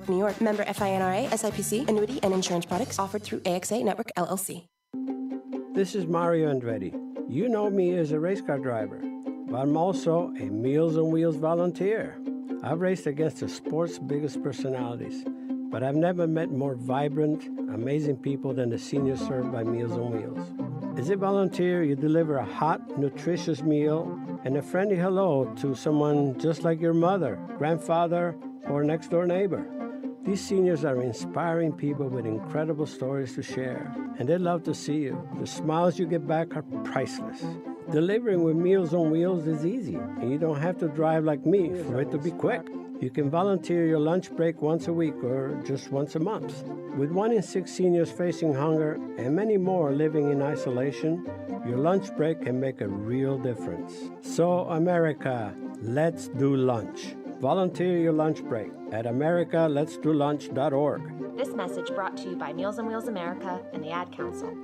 New York. Member FINRA, SIPC, annuity and insurance products offered through AXA Network, LLC. This is Mario Andretti. You know me as a race car driver, but I'm also a Meals on Wheels volunteer. I've raced against the sport's biggest personalities, but I've never met more vibrant, amazing people than the seniors served by Meals on Wheels. As a volunteer, you deliver a hot, nutritious meal and a friendly hello to someone just like your mother, grandfather, or next-door neighbor. These seniors are inspiring people with incredible stories to share, and they love to see you. The smiles you get back are priceless. Delivering with Meals on Wheels is easy, and you don't have to drive like me for it to be quick. You can volunteer your lunch break once a week or just once a month. With 1 in 6 seniors facing hunger and many more living in isolation, your lunch break can make a real difference. So, America, let's do lunch. Volunteer your lunch break at americaletsdolunch.org. This message brought to you by Meals on Wheels America and the Ad Council.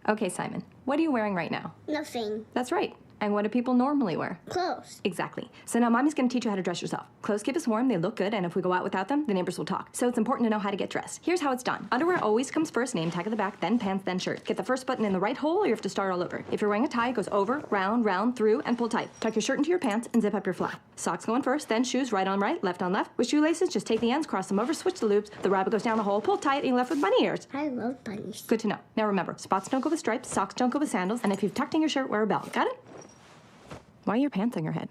Okay, Simon, what are you wearing right now? Nothing. That's right. And what do people normally wear? Clothes. Exactly. So now Mommy's going to teach you how to dress yourself. Clothes keep us warm, they look good, and if we go out without them, the neighbors will talk. So it's important to know how to get dressed. Here's how it's done. Underwear always comes first, name tag at the back, then pants, then shirt. Get the first button in the right hole, or you have to start all over. If you're wearing a tie, it goes over, round, round, through, and pull tight. Tuck your shirt into your pants and zip up your fly. Socks going first, then shoes right on right, left on left. With shoelaces, just take the ends, cross them over, switch the loops. The rabbit goes down the hole, pull tight, and you're left with bunny ears. I love bunnies. Good to know. Now remember, spots don't go with stripes, socks don't go with sandals, and if you've tucked in your shirt, wear a belt. Got it? Why are your pants on your head?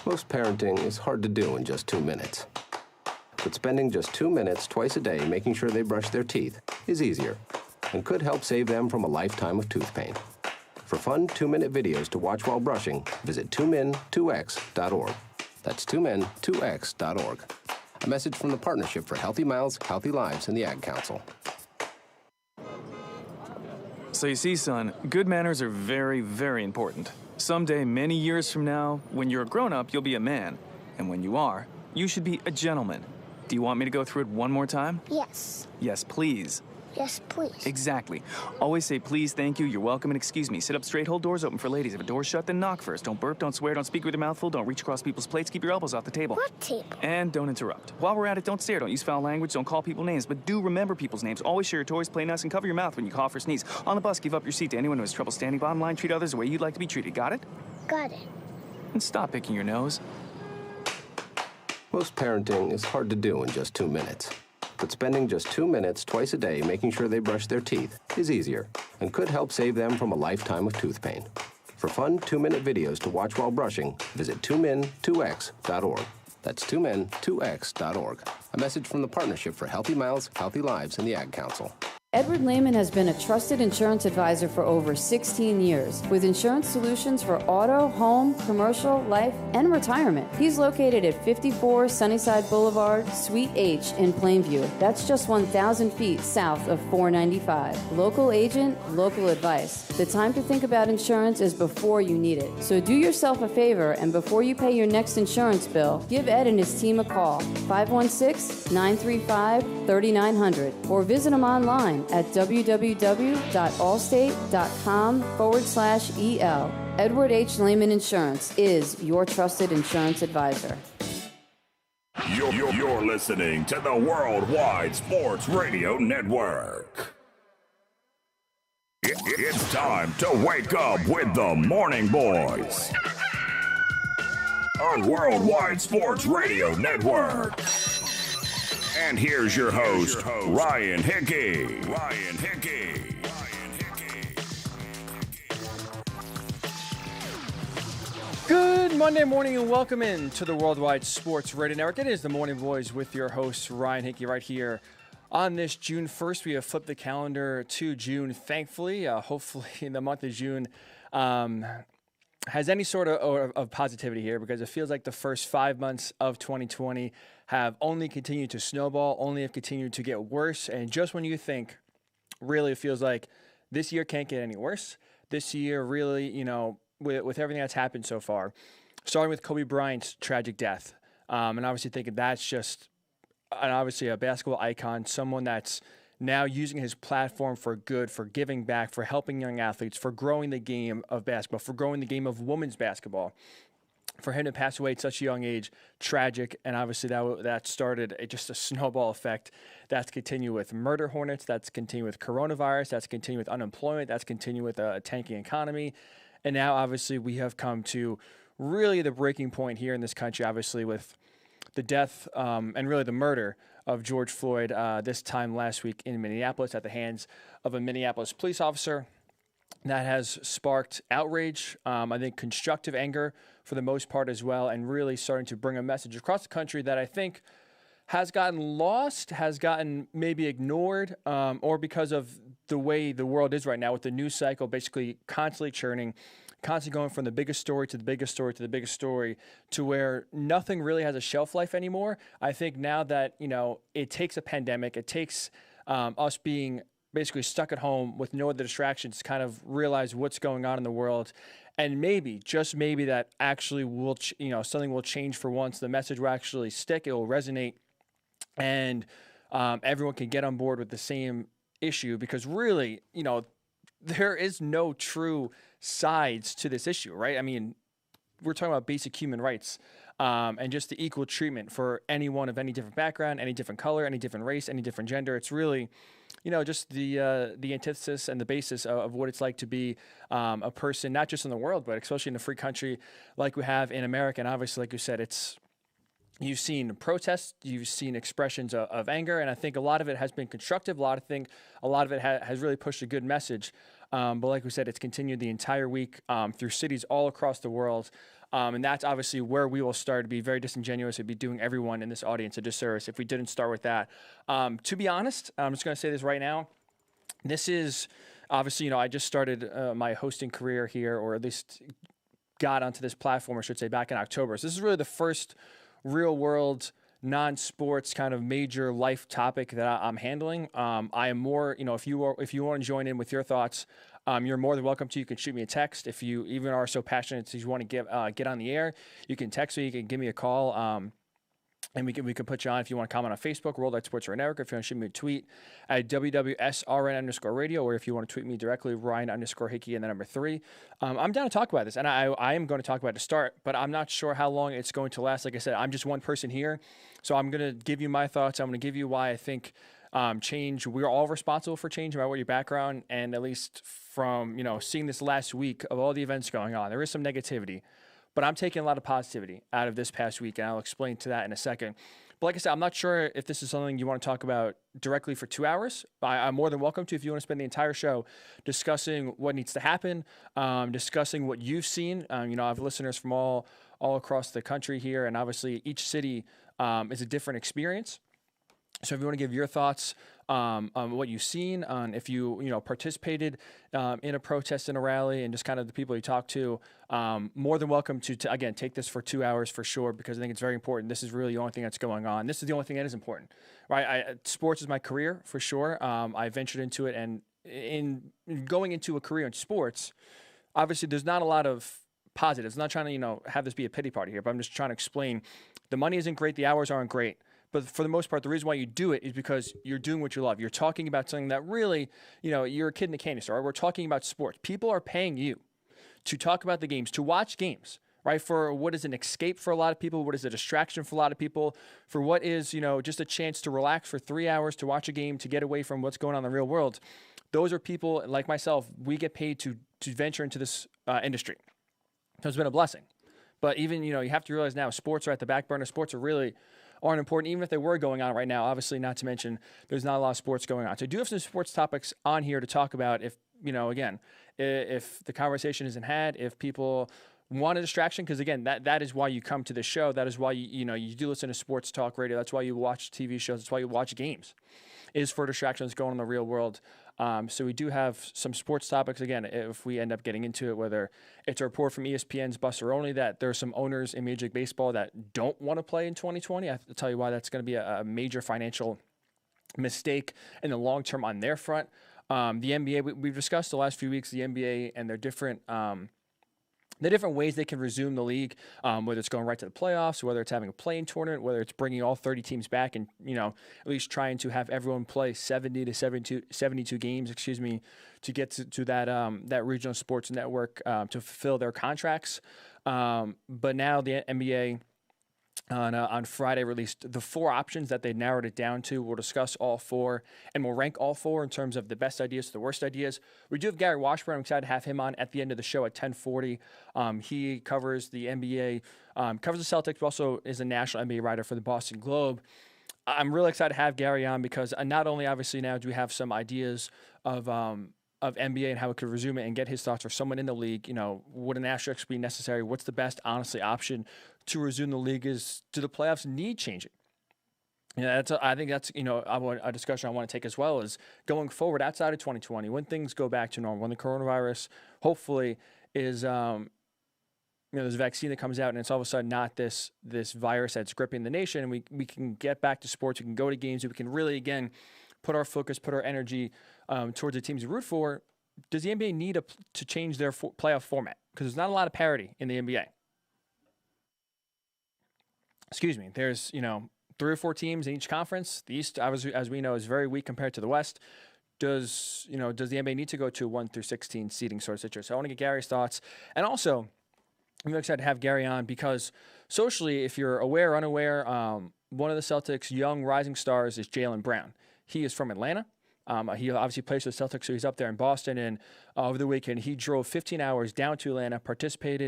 Most parenting is hard to do in just 2 minutes. But spending just 2 minutes twice a day making sure they brush their teeth is easier and could help save them from a lifetime of tooth pain. For fun 2-minute videos to watch while brushing, visit 2min2x.org. That's 2min2x.org. A message from the Partnership for Healthy Mouths, Healthy Lives, and the Ad Council. So you see, son, good manners are very, very important. Someday, many years from now, when you're a grown-up, you'll be a man. And when you are, you should be a gentleman. Do you want me to go through it one more time? Yes. Yes, please. Yes, please. Exactly. Always say please, thank you, you're welcome, and excuse me. Sit up straight, hold doors open for ladies. If a door's shut, then knock first. Don't burp, don't swear, don't speak with your mouth full, don't reach across people's plates, keep your elbows off the table. What table? And don't interrupt. While we're at it, don't stare, don't use foul language, don't call people names, but do remember people's names. Always share your toys, play nice, and cover your mouth when you cough or sneeze. On the bus, give up your seat to anyone who has trouble standing. Bottom line, treat others the way you'd like to be treated. Got it? Got it. And stop picking your nose. Most parenting is hard to do in just 2 minutes. But spending just 2 minutes twice a day making sure they brush their teeth is easier and could help save them from a lifetime of tooth pain. For fun 2-minute videos to watch while brushing, visit 2min2x.org. That's 2min2x.org. A message from the Partnership for Healthy Mouths, Healthy Lives, and the Ad Council. Edward Lehman has been a trusted insurance advisor for over 16 years with insurance solutions for auto, home, commercial, life, and retirement. He's located at 54 Sunnyside Boulevard, Suite H in Plainview. That's just 1,000 feet south of 495. Local agent, local advice. The time to think about insurance is before you need it. So do yourself a favor, and before you pay your next insurance bill, give Ed and his team a call, 516-935-3900, or visit him online at www.allstate.com/EL. Edward H. Lehman Insurance is your trusted insurance advisor. You're listening to the Worldwide Sports Radio Network. It's time to wake up with the Morning Boys on Worldwide Sports Radio Network. And here's your host, Ryan Hickey. Good Monday morning and welcome in to the Worldwide Sports Radio Network. It is the Morning Boys with your host, Ryan Hickey, right here on this June 1st. We have flipped the calendar to June, thankfully. Hopefully the month of June has any sort of positivity here, because it feels like the first 5 months of 2020 have only continued to snowball, only have continued to get worse. And just when you think, really, it feels like this year can't get any worse. This year really, with everything that's happened so far, starting with Kobe Bryant's tragic death, and obviously thinking that's just obviously a basketball icon, someone that's now using his platform for good, for giving back, for helping young athletes, for growing the game of basketball, for growing the game of women's basketball. for him to pass away at such a young age, tragic. And obviously that started just a snowball effect. That's continued with murder hornets. That's continued with coronavirus. That's continued with unemployment. That's continued with a tanking economy. And now, obviously, we have come to really the breaking point here in this country, obviously, with the death and really the murder of George Floyd this time last week in Minneapolis at the hands of a Minneapolis police officer. That has sparked outrage, I think constructive anger for the most part as well, and really starting to bring a message across the country that I think has gotten lost, has gotten maybe ignored, or because of the way the world is right now with the news cycle basically constantly churning, constantly going from the biggest story to the biggest story to the biggest story to where nothing really has a shelf life anymore. I think now that, it takes a pandemic, it takes us being basically stuck at home with no other distractions to kind of realize what's going on in the world. And maybe, just maybe, that actually will, something will change for once. The message will actually stick, it will resonate, and everyone can get on board with the same issue, because really, there is no true sides to this issue, right? I mean, we're talking about basic human rights and just the equal treatment for anyone of any different background, any different color, any different race, any different gender. It's really, just the antithesis and the basis of what it's like to be a person, not just in the world, but especially in a free country like we have in America. And obviously, like you said, you've seen protests, you've seen expressions of anger, and I think a lot of it has been constructive. A lot of it has really pushed a good message. But like we said, it's continued the entire week through cities all across the world. And that's obviously where we will start. To be very disingenuous. It'd be doing everyone in this audience a disservice if we didn't start with that. To be honest, I'm just going to say this right now. This is obviously, I just started my hosting career here, or at least got onto this platform, I should say, back in October. So this is really the first real world, non-sports kind of major life topic that I'm handling. I am more, if you want to join in with your thoughts, you're more than welcome to. You can shoot me a text. If you even are so passionate that you want to get on the air, you can text me, you can give me a call. And we can put you on if you want to comment on Facebook, Worldwide Sports Radio Network. If you want to shoot me a tweet at WWSRN_radio, or if you want to tweet me directly, Ryan_Hickey and the number 3. I'm down to talk about this, and I am going to talk about it to start, but I'm not sure how long it's going to last. Like I said, I'm just one person here, so I'm going to give you my thoughts. I'm going to give you why I think change. We're all responsible for change, no matter what your background, and at least from seeing this last week of all the events going on, there is some negativity. But I'm taking a lot of positivity out of this past week, and I'll explain to that in a second. But like I said, I'm not sure if this is something you want to talk about directly for 2 hours. I'm more than welcome to if you want to spend the entire show discussing what needs to happen, discussing what you've seen. I have listeners from all across the country here, and obviously each city is a different experience. So if you want to give your thoughts on what you've seen, on if you participated in a protest, in a rally, and just kind of the people you talk to, more than welcome to again take this for 2 hours for sure, because I think it's very important. This is really the only thing that's going on. This is the only thing that is important, right? Sports is my career for sure. I ventured into it, and in going into a career in sports, obviously there's not a lot of positives. I'm not trying to have this be a pity party here, but I'm just trying to explain the money isn't great, the hours aren't great. But for the most part, the reason why you do it is because you're doing what you love. You're talking about something that really, you're a kid in a candy store. Right? We're talking about sports. People are paying you to talk about the games, to watch games, right? For what is an escape for a lot of people, what is a distraction for a lot of people, for what is, just a chance to relax for 3 hours, to watch a game, to get away from what's going on in the real world. Those are people like myself. We get paid to venture into this industry. So it's been a blessing. But even, you have to realize now sports are at the back burner. Sports aren't important, even if they were going on right now. Obviously, not to mention, there's not a lot of sports going on. So I do have some sports topics on here to talk about if, again, if the conversation isn't had, if people want a distraction, because again, that is why you come to this show. That is why you do listen to sports talk radio. That's why you watch TV shows. That's why you watch games, is for distractions going on in the real world. So we do have some sports topics. Again, if we end up getting into it, whether it's a report from ESPN's Buster Olney that there are some owners in Major League Baseball that don't want to play in 2020. I have to tell you why that's going to be a major financial mistake in the long term on their front. The NBA, we've discussed the last few weeks, the NBA and their different the different ways they can resume the league, whether it's going right to the playoffs, whether it's having a play-in tournament, whether it's bringing all 30 teams back and, at least trying to have everyone play 70 to 72 games, to get to that regional sports network to fulfill their contracts. But now the NBA on Friday released the 4 options that they narrowed it down to. We'll discuss all 4, and we'll rank all 4 in terms of the best ideas to the worst ideas. We do have Gary Washburn. I'm excited to have him on at the end of the show at 10:40. He covers the NBA, covers the Celtics, but also is a national NBA writer for the Boston Globe. I'm really excited to have Gary on because not only obviously now do we have some ideas of NBA and how it could resume it and get his thoughts, or someone in the league, would an asterisk be necessary? What's the best, honestly, option to resume the league? Do the playoffs need changing? I think that's a discussion I want to take as well, is going forward outside of 2020, when things go back to normal, when the coronavirus hopefully is, there's a vaccine that comes out and it's all of a sudden not this virus that's gripping the nation, and we can get back to sports, we can go to games, we can really, again, put our focus, put our energy towards the teams we root for. Does the NBA need to change their playoff format? Because there's not a lot of parity in the NBA. There's 3 or 4 teams in each conference. The East, as we know, is very weak compared to the West. Does the NBA need to go to 1 through 16 seeding sort of situation? So I want to get Gary's thoughts, and also I'm very excited to have Gary on because socially, if you're aware or unaware, one of the Celtics' young rising stars is Jaylen Brown. He is from Atlanta. He obviously plays for the Celtics, so he's up there in Boston. And over the weekend, he drove 15 hours down to Atlanta,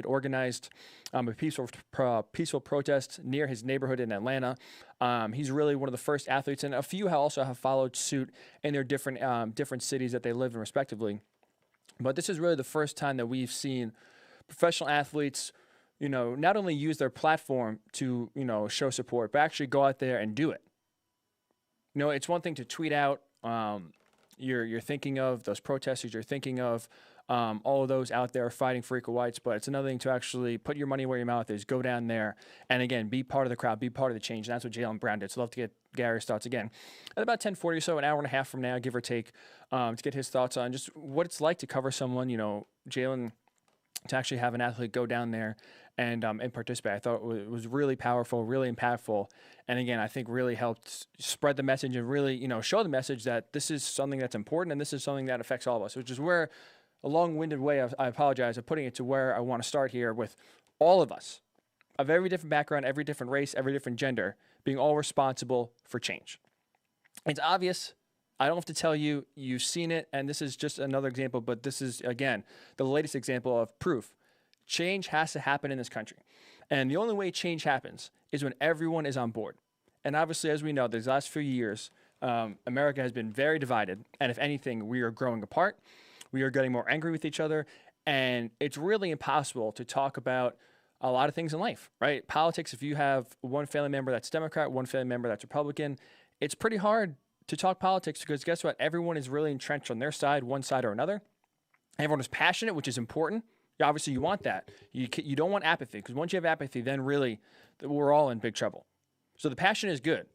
organized a peaceful protest near his neighborhood in Atlanta. He's really one of the first athletes, and a few also have followed suit in their different cities that they live in, respectively. But this is really the first time that we've seen professional athletes, not only use their platform to, show support, but actually go out there and do it. It's one thing to tweet out. You're thinking of those protesters. You're thinking of all of those out there fighting for equal rights. But it's another thing to actually put your money where your mouth is. Go down there and, again, be part of the crowd, be part of the change. And that's what Jaylen Brown did. So I'd love to get Gary's thoughts again at about 10:40 or so, an hour and a half from now, give or take, to get his thoughts on just what it's like to cover someone, Jaylen, to actually have an athlete go down there and participate. I thought it was really powerful, really impactful, and again, I think really helped spread the message and really, show the message that this is something that's important and this is something that affects all of us, which is where a long-winded way, I apologize, of putting it to where I want to start here with all of us, of every different background, every different race, every different gender, being all responsible for change. It's obvious. I don't have to tell you, you've seen it, and this is just another example, but this is, again, the latest example of proof. Change has to happen in this country. And the only way change happens is when everyone is on board. And obviously, as we know, these last few years, America has been very divided. And if anything, we are growing apart. We are getting more angry with each other. And it's really impossible to talk about a lot of things in life, right? Politics, if you have one family member that's Democrat, one family member that's Republican, it's pretty hard to talk politics because guess what? Everyone is really entrenched on their side, one side or another. Everyone is passionate, which is important. Obviously, you want that. You don't want apathy, because once you have apathy, then really we're all in big trouble. So the passion is good,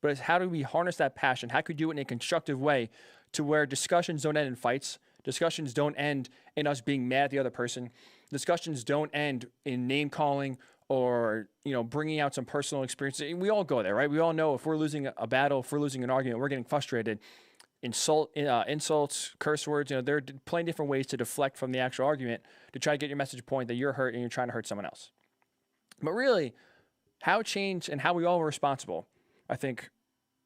but it's how do we harness that passion? How can we do it in a constructive way to where discussions don't end in fights, discussions don't end in us being mad at the other person, discussions don't end in name-calling or bringing out some personal experiences. We all go there, right? We all know if we're losing a battle, if we're losing an argument, we're getting frustrated. Insults, curse words, there are plenty of different ways to deflect from the actual argument to try to get your message point that you're hurt and you're trying to hurt someone else. But really, how change and how we all are responsible, I think,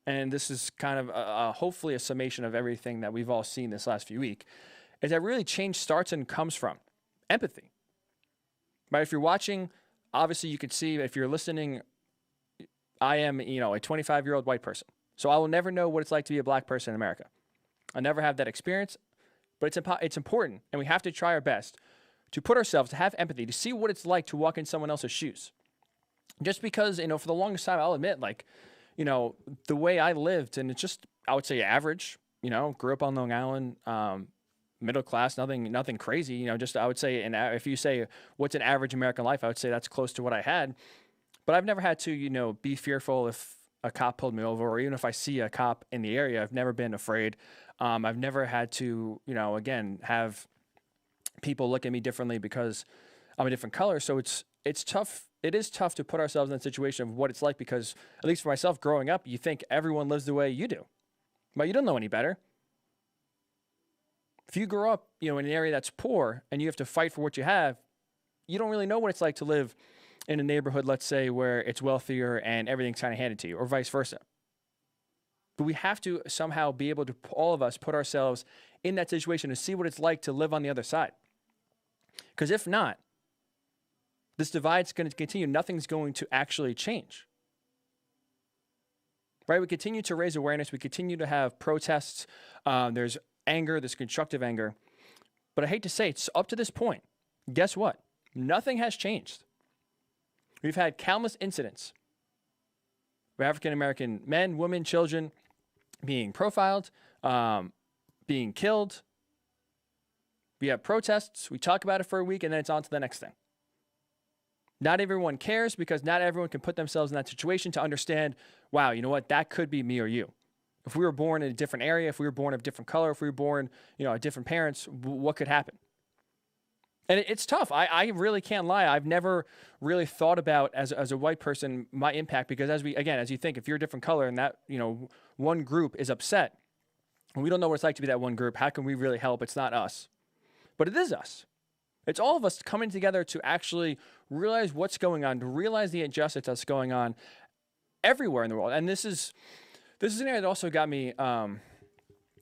and this is kind of hopefully a summation of everything that we've all seen this last few weeks, is that really change starts and comes from empathy. Right? If you're watching, obviously you could see, if you're listening, I am, a 25-year-old white person. So I will never know what it's like to be a black person in America. I'll never have that experience, but it's important, and we have to try our best to put ourselves, to have empathy, to see what it's like to walk in someone else's shoes. Just because, for the longest time, I'll admit, the way I lived, and it's just, I would say average, grew up on Long Island, middle class, nothing crazy, just I would say, if you say, what's an average American life, I would say that's close to what I had. But I've never had to, be fearful if a cop pulled me over, or even if I see a cop in the area, I've never been afraid. I've never had to, again, have people look at me differently because I'm a different color. So it's tough. It is tough to put ourselves in a situation of what it's like because, at least for myself, growing up, you think everyone lives the way you do. But you don't know any better. If you grow up, in an area that's poor and you have to fight for what you have, you don't really know what it's like to live in a neighborhood, let's say, where it's wealthier and everything's kind of handed to you, or vice versa. But we have to somehow be able to, all of us, put ourselves in that situation to see what it's like to live on the other side. Because if not, this divide's going to continue. Nothing's going to actually change. Right? We continue to raise awareness. We continue to have protests. There's anger, there's constructive anger. But I hate to say, it's up to this point. Guess what? Nothing has changed. We've had countless incidents of African-American men, women, children being profiled, being killed. We have protests. We talk about it for a week, and then it's on to the next thing. Not everyone cares because not everyone can put themselves in that situation to understand, wow, you know what? That could be me or you. If we were born in a different area, if we were born of a different color, if we were born, of different parents, what could happen? And it's tough. I really can't lie. I've never really thought about as a white person my impact because as you think, if you're a different color and that, one group is upset, and we don't know what it's like to be that one group, how can we really help? It's not us. But it is us. It's all of us coming together to actually realize what's going on, to realize the injustice that's going on everywhere in the world. And this is an area that also got me, I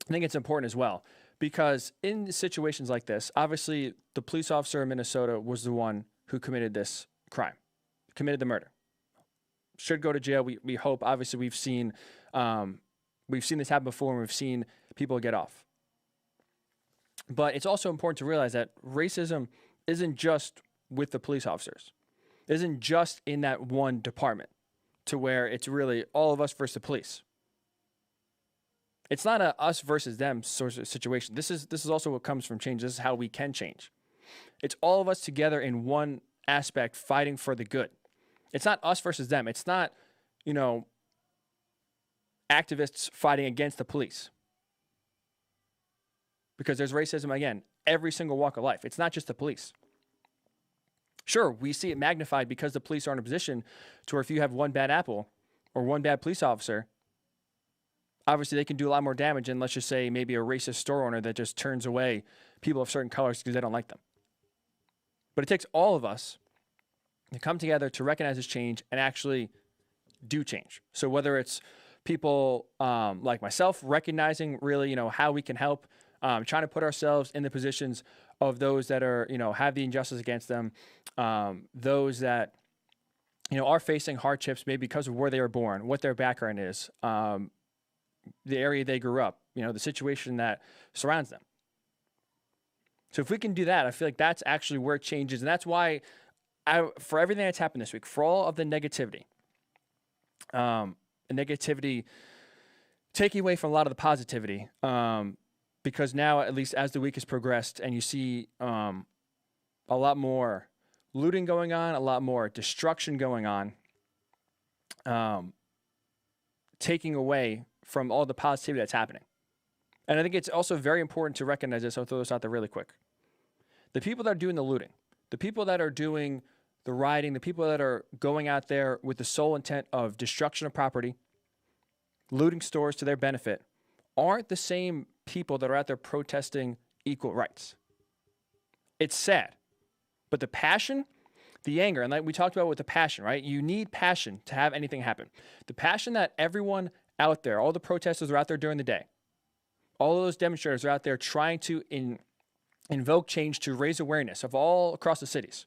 think it's important as well, because in situations like this, obviously the police officer in Minnesota was the one who committed this crime, committed the murder. Should go to jail. We hope. Obviously, we've seen this happen before, and we've seen people get off. But it's also important to realize that racism isn't just with the police officers. It isn't just in that one department to where it's really all of us versus the police. It's not a us versus them sort of situation. This is also what comes from change. This is how we can change. It's all of us together in one aspect fighting for the good. It's not us versus them. It's not, activists fighting against the police. Because there's racism, again, every single walk of life. It's not just the police. Sure, we see it magnified because the police are in a position to where if you have one bad apple or one bad police officer, obviously they can do a lot more damage than, let's just say, maybe a racist store owner that just turns away people of certain colors because they don't like them. But it takes all of us to come together to recognize this change and actually do change. So whether it's people like myself recognizing really, how we can help, trying to put ourselves in the positions of those that are, have the injustice against them, those that, are facing hardships maybe because of where they were born, what their background is, the area they grew up, the situation that surrounds them. So if we can do that, I feel like that's actually where it changes. And that's why, for everything that's happened this week, for all of the negativity, taking away from a lot of the positivity, because now, at least as the week has progressed and you see a lot more looting going on, a lot more destruction going on, taking away from all the positivity that's happening. And I think it's also very important to recognize this. I'll throw this out there really quick. The people that are doing the looting, the people that are doing the rioting, the people that are going out there with the sole intent of destruction of property, looting stores to their benefit, aren't the same people that are out there protesting equal rights. It's sad. But the passion, the anger, and like we talked about with the passion, right? You need passion to have anything happen. The passion that everyone out there, all the protesters are out there during the day, all of those demonstrators are out there trying to invoke change to raise awareness of all across the cities,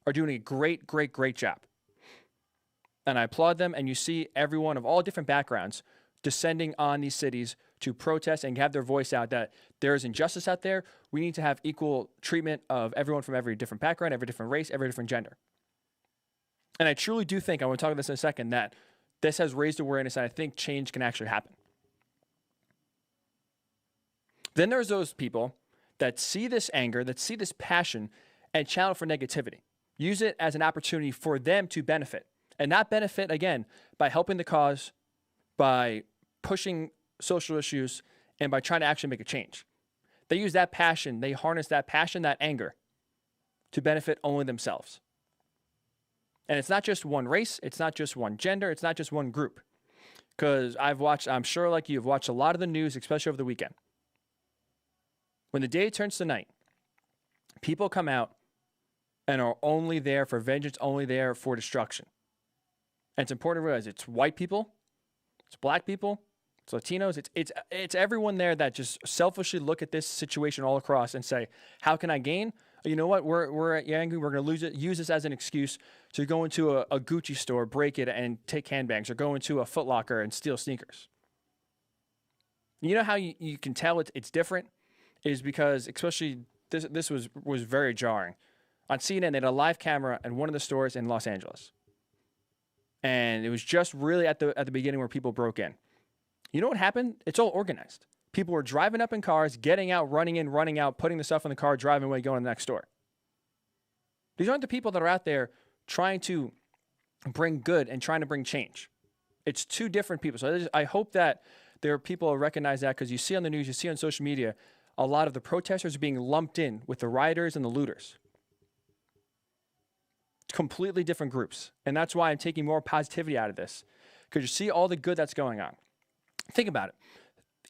are doing a great, great, great job. And I applaud them, and you see everyone of all different backgrounds descending on these cities to protest and have their voice out that there is injustice out there. We need to have equal treatment of everyone from every different background, every different race, every different gender. And I truly do think, I want to talk about this in a second, that this has raised awareness, and I think change can actually happen. Then there's those people that see this anger, that see this passion, and channel for negativity. Use it as an opportunity for them to benefit. And not benefit, again, by helping the cause, by pushing social issues, and by trying to actually make a change. They use that passion, they harness that passion, that anger, to benefit only themselves. And it's not just one race, it's not just one gender, it's not just one group. Because I'm sure like you've watched a lot of the news, especially over the weekend. When the day turns to night, people come out and are only there for vengeance, only there for destruction. And it's important to realize it's white people, it's black people, it's Latinos, it's everyone there that just selfishly look at this situation all across and say, how can I gain? You know what? We're angry. We're going to use this as an excuse to go into a Gucci store, break it, and take handbags, or go into a Foot Locker and steal sneakers. You know how you can tell it's different is because, especially this was very jarring. On CNN, they had a live camera in one of the stores in Los Angeles, and it was just really at the beginning where people broke in. You know what happened? It's all organized. People were driving up in cars, getting out, running in, running out, putting the stuff in the car, driving away, going to the next store. These aren't the people that are out there trying to bring good and trying to bring change. It's two different people. So I hope that there are people who recognize that, because you see on the news, you see on social media, a lot of the protesters are being lumped in with the rioters and the looters. Completely different groups. And that's why I'm taking more positivity out of this, because you see all the good that's going on. Think about it.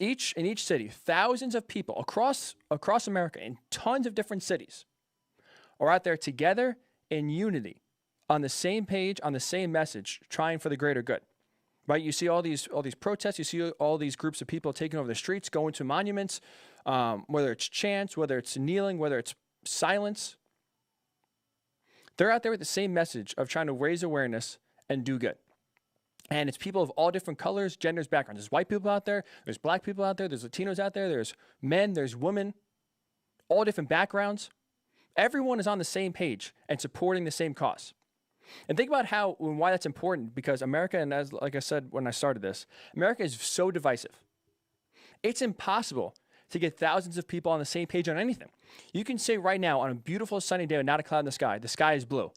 In each city, thousands of people across America in tons of different cities are out there together in unity, on the same page, on the same message, trying for the greater good. Right? You see all these protests. You see all these groups of people taking over the streets, going to monuments, whether it's chants, whether it's kneeling, whether it's silence. They're out there with the same message of trying to raise awareness and do good. And it's people of all different colors, genders, backgrounds. There's white people out there. There's black people out there. There's Latinos out there. There's men. There's women. All different backgrounds. Everyone is on the same page and supporting the same cause. And think about how and why that's important, because America, and like I said when I started this, America is so divisive. It's impossible to get thousands of people on the same page on anything. You can say right now, on a beautiful sunny day with not a cloud in the sky is blue.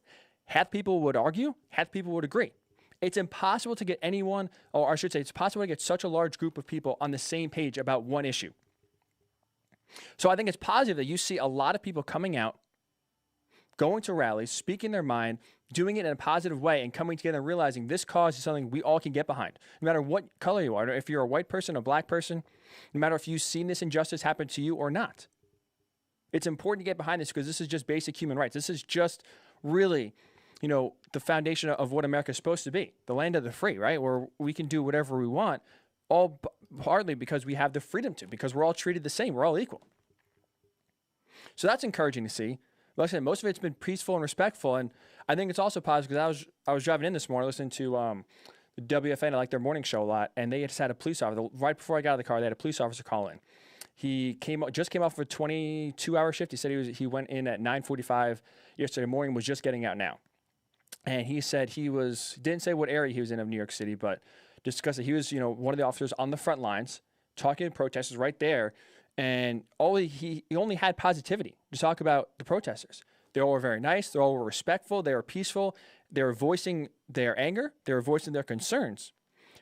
Half people would argue, half people would agree. It's impossible to get anyone, or I should say, it's possible to get such a large group of people on the same page about one issue. So I think it's positive that you see a lot of people coming out, going to rallies, speaking their mind, doing it in a positive way, and coming together and realizing this cause is something we all can get behind. No matter what color you are, if you're a white person, a black person, no matter if you've seen this injustice happen to you or not. It's important to get behind this, because this is just basic human rights. This is just really, the foundation of what America is supposed to be, the land of the free, right? Where we can do whatever we want, all partly because we have the freedom to, because we're all treated the same. We're all equal. So that's encouraging to see. Like I said, most of it's been peaceful and respectful, and I think it's also positive, because I was driving in this morning listening to the WFN. I like their morning show a lot, and they just had a police officer right before I got out of the car. They had a police officer call in. He just came off of a 22-hour shift. He said he went in at 9:45 yesterday morning, was just getting out now. And he said didn't say what area he was in of New York City, but discussed that he was, one of the officers on the front lines talking to protesters right there. And he only had positivity to talk about the protesters. They all were very nice. They all were respectful. They were peaceful. They were voicing their anger. They were voicing their concerns,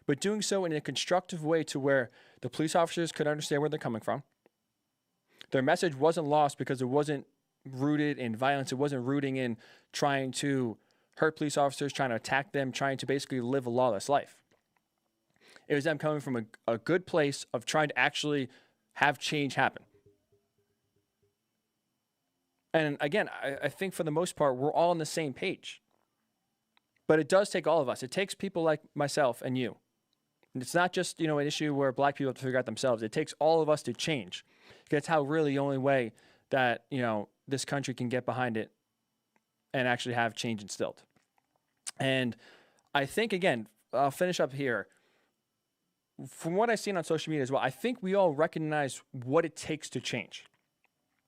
but doing so in a constructive way to where the police officers could understand where they're coming from. Their message wasn't lost because it wasn't rooted in violence. It wasn't rooting in trying to hurt police officers, trying to attack them, trying to basically live a lawless life. It was them coming from a good place of trying to actually have change happen. And again, I think for the most part, we're all on the same page. But it does take all of us. It takes people like myself and you. And it's not just, an issue where black people have to figure out themselves. It takes all of us to change. That's how really the only way that, this country can get behind it and actually have change instilled. And I think, again, I'll finish up here. From what I've seen on social media as well, I think we all recognize what it takes to change.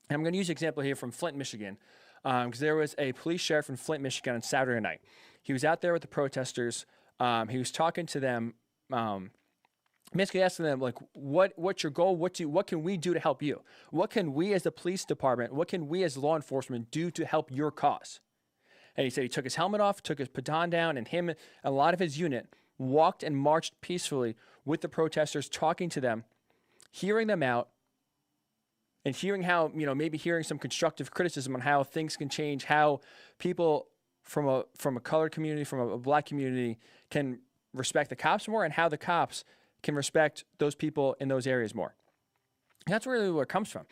And I'm going to use an example here from Flint, Michigan, because there was a police sheriff in Flint, Michigan on Saturday night. He was out there with the protesters. He was talking to them, basically asking them, like, what's your goal? What can we do to help you? What can we as the police department, what can we as law enforcement do to help your cause? And he said he took his helmet off, took his baton down, and him and a lot of his unit walked and marched peacefully with the protesters, talking to them, hearing them out, and hearing how, maybe hearing some constructive criticism on how things can change, how people from a colored community, from a black community can respect the cops more, and how the cops can respect those people in those areas more. And that's really where it comes from.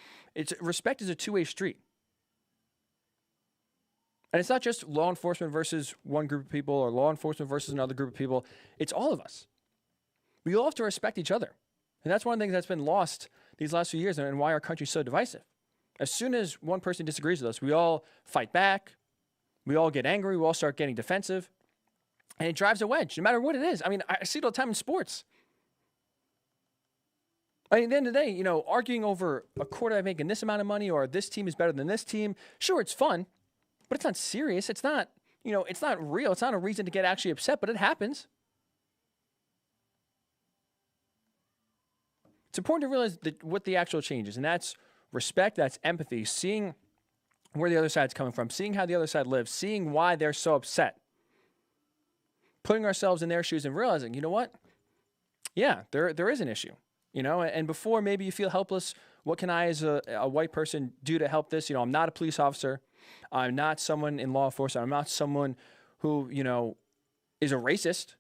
Respect is a two-way street. And it's not just law enforcement versus one group of people or law enforcement versus another group of people. It's all of us. We all have to respect each other. And that's one of the things that's been lost these last few years and why our country's so divisive. As soon as one person disagrees with us, we all fight back. We all get angry. We all start getting defensive. And it drives a wedge, no matter what it is. I mean, I see it all the time in sports. I mean, at the end of the day, arguing over a quarterback making this amount of money or this team is better than this team, sure, it's fun. But it's not serious. It's not, it's not real. It's not a reason to get actually upset, but it happens. It's important to realize what the actual change is, and that's respect, that's empathy, seeing where the other side's coming from, seeing how the other side lives, seeing why they're so upset, putting ourselves in their shoes and realizing, you know what? Yeah, there is an issue, and before maybe you feel helpless, what can I as a white person do to help this? I'm not a police officer. I'm not someone in law enforcement. I'm not someone who, is a racist.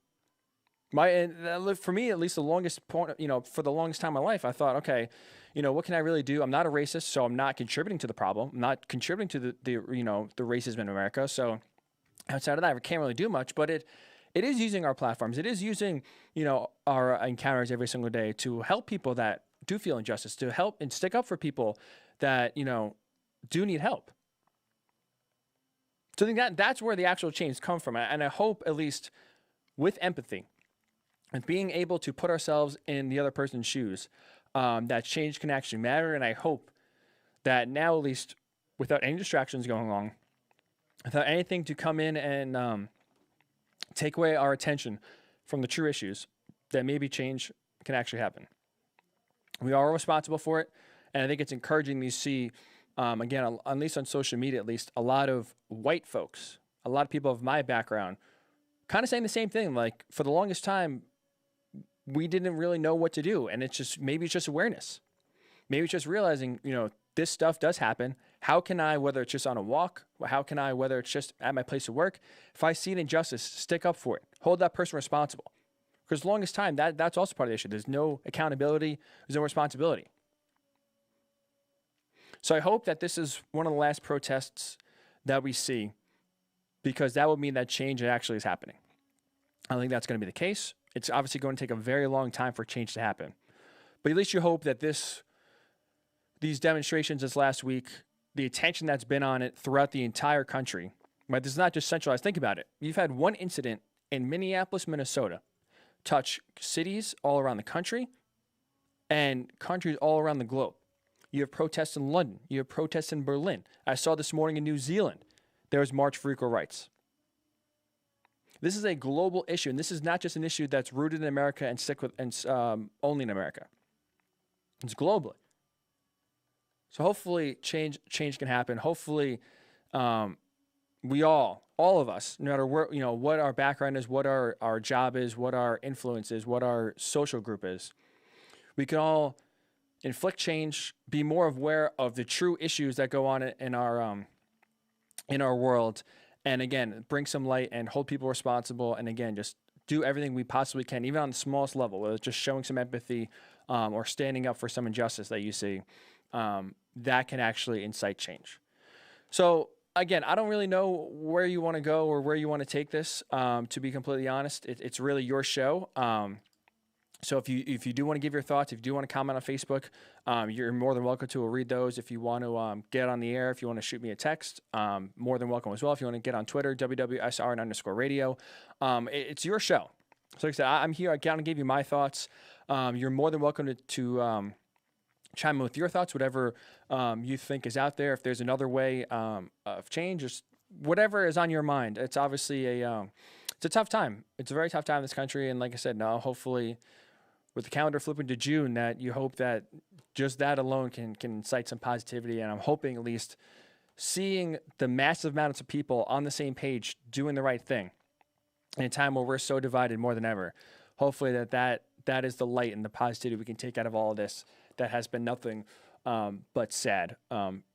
For me, at least the longest point, for the longest time in my life, I thought, okay, what can I really do? I'm not a racist, so I'm not contributing to the problem. I'm not contributing to the racism in America. So outside of that, I can't really do much, but it is using our platforms. It is using, our encounters every single day to help people that do feel injustice, to help and stick up for people that, do need help. So I think that's where the actual change comes from. And I hope, at least with empathy and being able to put ourselves in the other person's shoes, that change can actually matter. And I hope that now, at least without any distractions going on, without anything to come in and take away our attention from the true issues, that maybe change can actually happen. We are responsible for it. And I think it's encouraging to see, again, at least on social media, at least a lot of white folks, a lot of people of my background, kind of saying the same thing. Like, for the longest time, we didn't really know what to do. And maybe it's just awareness. Maybe it's just realizing, this stuff does happen. How can I, whether it's just on a walk, whether it's just at my place of work, if I see an injustice, stick up for it. Hold that person responsible. Because the longest time, that's also part of the issue. There's no accountability. There's no responsibility. So I hope that this is one of the last protests that we see, because that would mean that change actually is happening. I think that's going to be the case. It's obviously going to take a very long time for change to happen. But at least you hope that these demonstrations this last week, the attention that's been on it throughout the entire country, right? This is not just centralized. Think about it. You've had one incident in Minneapolis, Minnesota, touch cities all around the country and countries all around the globe. You have protests in London. You have protests in Berlin. I saw this morning in New Zealand, there was March for Equal Rights. This is a global issue, and this is not just an issue that's rooted in America and only in America. It's globally. So hopefully change can happen. Hopefully we all of us, no matter where, what our background is, what our job is, what our influence is, what our social group is, we can all inflict change, be more aware of the true issues that go on in our world, and again, bring some light and hold people responsible, and again, just do everything we possibly can, even on the smallest level, whether it's just showing some empathy or standing up for some injustice that you see, that can actually incite change. So again, I don't really know where you want to go or where you want to take this. To be completely honest, it's really your show. So if you do want to give your thoughts, if you do want to comment on Facebook, you're more than welcome to. We'll read those. If you want to get on the air, if you want to shoot me a text, more than welcome as well. If you want to get on Twitter, WWSRN_radio. It's your show. So like I said, I'm here. I kind of give you my thoughts. You're more than welcome to chime in with your thoughts, whatever you think is out there. If there's another way of change, just whatever is on your mind. It's obviously it's a tough time. It's a very tough time in this country. And like I said, now hopefully with the calendar flipping to June, that you hope that just that alone can incite some positivity. And I'm hoping at least seeing the massive amounts of people on the same page doing the right thing in a time where we're so divided more than ever. Hopefully that is the light and the positivity we can take out of all of this that has been nothing but sad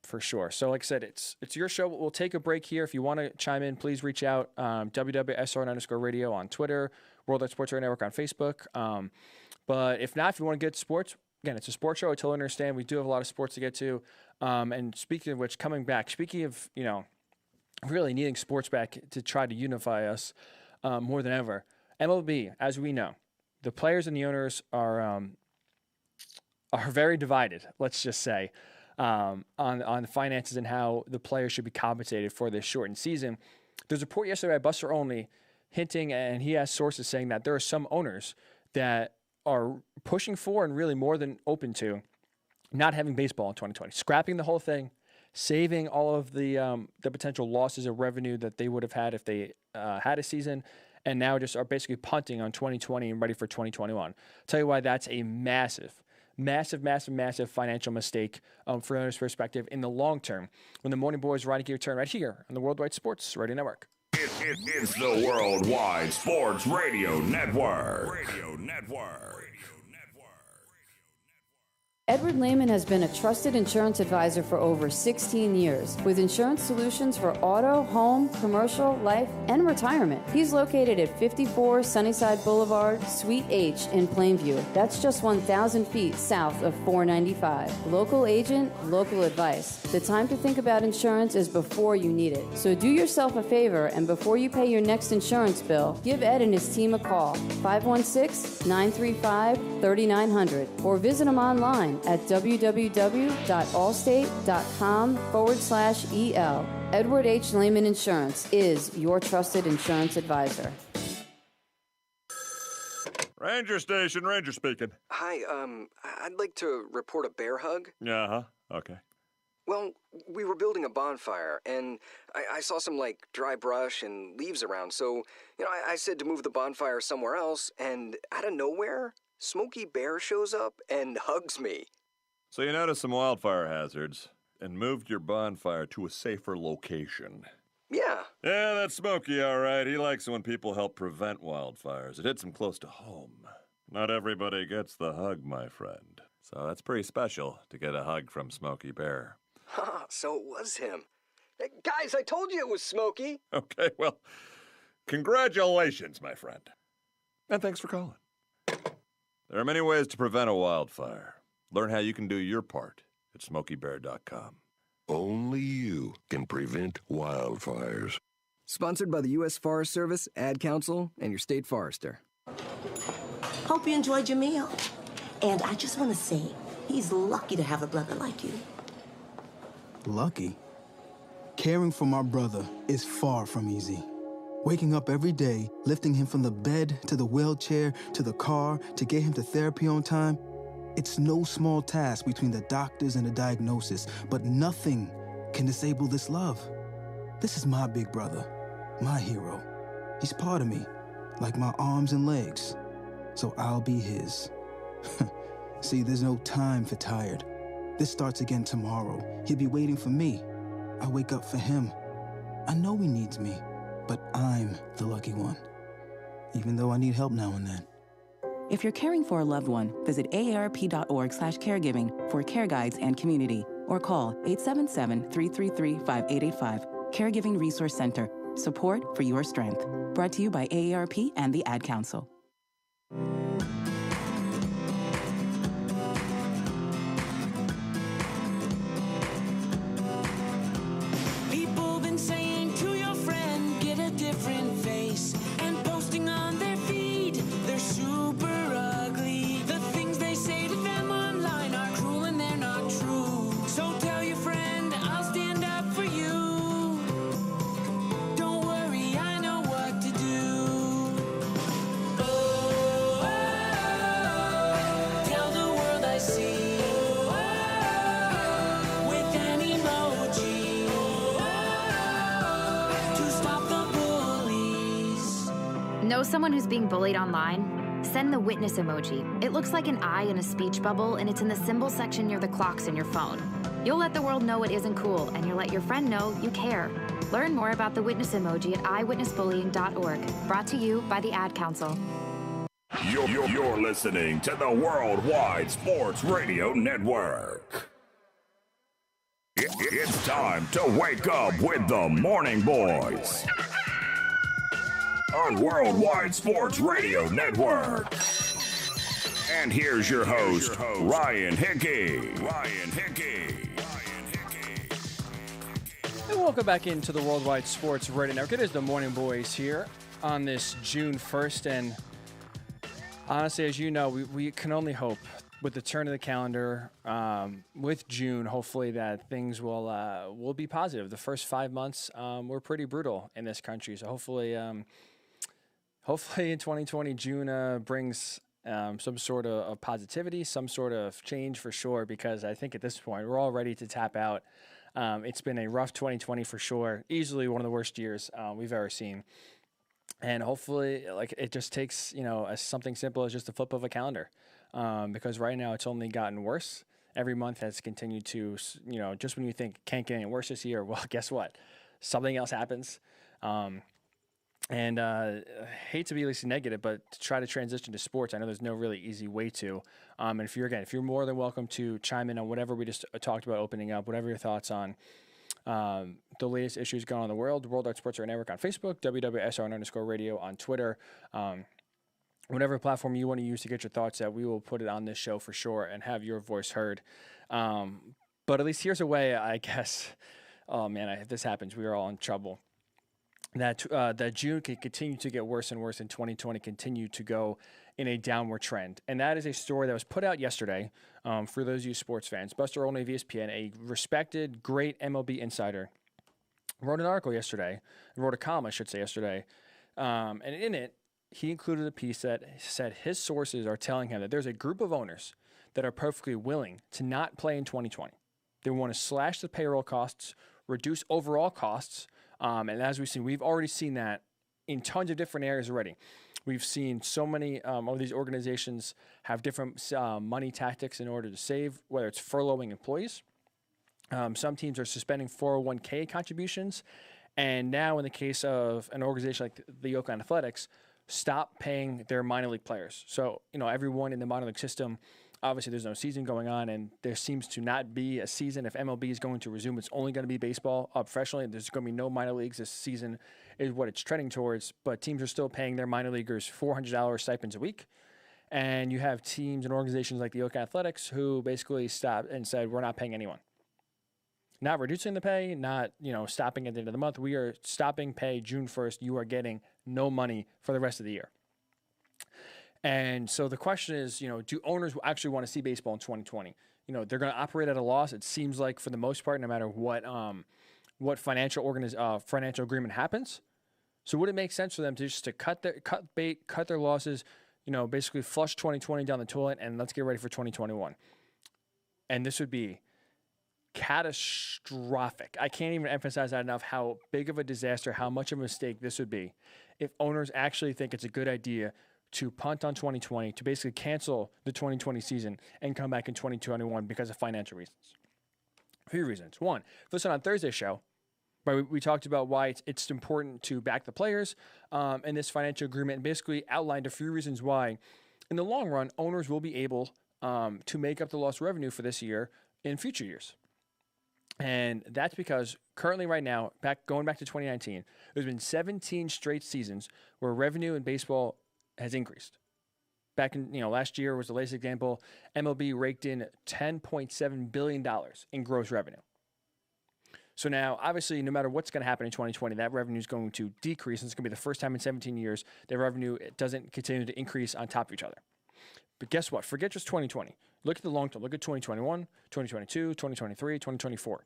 for sure. So like I said, it's your show. We'll take a break here. If you want to chime in, please reach out. WWSRN_radio on Twitter, Worldwide Sports Radio Network on Facebook. But if not, if you want to get sports, again, it's a sports show. I totally understand. We do have a lot of sports to get to. And speaking of which, speaking of, really needing sports back to try to unify us more than ever, MLB, as we know, the players and the owners are very divided, let's just say, on the finances and how the players should be compensated for this shortened season. There's a report yesterday by Buster Olney hinting, and he has sources saying that there are some owners that are pushing for and really more than open to not having baseball in 2020, scrapping the whole thing, saving all of the potential losses of revenue that they would have had if they had a season, and now just are basically punting on 2020 and ready for 2021. Tell you why that's a massive financial mistake from owners' perspective in the long term when the Morning Boys Riding Gear turn right here on the Worldwide Sports Radio Network. It's the Worldwide Sports Radio Network. Edward Lehman has been a trusted insurance advisor for over 16 years with insurance solutions for auto, home, commercial, life, and retirement. He's located at 54 Sunnyside Boulevard, Suite H in Plainview. That's just 1,000 feet south of 495. Local agent, local advice. The time to think about insurance is before you need it. So do yourself a favor, and before you pay your next insurance bill, give Ed and his team a call, 516-935-3900, or visit him online at www.allstate.com/EL. Edward H. Lehman Insurance is your trusted insurance advisor. Ranger Station, Ranger speaking. Hi, I'd like to report a bear hug. Uh-huh, okay. Well, we were building a bonfire, and I saw some, dry brush and leaves around, so, I said to move the bonfire somewhere else, and out of nowhere, Smokey Bear shows up and hugs me. So you noticed some wildfire hazards and moved your bonfire to a safer location. Yeah. Yeah, that's Smokey, all right. He likes it when people help prevent wildfires. It hits him close to home. Not everybody gets the hug, my friend. So that's pretty special to get a hug from Smokey Bear. So it was him. Hey, guys, I told you it was Smokey. Okay, well, congratulations, my friend. And thanks for calling. There are many ways to prevent a wildfire. Learn how you can do your part at SmokeyBear.com. Only you can prevent wildfires. Sponsored by the U.S. Forest Service, Ad Council, and your state forester. Hope you enjoyed your meal. And I just want to say, he's lucky to have a brother like you. Lucky? Caring for my brother is far from easy. Waking up every day, lifting him from the bed to the wheelchair to the car to get him to therapy on time, it's no small task between the doctors and the diagnosis, but nothing can disable this love. This is my big brother, my hero. He's part of me, like my arms and legs, so I'll be his. See, there's no time for tired. This starts again tomorrow. He'll be waiting for me. I wake up for him. I know he needs me, but I'm the lucky one, even though I need help now and then. If you're caring for a loved one, visit aarp.org/caregiving for care guides and community, or call 877-333-5885. Caregiving Resource Center. Support for your strength. Brought to you by AARP and the Ad Council. People been saying to your friend, get a different face, and posting on their feed, they're super ugly. The things they say to them online are cruel and they're not true. So tell your friend, I'll stand up for you. Don't worry, I know what to do. Oh, tell the world I see with an emoji to stop the bullies. Know someone who's being bullied online? Send the witness emoji. It looks like an eye in a speech bubble, and it's in the symbol section near the clocks in your phone. You'll let the world know it isn't cool, and you'll let your friend know you care. Learn more about the witness emoji at eyewitnessbullying.org. Brought to you by the Ad Council. You're listening to the Worldwide Sports Radio Network. It's time to wake up with the Morning Boys on Worldwide Sports Radio Network. And here's your host, Ryan Hickey. And welcome back into the Worldwide Sports Radio Network. It is the Morning Boys here on this June 1st. And honestly, as you know, we can only hope with the turn of the calendar, with June, hopefully that things will be positive. The first 5 months were pretty brutal in this country. So hopefully in 2020, June brings some sort of positivity, some sort of change for sure, because I think at this point we're all ready to tap out. It's been a rough 2020 for sure, easily one of the worst years we've ever seen. And hopefully, like, it just takes, something simple as just a flip of a calendar, because right now it's only gotten worse. Every month has continued to, just when you think can't get any worse this year, well, guess what? Something else happens. And I hate to be at least negative, but to try to transition to sports, I know there's no really easy way to. And if you're more than welcome to chime in on whatever we just talked about opening up, whatever your thoughts on the latest issues going on in the world, Worldwide Sports Radio Network on Facebook, WWSR_radio on Twitter, whatever platform you want to use to get your thoughts out, we will put it on this show for sure and have your voice heard. But at least here's a way, I guess, oh man, if this happens, we are all in trouble. That June can continue to get worse and worse, and 2020 continue to go in a downward trend. And that is a story that was put out yesterday for those of you sports fans. Buster Olney of ESPN, a respected, great MLB insider, wrote an article yesterday, wrote a column, I should say, yesterday. And in it, he included a piece that said his sources are telling him that there's a group of owners that are perfectly willing to not play in 2020. They want to slash the payroll costs, reduce overall costs. And as we've seen, we've already seen that in tons of different areas already. We've seen so many of these organizations have different money tactics in order to save, whether it's furloughing employees. Some teams are suspending 401k contributions. And now in the case of an organization like the Oakland Athletics, stop paying their minor league players. So, everyone in the minor league system, obviously there's no season going on, and there seems to not be a season. If MLB is going to resume, it's only going to be baseball professionally. There's going to be no minor leagues. This season is what it's trending towards, but teams are still paying their minor leaguers $400 stipends a week. And you have teams and organizations like the Oakland Athletics who basically stopped and said, we're not paying anyone. Not reducing the pay, not stopping at the end of the month. We are stopping pay June 1st. You are getting no money for the rest of the year. And so the question is, do owners actually want to see baseball in 2020? They're going to operate at a loss. It seems like for the most part, no matter what financial agreement happens. So would it make sense for them to just cut their losses, basically flush 2020 down the toilet, and let's get ready for 2021? And this would be catastrophic. I can't even emphasize that enough, how big of a disaster, how much of a mistake this would be if owners actually think it's a good idea to punt on 2020, to basically cancel the 2020 season and come back in 2021 because of financial reasons. A few reasons. One, listen, on Thursday's show, we talked about why it's important to back the players in this financial agreement, and basically outlined a few reasons why, in the long run, owners will be able to make up the lost revenue for this year in future years. And that's because currently right now, going back to 2019, there's been 17 straight seasons where revenue in baseball has increased. Back in, last year was the latest example. MLB raked in $10.7 billion in gross revenue. So now, obviously, no matter what's going to happen in 2020, that revenue is going to decrease. And it's going to be the first time in 17 years that revenue doesn't continue to increase on top of each other. But guess what? Forget just 2020. Look at the long term. Look at 2021, 2022, 2023, 2024.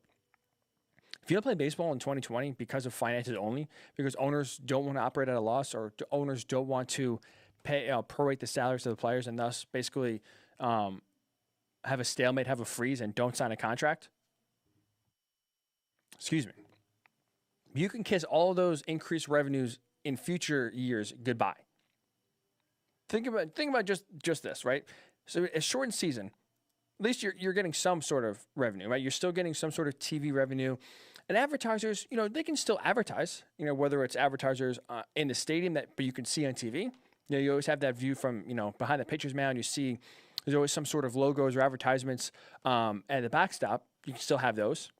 If you don't play baseball in 2020 because of finances only, because owners don't want to operate at a loss, or owners don't want to pay prorate the salaries of the players, and thus basically have a stalemate, have a freeze, and don't sign a contract, you can kiss all those increased revenues in future years goodbye. Think about just this, right? So a shortened season, at least you're getting some sort of revenue, right? You're still getting some sort of TV revenue. And advertisers, they can still advertise, whether it's advertisers in the stadium but you can see on TV. You always have that view from, behind the pitcher's mound. You see there's always some sort of logos or advertisements at the backstop. You can still have those.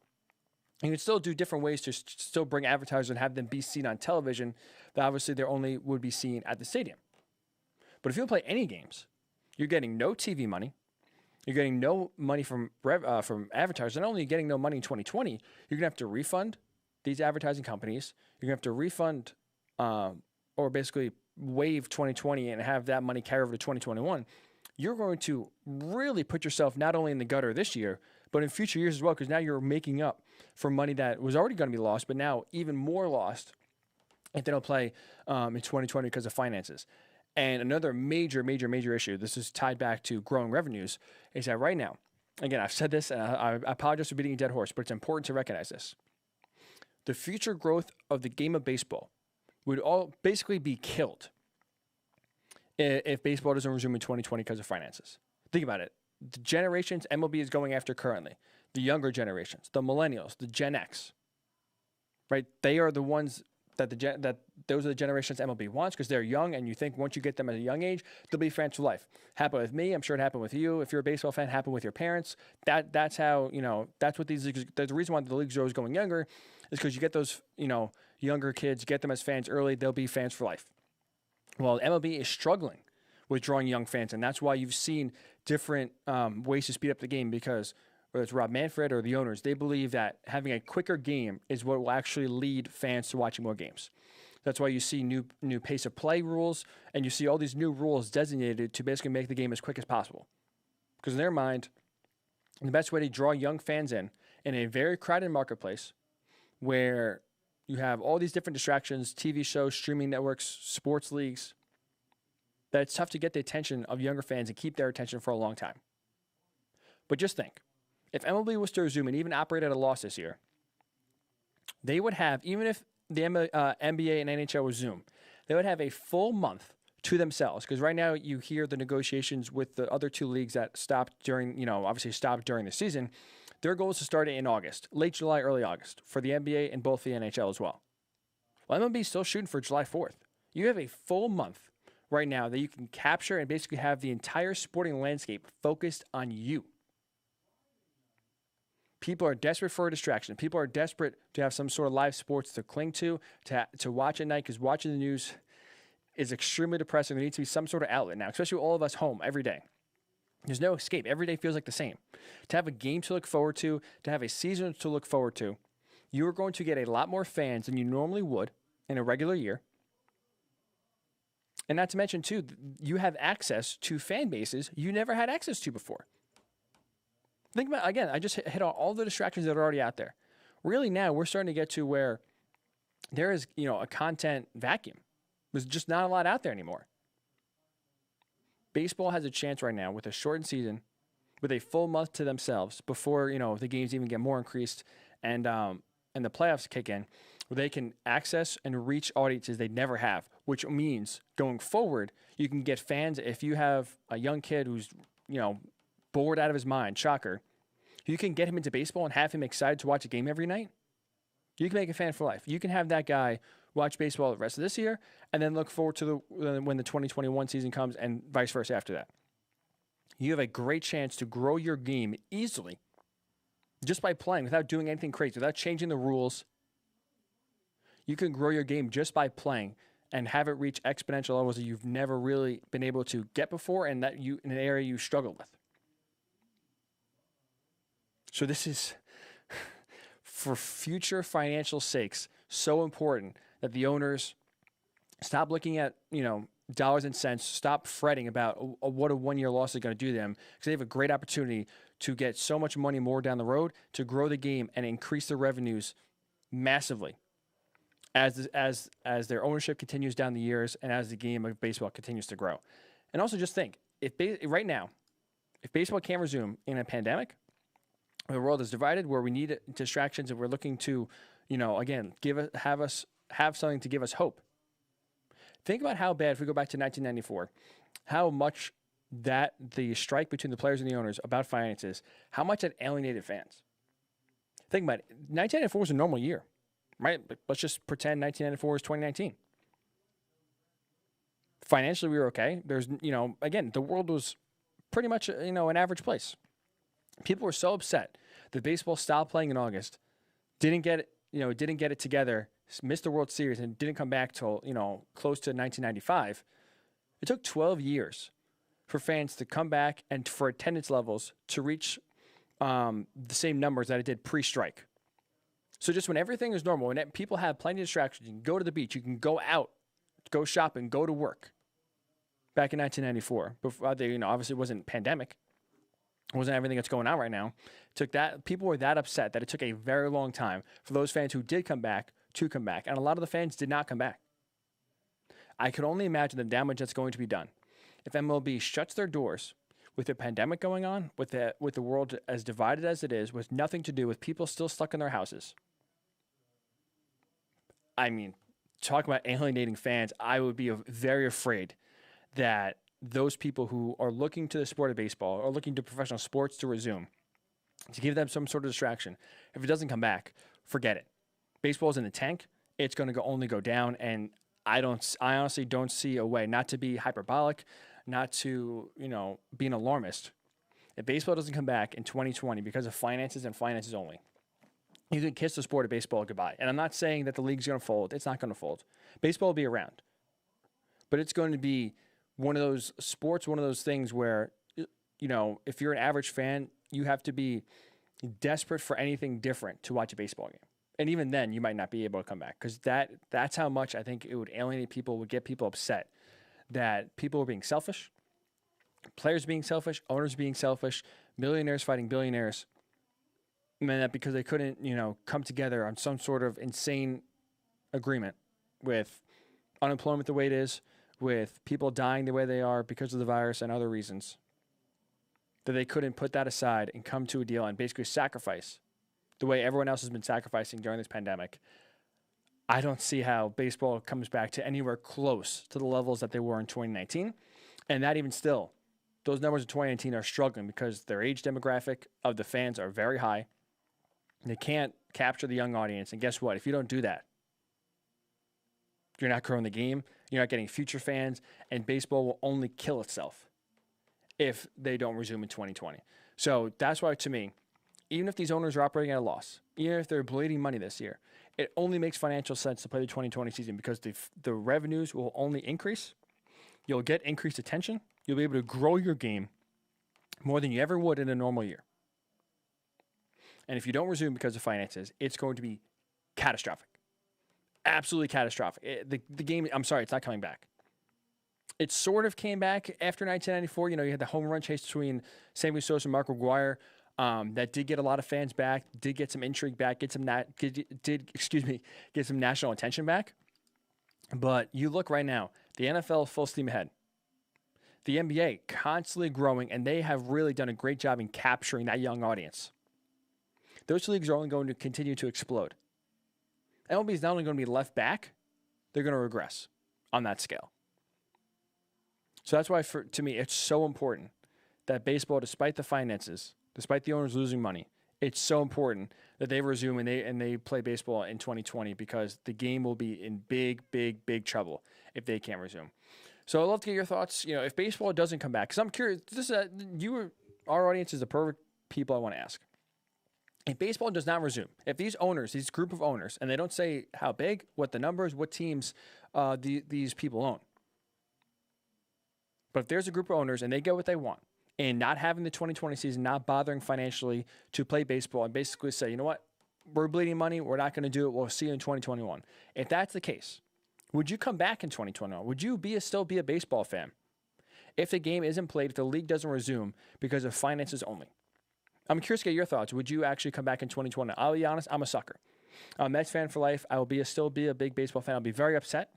You can still do different ways to still bring advertisers and have them be seen on television, that obviously they only would be seen at the stadium. But if you don't play any games, you're getting no TV money. You're getting no money from advertisers. Not only are you getting no money in 2020, you're going to have to refund these advertising companies. You're going to have to refund or basically waive 2020 and have that money carry over to 2021. You're going to really put yourself not only in the gutter this year, but in future years as well, because now you're making up for money that was already going to be lost, but now even more lost if they don't play in 2020 because of finances. And another major issue, this is tied back to growing revenues, is that right now, again, I've said this, and I apologize for beating a dead horse, but it's important to recognize this. The future growth of the game of baseball would all basically be killed if baseball doesn't resume in 2020 because of finances. Think about it. The generations MLB is going after currently, the younger generations, the millennials, the Gen X, right? They are the ones that those are the generations MLB wants because they're young, and you think once you get them at a young age, they'll be fans for life. Happened with me. I'm sure it happened with you. If you're a baseball fan, happened with your parents. That's how, that's what these leagues, the reason why the leagues are always going younger is because you get those, younger kids, get them as fans early, they'll be fans for life. Well, MLB is struggling with drawing young fans, and that's why you've seen different ways to speed up the game, because whether it's Rob Manfred or the owners, they believe that having a quicker game is what will actually lead fans to watching more games. That's why you see new pace of play rules, and you see all these new rules designated to basically make the game as quick as possible. Because in their mind, the best way to draw young fans in a very crowded marketplace where you have all these different distractions, TV shows, streaming networks, sports leagues, that it's tough to get the attention of younger fans and keep their attention for a long time. But just think, if MLB was to resume and even operate at a loss this year, they would have, even if the NBA and NHL resume, they would have a full month to themselves. Because right now you hear the negotiations with the other two leagues that stopped during, obviously stopped during the season. Their goal is to start it in August, late July, early August, for the NBA and both the NHL as well. Well, MLB is still shooting for July 4th. You have a full month right now that you can capture and basically have the entire sporting landscape focused on you. People are desperate for a distraction. People are desperate to have some sort of live sports to cling to watch at night, because watching the news is extremely depressing. There needs to be some sort of outlet now, especially all of us home every day. There's no escape. Every day feels like the same. To have a game to look forward to have a season to look forward to, you are going to get a lot more fans than you normally would in a regular year. And not to mention, too, you have access to fan bases you never had access to before. Think about, again, I just hit on all the distractions that are already out there. Really now we're starting to get to where there is, a content vacuum. There's just not a lot out there anymore. Baseball has a chance right now with a shortened season, with a full month to themselves before, the games even get more increased and the playoffs kick in, where they can access and reach audiences they never have, which means going forward, you can get fans. If you have a young kid who's, bored out of his mind, shocker, you can get him into baseball and have him excited to watch a game every night. You can make a fan for life. You can have that guy watch baseball the rest of this year and then look forward to when the 2021 season comes, and vice versa after that. You have a great chance to grow your game easily just by playing without doing anything crazy, without changing the rules. You can grow your game just by playing and have it reach exponential levels that you've never really been able to get before, and that you in an area you struggle with. So this is, for future financial sakes, so important that the owners stop looking at, dollars and cents, stop fretting about what a one-year loss is going to do to them, because they have a great opportunity to get so much money more down the road to grow the game and increase their revenues massively as their ownership continues down the years and as the game of baseball continues to grow. And also just think, right now, if baseball can't resume in a pandemic, the world is divided, where we need distractions and we're looking to, again, have something to give us hope. Think about how bad, if we go back to 1994, how much that the strike between the players and the owners about finances, how much that alienated fans. Think about it. 1994 was a normal year, right? Let's just pretend 1994 is 2019. Financially, we were okay. There's, again, the world was pretty much, an average place. People were so upset that baseball stopped playing in August didn't get it together, missed the World Series, and didn't come back till close to 1995. It took 12 years for fans to come back and for attendance levels to reach the same numbers that it did pre-strike. So just when everything is normal, when people have plenty of distractions, you can go to the beach, you can go out, go shopping, go to work. Back in 1994, before obviously it wasn't pandemic, it wasn't everything that's going on right now. People were that upset that it took a very long time for those fans who did come back to come back, and a lot of the fans did not come back. I could only imagine the damage that's going to be done if MLB shuts their doors with the pandemic going on, with the world as divided as it is, with nothing to do, with people still stuck in their houses. I mean, talk about alienating fans. I would be very afraid that those people who are looking to the sport of baseball or looking to professional sports to resume, to give them some sort of distraction, if it doesn't come back, forget it. Baseball's in the tank. It's going to only go down, and I honestly don't see a way, not to be hyperbolic, not to be an alarmist. If baseball doesn't come back in 2020 because of finances and finances only, you can kiss the sport of baseball goodbye. And I'm not saying that the league's going to fold. It's not going to fold. Baseball will be around. But it's going to be one of those sports, one of those things where, if you're an average fan, you have to be desperate for anything different to watch a baseball game. And even then, you might not be able to come back because that's how much I think it would alienate people, would get people upset, that people are being selfish, players being selfish, owners being selfish, millionaires fighting billionaires. And that because they couldn't, come together on some sort of insane agreement with unemployment the way it is, with people dying the way they are because of the virus and other reasons, that they couldn't put that aside and come to a deal and basically sacrifice the way everyone else has been sacrificing during this pandemic. I don't see how baseball comes back to anywhere close to the levels that they were in 2019. And that even still, those numbers in 2019 are struggling because their age demographic of the fans are very high. They can't capture the young audience. And guess what? If you don't do that, you're not growing the game. You're not getting future fans. And baseball will only kill itself if they don't resume in 2020. So that's why, to me, even if these owners are operating at a loss, even if they're bleeding money this year, it only makes financial sense to play the 2020 season because the revenues will only increase. You'll get increased attention. You'll be able to grow your game more than you ever would in a normal year. And if you don't resume because of finances, it's going to be catastrophic. Absolutely catastrophic. The game, I'm sorry, it's not coming back. It sort of came back after 1994. You had the home run chase between Sammy Sosa and Mark McGwire. That did get a lot of fans back, did get some intrigue back, get some national attention back. But you look right now, the NFL full steam ahead. The NBA constantly growing, and they have really done a great job in capturing that young audience. Those two leagues are only going to continue to explode. MLB is not only going to be left back, they're going to regress on that scale. So that's why, to me, it's so important that baseball, despite the finances, despite the owners losing money, it's so important that they resume and they play baseball in 2020 because the game will be in big, big, big trouble if they can't resume. So I'd love to get your thoughts. If baseball doesn't come back, because I'm curious. Our audience is the perfect people I want to ask. If baseball does not resume, if these group of owners, and they don't say how big, what the numbers, what teams these people own, but if there's a group of owners and they get what they want, and not having the 2020 season, not bothering financially to play baseball and basically say, you know what, we're bleeding money, we're not going to do it, we'll see you in 2021. If that's the case, would you come back in 2021? Would you still be a baseball fan if the game isn't played, if the league doesn't resume because of finances only? I'm curious to get your thoughts. Would you actually come back in 2020? I'll be honest, I'm a sucker. I'm a Mets fan for life. I will still be a big baseball fan. I'll be very upset,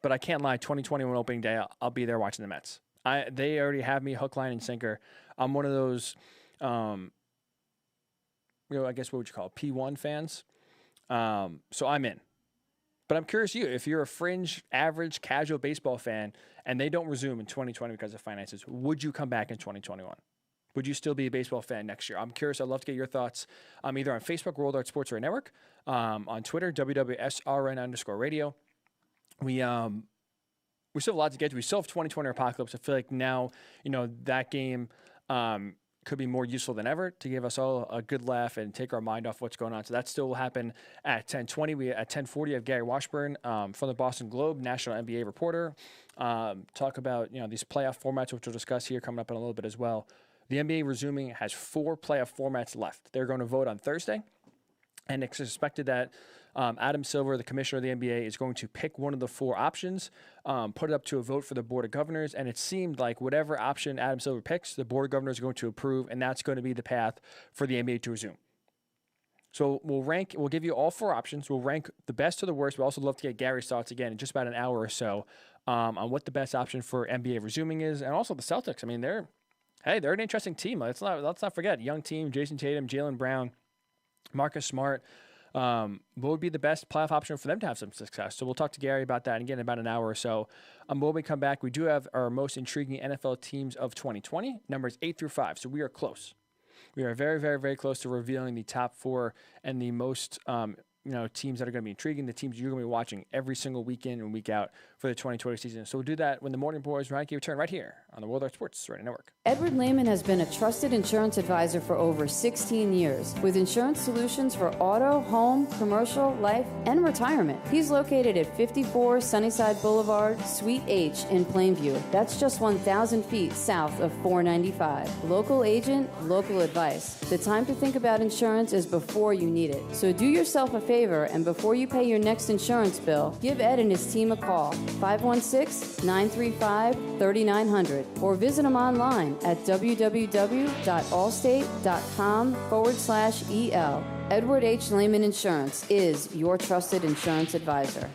but I can't lie. 2021 opening day, I'll be there watching the Mets. They already have me hook, line, and sinker. I'm one of those, I guess what would you call it, P1 fans. So I'm in. But I'm curious if you're a fringe, average, casual baseball fan and they don't resume in 2020 because of finances, would you come back in 2021? Would you still be a baseball fan next year? I'm curious. I'd love to get your thoughts either on Facebook, World Art Sports Radio Network, on Twitter, WWSRN_radio. We still have a lot to get to. We still have 2020 Apocalypse. I feel like now, that game could be more useful than ever to give us all a good laugh and take our mind off what's going on. So that still will happen at 10:20. At 10:40, we have Gary Washburn from the Boston Globe, national NBA reporter. Talk about these playoff formats, which we'll discuss here coming up in a little bit as well. The NBA resuming has 4 playoff formats left. They're going to vote on Thursday, and it's expected that Adam Silver, the commissioner of the NBA, is going to pick one of the 4 options, put it up to a vote for the Board of Governors, and it seemed like whatever option Adam Silver picks, the Board of Governors are going to approve, and that's going to be the path for the NBA to resume. So we'll give you all 4 options. We'll rank the best to the worst. We'd also love to get Gary's thoughts again in just about an hour or so on what the best option for NBA resuming is, and also the Celtics. I mean, they're an interesting team. Let's not forget, young team, Jason Tatum, Jaylen Brown, Marcus Smart. What would be the best playoff option for them to have some success? So we'll talk to Gary about that again in about an hour or so. When we come back, we do have our most intriguing NFL teams of 2020, numbers 8 through 5. So we are close. We are very, very, very close to revealing the top 4 and the most teams that are going to be intriguing, the teams you're going to be watching every single week in and week out for the 2020 season. So we'll do that when the Morning Boys return right here on the Worldwide Sports Radio Network. Edward Lehman has been a trusted insurance advisor for over 16 years with insurance solutions for auto, home, commercial, life, and retirement. He's located at 54 Sunnyside Boulevard, Suite H in Plainview. That's just 1,000 feet south of 495. Local agent, local advice. The time to think about insurance is before you need it. So do yourself a favor, and before you pay your next insurance bill, give Ed and his team a call, 516-935-3900, or visit them online at www.allstate.com/EL. Edward H. Lehman Insurance is your trusted insurance advisor.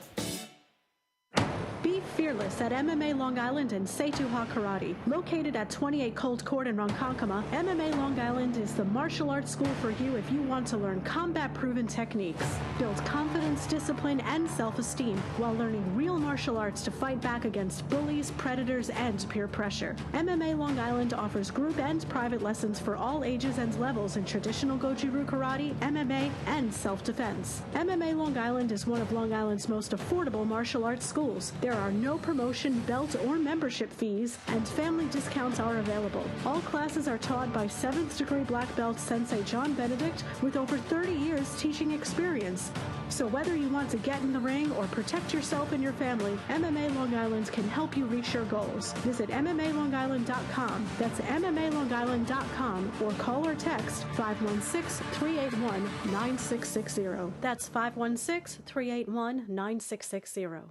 Fearless at MMA Long Island and Seituha Karate. Located at 28 Cold Court in Ronkonkoma, MMA Long Island is the martial arts school for you if you want to learn combat-proven techniques, build confidence, discipline, and self-esteem while learning real martial arts to fight back against bullies, predators, and peer pressure. MMA Long Island offers group and private lessons for all ages and levels in traditional Goju-Ryu Karate, MMA, and self-defense. MMA Long Island is one of Long Island's most affordable martial arts schools. There are no promotion, belt, or membership fees, and family discounts are available. All classes are taught by 7th degree black belt Sensei John Benedict with over 30 years teaching experience. So whether you want to get in the ring or protect yourself and your family, MMA Long Island can help you reach your goals. Visit MMALongIsland.com. That's MMALongIsland.com, or call or text 516-381-9660. That's 516-381-9660.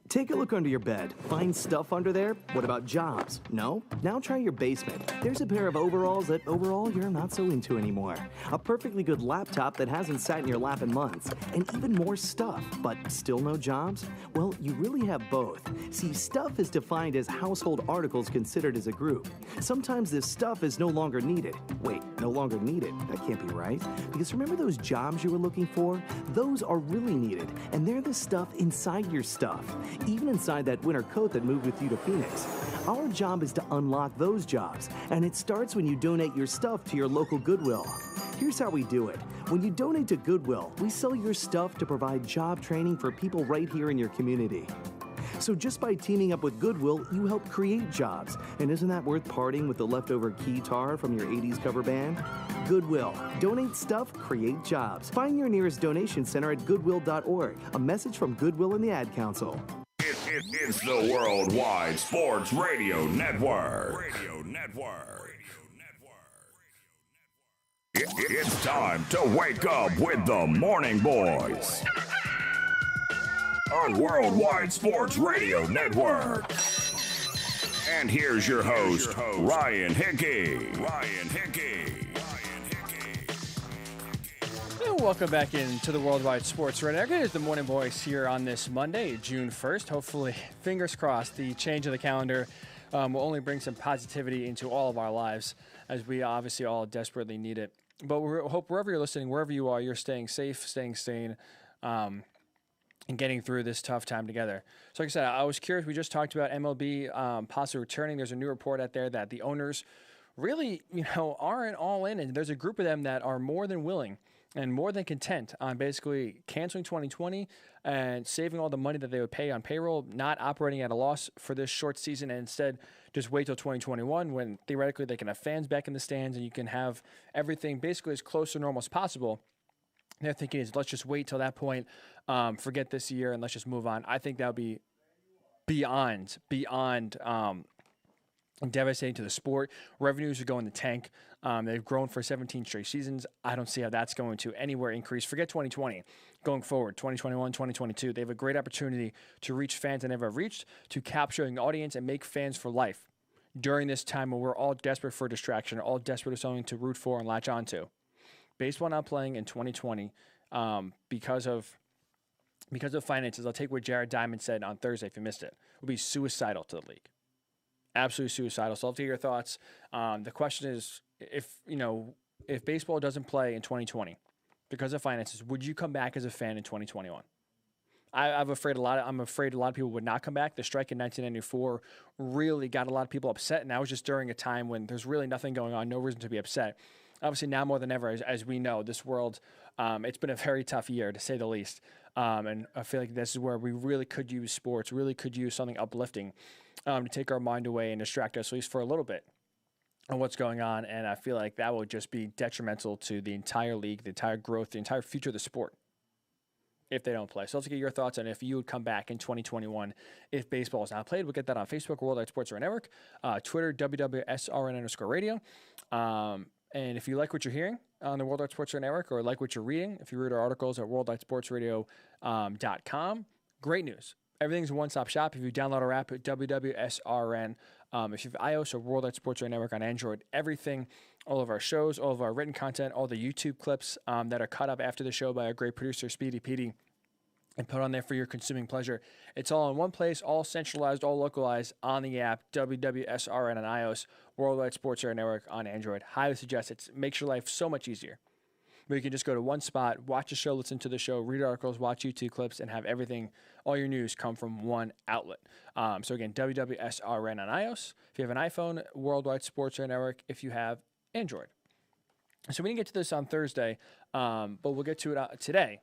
Take a look under your bed. Find stuff under there? What about jobs? No? Now try your basement. There's a pair of overalls that overall you're not so into anymore. A perfectly good laptop that hasn't sat in your lap in months. And even more stuff, but still no jobs? Well, you really have both. See, stuff is defined as household articles considered as a group. Sometimes this stuff is no longer needed. Wait, no longer needed? That can't be right. Because remember those jobs you were looking for? Those are really needed, and they're the stuff inside your stuff. Even inside that winter coat that moved with you to Phoenix. Our job is to unlock those jobs, and it starts when you donate your stuff to your local Goodwill. Here's how we do it. When you donate to Goodwill, we sell your stuff to provide job training for people right here in your community. So just by teaming up with Goodwill, you help create jobs. And isn't that worth parting with the leftover keytar from your 80s cover band? Goodwill. Donate stuff, create jobs. Find your nearest donation center at goodwill.org. A message from Goodwill and the Ad Council. It's the Worldwide Sports Radio Network. It's time to wake up with the Morning Boys on Worldwide Sports Radio Network. And here's your host, Ryan Hickey. And welcome back into the Worldwide Sports Radio Network. It's the Morning Boys here on this Monday, June 1st. Hopefully, fingers crossed, the change of the calendar will only bring some positivity into all of our lives, as we obviously all desperately need it. But we hope wherever you're listening, wherever you are, you're staying safe, staying sane, and getting through this tough time together. So like I said, I was curious. We just talked about MLB possibly returning. There's a new report out there that the owners really, aren't all in, and there's a group of them that are more than willing and more than content on basically canceling 2020 and saving all the money that they would pay on payroll, not operating at a loss for this short season, and instead just wait till 2021 when theoretically they can have fans back in the stands and you can have everything basically as close to normal as possible. Their thinking is, let's just wait till that point, forget this year, and let's just move on. I think that would be beyond devastating to the sport. Revenues are going to tank. They've grown for 17 straight seasons. I don't see how that's going to anywhere increase. Forget 2020. Going forward, 2021, 2022, they have a great opportunity to reach fans they never have reached, to capture an audience and make fans for life during this time where we're all desperate for distraction, all desperate for something to root for and latch onto. Baseball not playing in 2020 because of finances. I'll take what Jared Diamond said on Thursday if you missed it. It would be suicidal to the league. Absolutely suicidal. So I'll take your thoughts. The question is, if baseball doesn't play in 2020 because of finances, would you come back as a fan in 2021? I'm afraid a lot of people would not come back. The strike in 1994 really got a lot of people upset, and that was just during a time when there's really nothing going on, no reason to be upset. Obviously, now more than ever, as we know, this world, it's been a very tough year, to say the least. And I feel like this is where we really could use sports, really could use something uplifting to take our mind away and distract us, at least for a little bit, on what's going on. And I feel like that would just be detrimental to the entire league, the entire growth, the entire future of the sport if they don't play. So let's get your thoughts on if you would come back in 2021 if baseball is not played. We'll get that on Facebook, Worldwide Sports Radio Network, Twitter, WWSRN_radio. And if you like what you're hearing on the Worldwide Sports Radio Network or like what you're reading, if you read our articles at worldwidesportsradio.com, great news. Everything's a one-stop shop. If you download our app at WWSRN, if you have iOS or Worldwide Sports Radio Network on Android, everything, all of our shows, all of our written content, all the YouTube clips that are cut up after the show by our great producer, Speedy Petey, and put on there for your consuming pleasure. It's all in one place, all centralized, all localized on the app, WWSRN on iOS, Worldwide Sports Radio Network on Android. Highly suggest it. Makes your life so much easier. Where you can just go to one spot, watch the show, listen to the show, read articles, watch YouTube clips, and have everything, all your news come from one outlet. So again, WWSRN on iOS. If you have an iPhone, Worldwide Sports Radio Network. If you have Android. So we didn't get to this on Thursday, but we'll get to it today.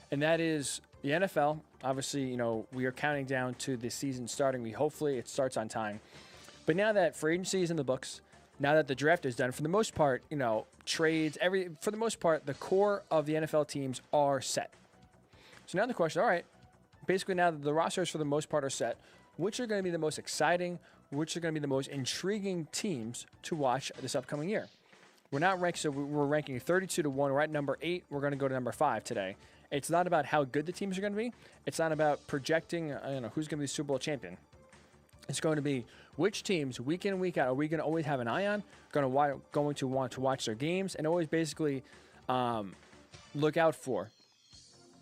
And that is the NFL. Obviously, we are counting down to the season starting. Hopefully it starts on time. But now that free agency is in the books, now that the draft is done, for the most part, trades, for the most part, the core of the NFL teams are set. So now the question, all right, basically now that the rosters for the most part are set, which are going to be the most exciting, which are going to be the most intriguing teams to watch this upcoming year? We're not ranked, so we're ranking 32 to 1. We're at number 8. We're going to go to number 5 today. It's not about how good the teams are going to be. It's not about projecting, who's going to be the Super Bowl champion. It's going to be which teams, week in and week out, are we going to always have an eye on, going to want to watch their games, and always basically look out for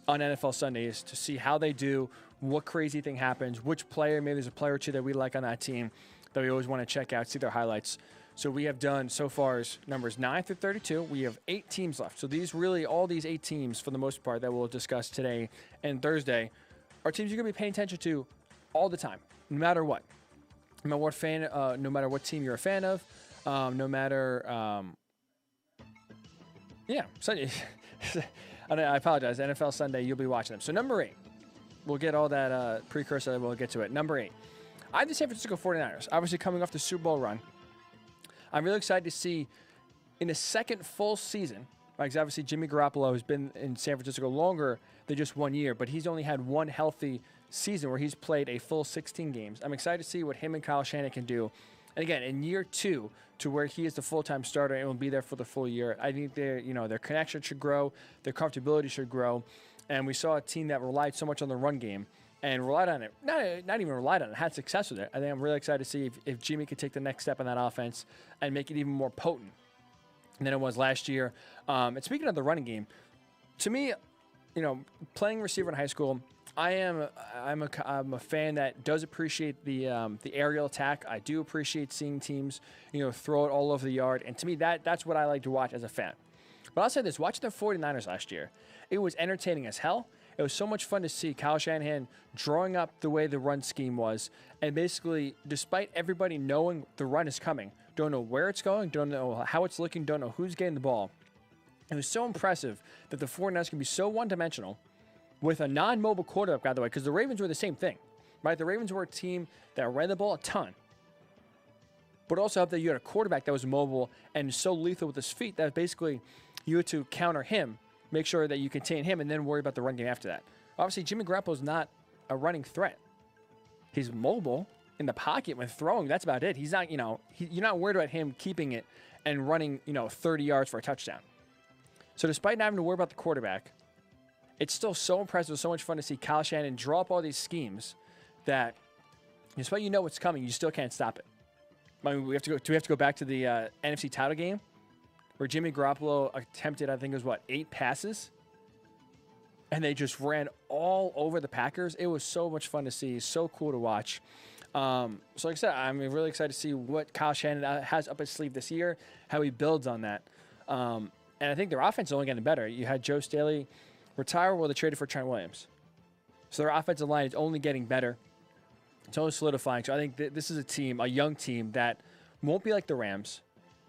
on NFL Sundays to see how they do, what crazy thing happens, which player, maybe there's a player or two that we like on that team that we always want to check out, see their highlights. So we have done so far as numbers 9 through 32. We have 8 teams left. So all these 8 teams, for the most part, that we'll discuss today and Thursday, are teams you're going to be paying attention to all the time, no matter what. No matter what team you're a fan of, no matter, Sunday. I apologize. NFL Sunday, you'll be watching them. So number 8, we'll get all that precursor. We'll get to it. Number 8, I have the San Francisco 49ers, obviously coming off the Super Bowl run. I'm really excited to see in a second full season, because obviously Jimmy Garoppolo has been in San Francisco longer than just 1 year, but he's only had one healthy season where he's played a full 16 games. I'm excited to see what him and Kyle Shanahan can do. And again, in year 2, to where he is the full-time starter and will be there for the full year, I think their connection should grow, their comfortability should grow. And we saw a team that relied so much on the run game and relied on it, not even relied on it, had success with it. I think I'm really excited to see if Jimmy could take the next step in that offense and make it even more potent than it was last year. And speaking of the running game, to me, playing receiver in high school, I'm a fan that does appreciate the aerial attack. I do appreciate seeing teams, throw it all over the yard. And to me, that's what I like to watch as a fan. But I'll say this, watching the 49ers last year, it was entertaining as hell. It was so much fun to see Kyle Shanahan drawing up the way the run scheme was. And basically, despite everybody knowing the run is coming, don't know where it's going, don't know how it's looking, don't know who's getting the ball, It was so impressive that the 49ers can be so one-dimensional with a non-mobile quarterback, by the way, because the Ravens were the same thing, right? The Ravens were a team that ran the ball a ton, but also up there you had a quarterback that was mobile and so lethal with his feet that basically you had to counter him, make sure that you contain him, and then worry about the run game after that. Obviously, Jimmy Garoppolo's not a running threat. He's mobile in the pocket when throwing. That's about it. He's not, you're not worried about him keeping it and running, 30 yards for a touchdown. So despite not having to worry about the quarterback, it's still so impressive, so much fun to see Kyle Shanahan draw up all these schemes that, despite what's coming, you still can't stop it. I mean, do we have to go back to the NFC title game where Jimmy Garoppolo attempted, I think it was 8 passes, and they just ran all over the Packers. It was so much fun to see, so cool to watch. So like I said, I'm really excited to see what Kyle Shanahan has up his sleeve this year, how he builds on that. And I think their offense is only getting better. You had Joe Staley retire while they traded for Trent Williams. So their offensive line is only getting better. It's only solidifying. So I think this is a young team that won't be like the Rams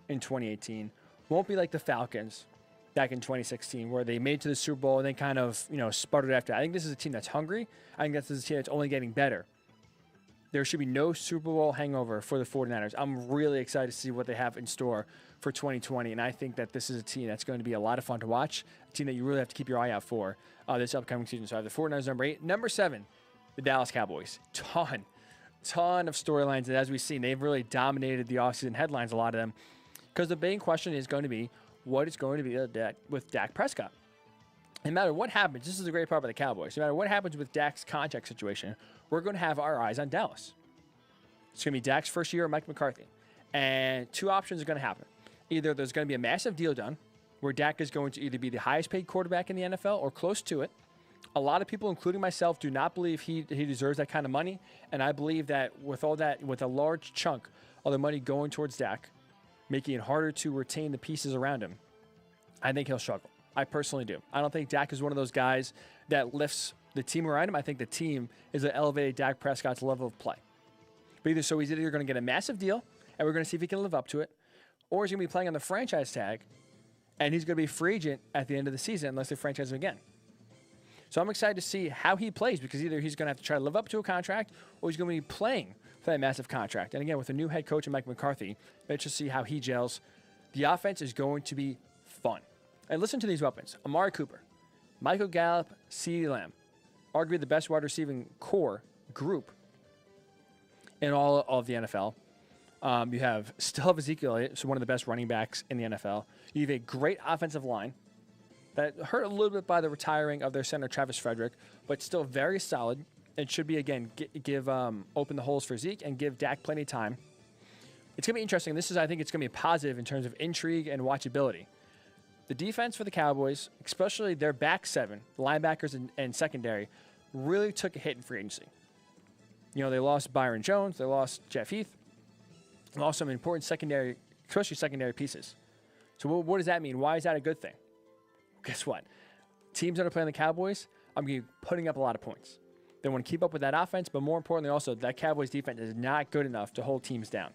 in 2018, won't be like the Falcons back in 2016, where they made it to the Super Bowl and then kind of, sputtered after. I think this is a team that's hungry. I think this is a team that's only getting better. There should be no Super Bowl hangover for the 49ers. I'm really excited to see what they have in store for 2020, and I think that this is a team that's going to be a lot of fun to watch, a team that you really have to keep your eye out for this upcoming season. So I have the 49ers number 8. Number 7, the Dallas Cowboys. Ton of storylines, and as we've seen, they've really dominated the offseason headlines, a lot of them, because the big question is going to be what is going to be with Dak Prescott. No matter what happens, this is the great part about the Cowboys. No matter what happens with Dak's contract situation, we're going to have our eyes on Dallas. It's going to be Dak's first year or Mike McCarthy. And 2 options are going to happen. Either there's going to be a massive deal done where Dak is going to either be the highest paid quarterback in the NFL or close to it. A lot of people, including myself, do not believe he deserves that kind of money. And I believe that with all that, with a large chunk of the money going towards Dak, making it harder to retain the pieces around him, I think he'll struggle. I personally do. I don't think Dak is one of those guys that lifts the team around him. I think the team is an elevated Dak Prescott's level of play. But he's either going to get a massive deal, and we're going to see if he can live up to it, or he's going to be playing on the franchise tag, and he's going to be a free agent at the end of the season unless they franchise him again. So I'm excited to see how he plays, because either he's going to have to try to live up to a contract, or he's going to be playing for that massive contract. And again, with a new head coach in Mike McCarthy, let's just see how he gels. The offense is going to be fun. And listen to these weapons. Amari Cooper, Michael Gallup, CeeDee Lamb, arguably the best wide receiving core group in all of the NFL. You still have Ezekiel Elliott, so one of the best running backs in the NFL. You have a great offensive line that hurt a little bit by the retiring of their center, Travis Frederick, but still very solid. It should be, again, open the holes for Zeke and give Dak plenty of time. It's going to be interesting. I think it's going to be a positive in terms of intrigue and watchability. The defense for the Cowboys, especially their back 7, linebackers and secondary, really took a hit in free agency. They lost Byron Jones, they lost Jeff Heath, and lost some important secondary, especially secondary pieces. So what does that mean? Why is that a good thing? Guess what? Teams that are playing the Cowboys, I'm going to be putting up a lot of points. They want to keep up with that offense, but more importantly also, that Cowboys defense is not good enough to hold teams down.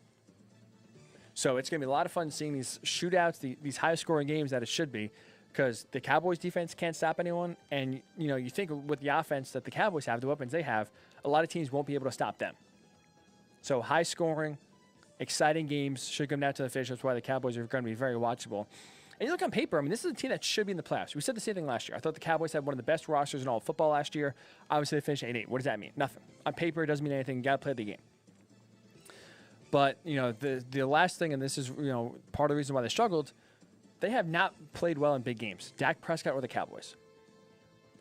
So it's going to be a lot of fun seeing these shootouts, these high-scoring games that it should be, because the Cowboys defense can't stop anyone, and you think with the offense that the Cowboys have, the weapons they have, a lot of teams won't be able to stop them. So high-scoring, exciting games should come down to the finish. That's why the Cowboys are going to be very watchable. And you look on paper, this is a team that should be in the playoffs. We said the same thing last year. I thought the Cowboys had one of the best rosters in all of football last year. Obviously, they finished 8-8. What does that mean? Nothing. On paper, it doesn't mean anything. You got to play the game. But, the last thing, and this is, part of the reason why they struggled, they have not played well in big games. Dak Prescott or the Cowboys.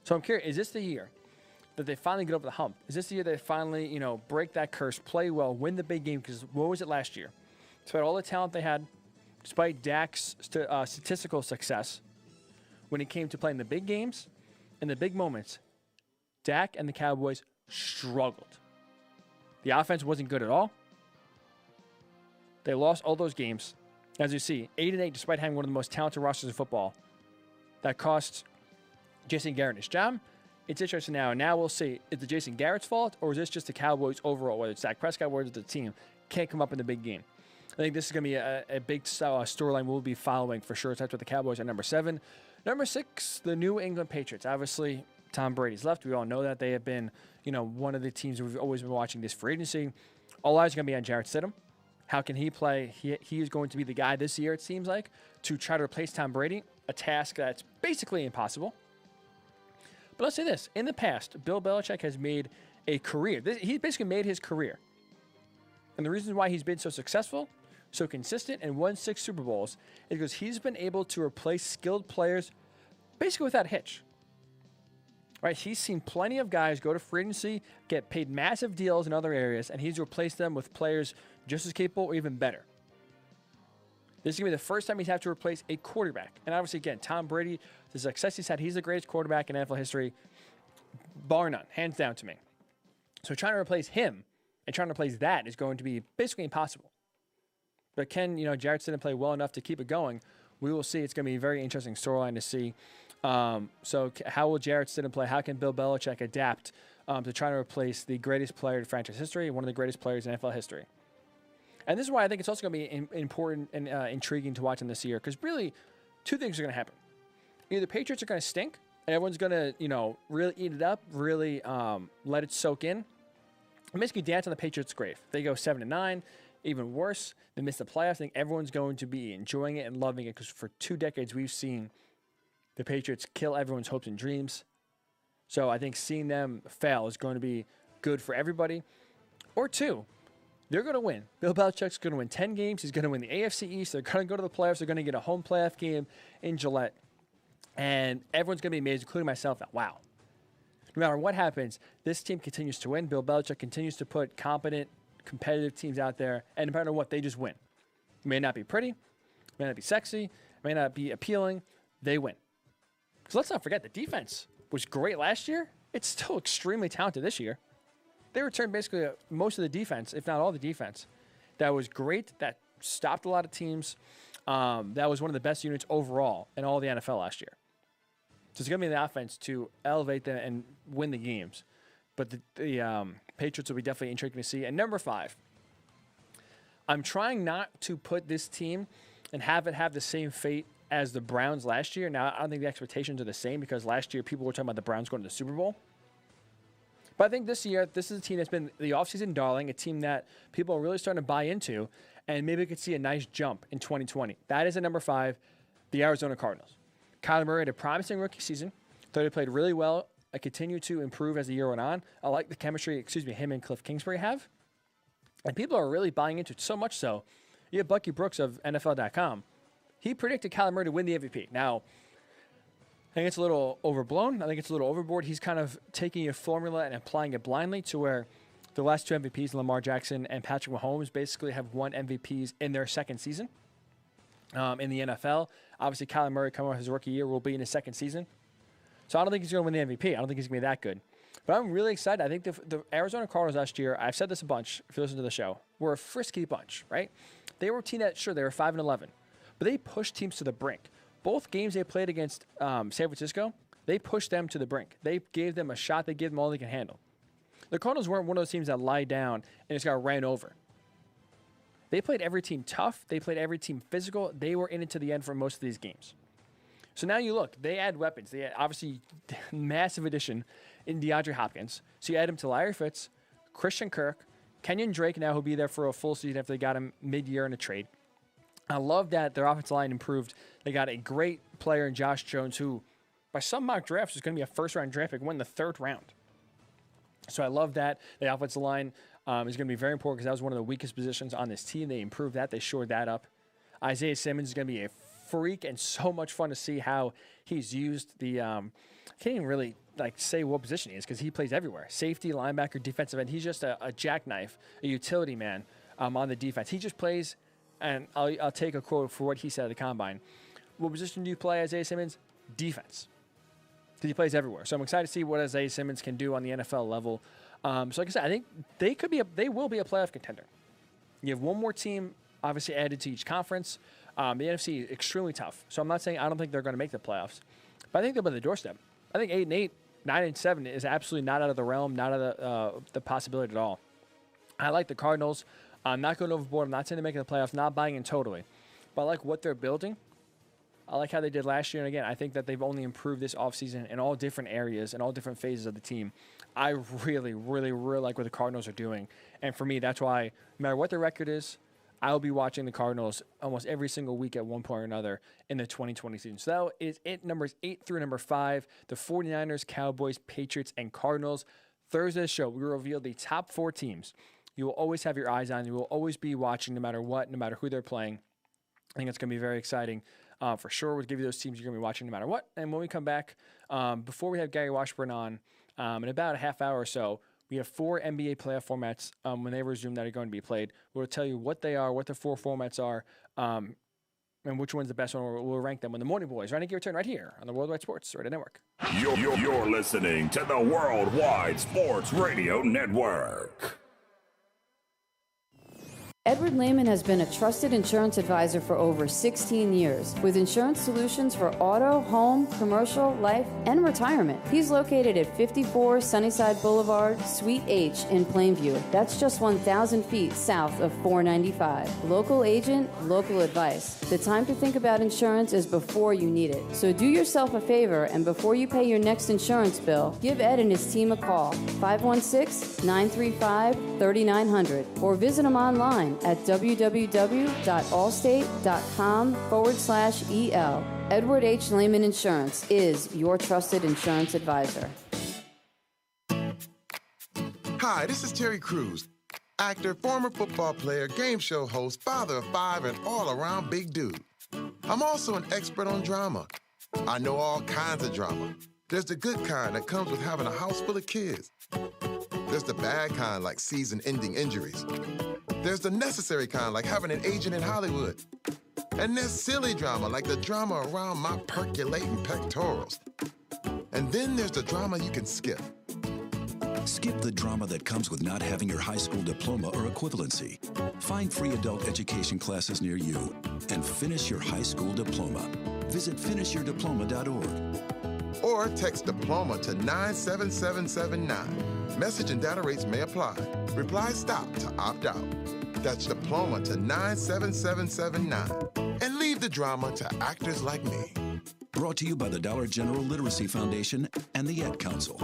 So I'm curious, is this the year that they finally get over the hump? Is this the year they finally, break that curse, play well, win the big game? Because what was it last year? Despite all the talent they had, despite Dak's statistical success, when it came to playing the big games and the big moments, Dak and the Cowboys struggled. The offense wasn't good at all. They lost all those games. As you see, 8-8, despite having one of the most talented rosters in football. That cost Jason Garrett his job. It's interesting now. Now we'll see, is it Jason Garrett's fault, or is this just the Cowboys overall, whether it's Dak Prescott, whether it's the team, can't come up in the big game? I think this is going to be a big storyline we'll be following for sure. It starts with the Cowboys at number 7. Number 6, the New England Patriots. Obviously, Tom Brady's left. We all know that. They have been, one of the teams we've always been watching this free agency. All eyes are going to be on Jarrett Stidham. How can he play? He is going to be the guy this year, it seems like, to try to replace Tom Brady, a task that's basically impossible. But let's say this. In the past, Bill Belichick has made a career. He basically made his career. And the reason why he's been so successful, so consistent, and won 6 Super Bowls is because he's been able to replace skilled players basically without a hitch. Right? He's seen plenty of guys go to free agency, get paid massive deals in other areas, and he's replaced them with players just as capable or even better. This is going to be the first time he's had to replace a quarterback. And obviously, again, Tom Brady, the success he's had, he's the greatest quarterback in NFL history, bar none, hands down to me. So trying to replace him and trying to replace that is going to be basically impossible. But can, Jarrett Stidham play well enough to keep it going? We will see. It's going to be a very interesting storyline to see. So how will Jarrett Stidham play? How can Bill Belichick adapt to trying to replace the greatest player in franchise history, one of the greatest players in NFL history? And this is why I think it's also going to be important and intriguing to watch in this year, because really 2 things are going to happen. Either the Patriots are going to stink, and everyone's going to, really eat it up, really let it soak in, and basically dance on the Patriots' grave. They go 7-9, even worse, they miss the playoffs. I think everyone's going to be enjoying it and loving it, because for 2 decades we've seen the Patriots kill everyone's hopes and dreams. So I think seeing them fail is going to be good for everybody. Or 2, they're going to win. Bill Belichick's going to win 10 games. He's going to win the AFC East. They're going to go to the playoffs. They're going to get a home playoff game in Gillette. And everyone's going to be amazed, including myself, that, wow. No matter what happens, this team continues to win. Bill Belichick continues to put competent, competitive teams out there. And no matter what, they just win. It may not be pretty. It may not be sexy. It may not be appealing. They win. Because let's not forget, the defense was great last year. It's still extremely talented this year. They returned basically most of the defense, if not all the defense. That was great. That stopped a lot of teams. That was one of the best units overall in all the NFL last year. So it's going to be the offense to elevate them and win the games. But the Patriots will be definitely intriguing to see. And number 5, I'm trying not to put this team and have it have the same fate as the Browns last year. Now, I don't think the expectations are the same, because last year people were talking about the Browns going to the Super Bowl. But I think this year, this is a team that's been the offseason darling, a team that people are really starting to buy into, and maybe we could see a nice jump in 2020. That is at number 5, the Arizona Cardinals. Kyler Murray had a promising rookie season. Thought he played really well. I continue to improve as the year went on. I like the chemistry, him and Cliff Kingsbury have. And people are really buying into it, so much so. You have Bucky Brooks of NFL.com. He predicted Kyler Murray to win the MVP. Now, I think it's a little overblown. I think it's a little overboard. He's kind of taking a formula and applying it blindly to where the last 2 MVPs, Lamar Jackson and Patrick Mahomes, basically have won MVPs in their second season in the NFL. Obviously, Kyler Murray, coming off his rookie year, will be in his second season. So I don't think he's going to win the MVP. I don't think he's going to be that good. But I'm really excited. I think the Arizona Cardinals last year, I've said this a bunch if you listen to the show, were a frisky bunch, right? They were a team that, sure, they were 5-11, but they pushed teams to the brink. Both games they played against San Francisco, they pushed them to the brink. They gave them a shot. They gave them all they can handle. The Cardinals weren't one of those teams that lie down and just got ran over. They played every team tough. They played every team physical. They were in it to the end for most of these games. So now you look, they add weapons. They add, obviously, massive addition in DeAndre Hopkins. So you add him to Larry Fitz, Christian Kirk, Kenyon Drake now, who'll be there for a full season after they got him mid-year in a trade. I love that their offensive line improved. They got a great player in Josh Jones, who, by some mock drafts, is going to be a first-round draft pick, win the 3rd round. So I love that. The offensive line is going to be very important, because that was one of the weakest positions on this team. They improved that. They shored that up. Isaiah Simmons is going to be a freak and so much fun to see how he's used. I can't even really say what position he is, because he plays everywhere. Safety, linebacker, defensive end. He's just a jackknife, a utility man on the defense. He just plays. And I'll take a quote for what he said at the Combine. What position do you play, Isaiah Simmons? Defense. Because he plays everywhere. So I'm excited to see what Isaiah Simmons can do on the NFL level. So like I said, I think they will be a playoff contender. You have one more team, obviously, added to each conference. The NFC is extremely tough. So I'm not saying I don't think they're going to make the playoffs. But I think they're on the doorstep. I think 8-8, 9-7 is absolutely not out of the realm, not out of the possibility at all. I like the Cardinals. I'm not going overboard. I'm not saying they're making the playoffs, not buying in totally. But I like what they're building. I like how they did last year. And again, I think that they've only improved this offseason in all different areas and all different phases of the team. I really, really, really like what the Cardinals are doing. And for me, that's why, no matter what their record is, I'll be watching the Cardinals almost every single week at one point or another in the 2020 season. So that is it, numbers 8 through number 5, the 49ers, Cowboys, Patriots, and Cardinals. Thursday's show, we reveal the top 4 teams you will always have your eyes on. You will always be watching no matter what, no matter who they're playing. I think it's going to be very exciting. For sure, we'll give you those teams you're going to be watching no matter what. And when we come back, before we have Gary Washburn on, in about a half hour or so, we have 4 NBA playoff formats when they resume that are going to be played. We'll tell you what they are, what the 4 formats are, and which one's the best one. We'll rank them when the Morning Boys. Ryan Hickey return right here on the Worldwide Sports Radio Network. You're listening to the Worldwide Sports Radio Network. Edward Lehman has been a trusted insurance advisor for over 16 years with insurance solutions for auto, home, commercial, life, and retirement. He's located at 54 Sunnyside Boulevard, Suite H in Plainview. That's just 1,000 feet south of 495. Local agent, local advice. The time to think about insurance is before you need it. So do yourself a favor, and before you pay your next insurance bill, give Ed and his team a call, 516-935-3900, or visit him online at www.allstate.com/EL. Edward H. Lehman Insurance is your trusted insurance advisor. Hi, this is Terry Crews, actor, former football player, game show host, father of 5, and all-around big dude. I'm also an expert on drama. I know all kinds of drama. There's the good kind that comes with having a house full of kids. There's the bad kind, like season-ending injuries. There's the necessary kind, like having an agent in Hollywood. And there's silly drama, like the drama around my percolating pectorals. And then there's the drama you can skip. Skip the drama that comes with not having your high school diploma or equivalency. Find free adult education classes near you and finish your high school diploma. Visit finishyourdiploma.org. Or text diploma to 97779. Message and data rates may apply. Reply STOP to opt out. That's diploma to 97779. And leave the drama to actors like me. Brought to you by the Dollar General Literacy Foundation and the Ad Council.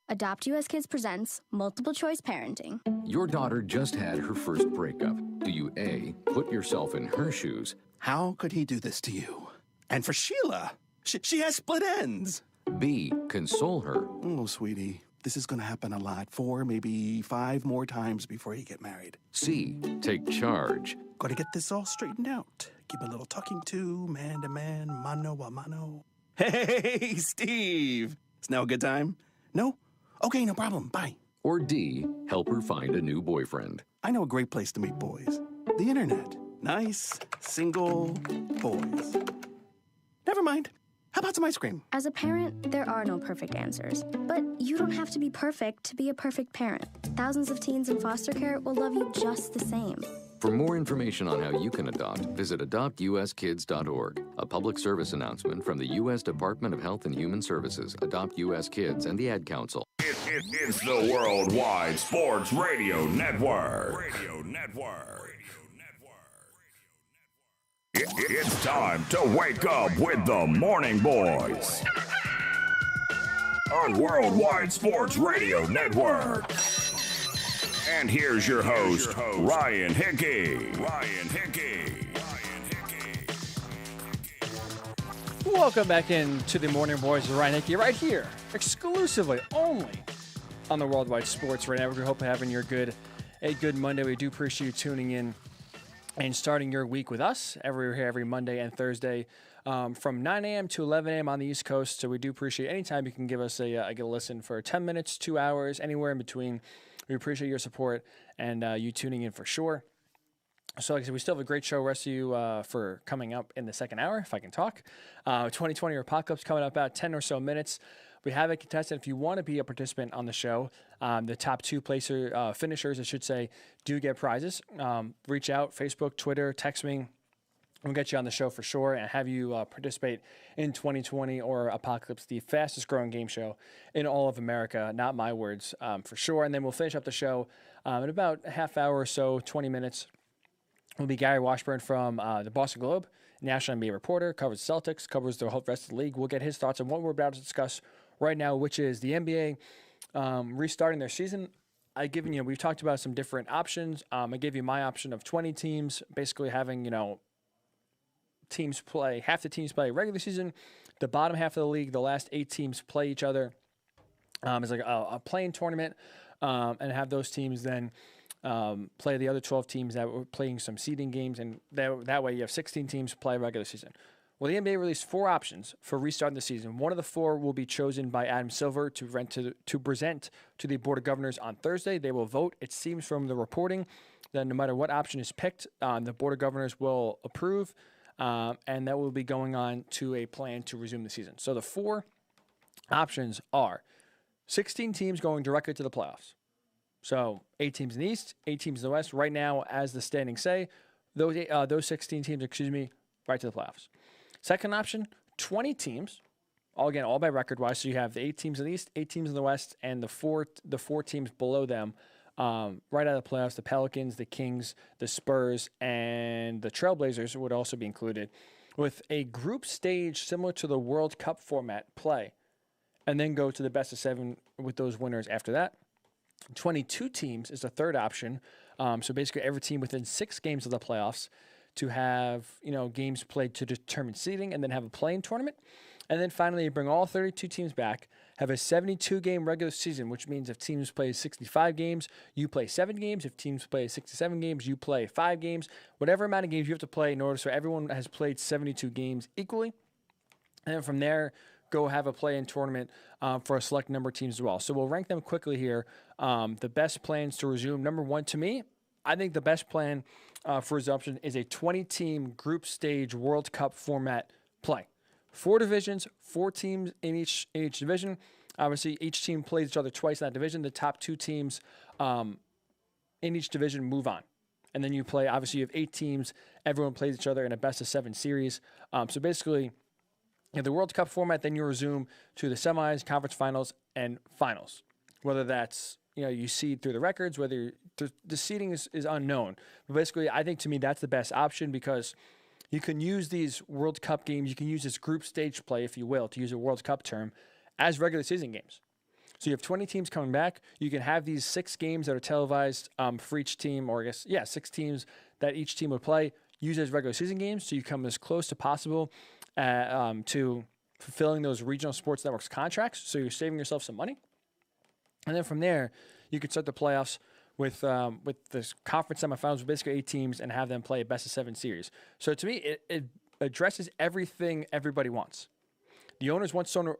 Adopt US Kids presents Multiple Choice Parenting. Your daughter just had her first breakup. Do you A, put yourself in her shoes? How could he do this to you? And for Sheila, she has split ends. B, console her. Oh, sweetie, this is going to happen a lot. 4, maybe 5 more times before you get married. C, take charge. Got to get this all straightened out. Give a little talking to, man to man, mano a mano. Hey, Steve. Is now a good time? No? Okay, no problem. Bye. Or D, help her find a new boyfriend. I know a great place to meet boys. The internet. Nice, single boys. Never mind. How about some ice cream? As a parent, there are no perfect answers. But you don't have to be perfect to be a perfect parent. Thousands of teens in foster care will love you just the same. For more information on how you can adopt, visit adoptuskids.org. A public service announcement from the U.S. Department of Health and Human Services, Adopt U.S. Kids, and the Ad Council. It's the Worldwide Sports Radio Network. It's time to wake up with the Morning Boys on Worldwide Sports Radio Network. And here's your host, Ryan Hickey. Welcome back into the Morning Boys with Ryan Hickey right here, exclusively only on the Worldwide Sports Radio Network. We hope you're having a good Monday. We do appreciate you tuning in and starting your week with us. We're here every Monday and Thursday from 9 a.m. to 11 a.m. on the East Coast. So we do appreciate any time you can give us a listen for 10 minutes, 2 hours, anywhere in between. We appreciate your support and you tuning in for sure. So like I said, we still have a great show rest of you for coming up in the second hour, if I can talk. 2020 Apocalypse coming up about 10 or so minutes. We have a contestant. If you want to be a participant on the show, the top 2 finishers, I should say, do get prizes. Reach out, Facebook, Twitter, text me. We'll get you on the show for sure and have you participate in 2020 or Apocalypse, the fastest growing game show in all of America. Not my words, for sure. And then we'll finish up the show In about a half hour or so, 20 minutes, will be Gary Washburn from the Boston Globe, National NBA reporter, covers the Celtics, covers the whole rest of the league. We'll get his thoughts on what we're about to discuss right now, which is the NBA restarting their season. We've talked about some different options. I gave you my option of 20 teams, basically having, teams play, half the teams play regular season, the bottom half of the league, the last 8 teams play each other. It's like a playing tournament, and have those teams then play the other 12 teams that were playing some seeding games, and that way you have 16 teams play regular season. Well, the NBA released 4 options for restarting the season. One of the 4 will be chosen by Adam Silver to present to the Board of Governors on Thursday. They will vote. It seems from the reporting that no matter what option is picked, the Board of Governors will approve, and that will be going on to a plan to resume the season. So the 4 options are 16 teams going directly to the playoffs. So 8 teams in the East, 8 teams in the West. Right now, as the standings say, those 16 teams, right to the playoffs. Second option, 20 teams, all by record-wise. So you have the 8 teams in the East, 8 teams in the West, and the four teams below them right out of the playoffs. The Pelicans, the Kings, the Spurs, and the Trailblazers would also be included, with a group stage similar to the World Cup format play, and then go to the best of 7 with those winners after that. 22 teams is the third option. So basically every team within 6 games of the playoffs to have, games played to determine seeding, and then have a play-in tournament. And then finally, you bring all 32 teams back, have a 72-game regular season, which means if teams play 65 games, you play 7 games. If teams play 67 games, you play 5 games. Whatever amount of games you have to play in order so everyone has played 72 games equally. And then from there, go have a play-in tournament for a select number of teams as well. So we'll rank them quickly here. The best plans to resume. Number 1, to me, I think the best plan for resumption is a 20-team group stage World Cup format play. 4 divisions, 4 teams in each division. Obviously, each team plays each other twice in that division. The top 2 teams in each division move on. And then you play, obviously, you have 8 teams. Everyone plays each other in a best-of-7 series. So basically, in the World Cup format, then you resume to the semis, conference finals, and finals. Whether that's, you seed through the records, whether the seeding is unknown. But basically, I think to me that's the best option, because you can use these World Cup games, you can use this group stage play, if you will, to use a World Cup term, as regular season games. So you have 20 teams coming back. You can have these 6 games that are televised for each team, or 6 teams that each team would play, use as regular season games, so you come as close to possible to fulfilling those regional sports networks contracts, so you're saving yourself some money. And then from there, you could start the playoffs with the conference semifinals, with basically 8 teams, and have them play a best-of-7 series. So to me, it addresses everything everybody wants. The owners want some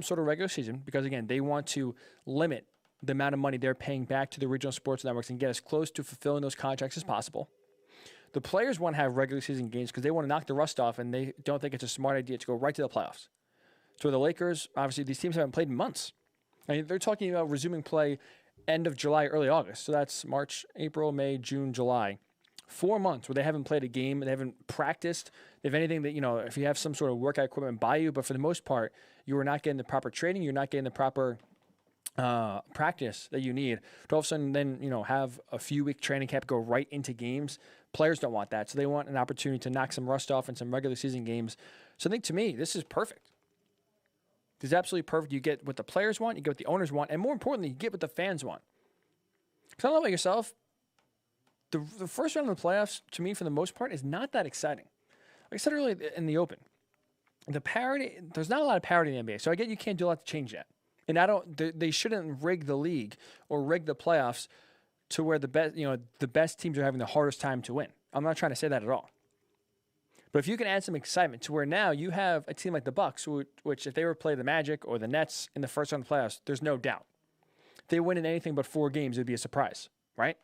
sort of regular season because, again, they want to limit the amount of money they're paying back to the regional sports networks and get as close to fulfilling those contracts as possible. The players want to have regular season games because they want to knock the rust off, and they don't think it's a smart idea to go right to the playoffs. So the Lakers, obviously, these teams haven't played in months. I mean, they're talking about resuming play end of July, early August. So that's March, April, May, June, July. 4 months where they haven't played a game, they haven't practiced. If anything, that if you have some sort of workout equipment by you, but for the most part, you are not getting the proper training, you're not getting the proper practice that you need to all of a sudden then, have a few week training camp, go right into games. Players don't want that. So they want an opportunity to knock some rust off in some regular season games. So I think to me, this is perfect. This is absolutely perfect. You get what the players want, you get what the owners want, and more importantly, you get what the fans want. Because I don't know about yourself, the first round of the playoffs, to me, for the most part, is not that exciting. Like I said earlier in the open, there's not a lot of parity in the NBA, so I get you can't do a lot to change that. And they shouldn't rig the league or rig the playoffs to where the best teams are having the hardest time to win. I'm not trying to say that at all. But if you can add some excitement to where now you have a team like the Bucks, which if they were to play the Magic or the Nets in the first round of the playoffs, there's no doubt. If they win in anything but 4 games, it would be a surprise, right?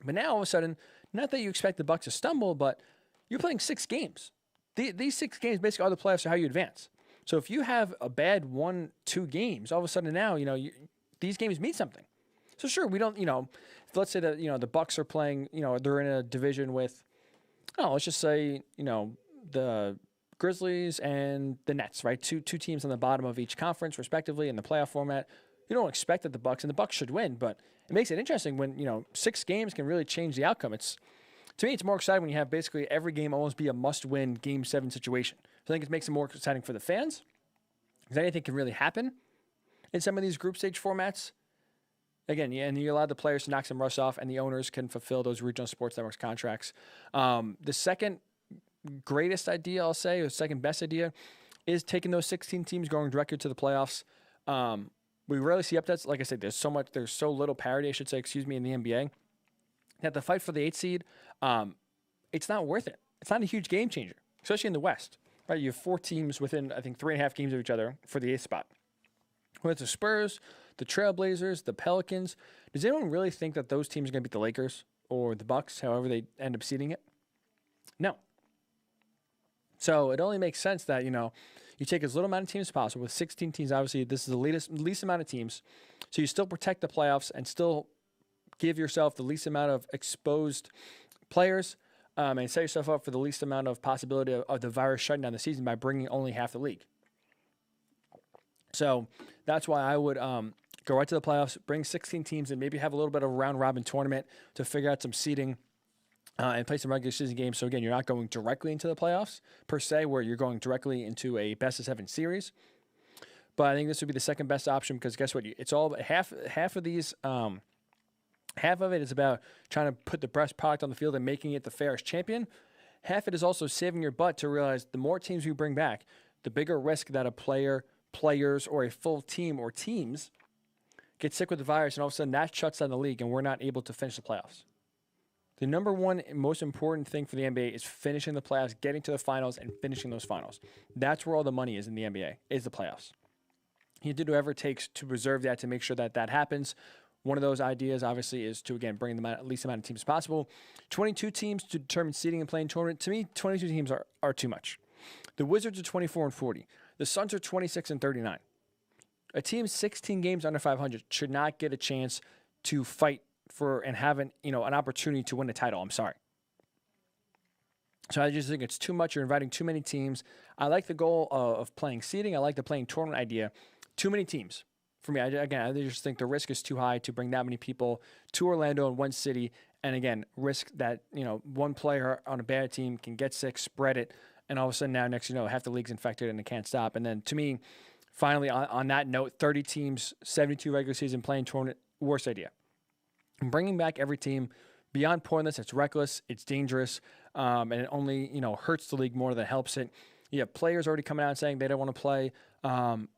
But now all of a sudden, not that you expect the Bucks to stumble, but you're playing 6 games. These 6 games basically are the playoffs are how you advance. So if you have a bad 1-2 games, all of a sudden now, these games mean something. So sure, we don't, if let's say that, the Bucks are playing, they're in a division with, let's just say, the Grizzlies and the Nets, right? Two teams on the bottom of each conference, respectively, in the playoff format. You don't expect that the Bucks should win, but it makes it interesting when 6 games can really change the outcome. To me, it's more exciting when you have basically every game almost be a must-win Game 7 situation. So I think it makes it more exciting for the fans, because anything can really happen in some of these group stage formats. Again, and you allow the players to knock some rust off, and the owners can fulfill those regional sports networks contracts. The second greatest idea, I'll say, or second best idea, is taking those 16 teams going directly to the playoffs. We rarely see upsets. Like I said, there's so little parity, in the NBA, that the fight for the 8th seed, it's not worth it. It's not a huge game changer, especially in the West. Right? You have 4 teams within, I think, 3.5 games of each other for the 8th spot. Whether it's the Spurs, the Trailblazers, the Pelicans, does anyone really think that those teams are going to beat the Lakers or the Bucks, however they end up seeding it? No. So it only makes sense that, you take as little amount of teams as possible. With 16 teams, obviously, this is the least amount of teams. So you still protect the playoffs and still give yourself the least amount of exposed players and set yourself up for the least amount of possibility of the virus shutting down the season by bringing only half the league. So that's why I would go right to the playoffs, bring 16 teams, and maybe have a little bit of a round-robin tournament to figure out some seeding and play some regular season games. So, again, you're not going directly into the playoffs, per se, where you're going directly into a best-of-7 series. But I think this would be the second best option because guess what? It's all half of these half of it is about trying to put the best product on the field and making it the fairest champion. Half of it is also saving your butt to realize the more teams you bring back, the bigger risk that a players, or a full team or teams get sick with the virus, and all of a sudden that shuts down the league and we're not able to finish the playoffs. The number one most important thing for the NBA is finishing the playoffs, getting to the finals, and finishing those finals. That's where all the money is in the NBA, is the playoffs. You do whatever it takes to preserve that, to make sure that that happens. One of those ideas, obviously, is to, again, bring the least amount of teams as possible. 22 teams to determine seeding and playing tournament. To me, 22 teams are too much. The Wizards are 24-40. The Suns are 26-39. A team 16 games under 500 should not get a chance to fight for and have an opportunity to win a title. I'm sorry. So I just think it's too much. You're inviting too many teams. I like the goal of playing seeding. I like the playing tournament idea. Too many teams. For me, I just think the risk is too high to bring that many people to Orlando in one city. And again, risk that, one player on a bad team can get sick, spread it, and all of a sudden now next, half the league's infected and it can't stop. And then to me, finally, on that note, 30 teams, 72 regular season playing tournament, worst idea. And bringing back every team, beyond pointless, it's reckless, it's dangerous, and it only, hurts the league more than helps it. You have players already coming out and saying they don't want to play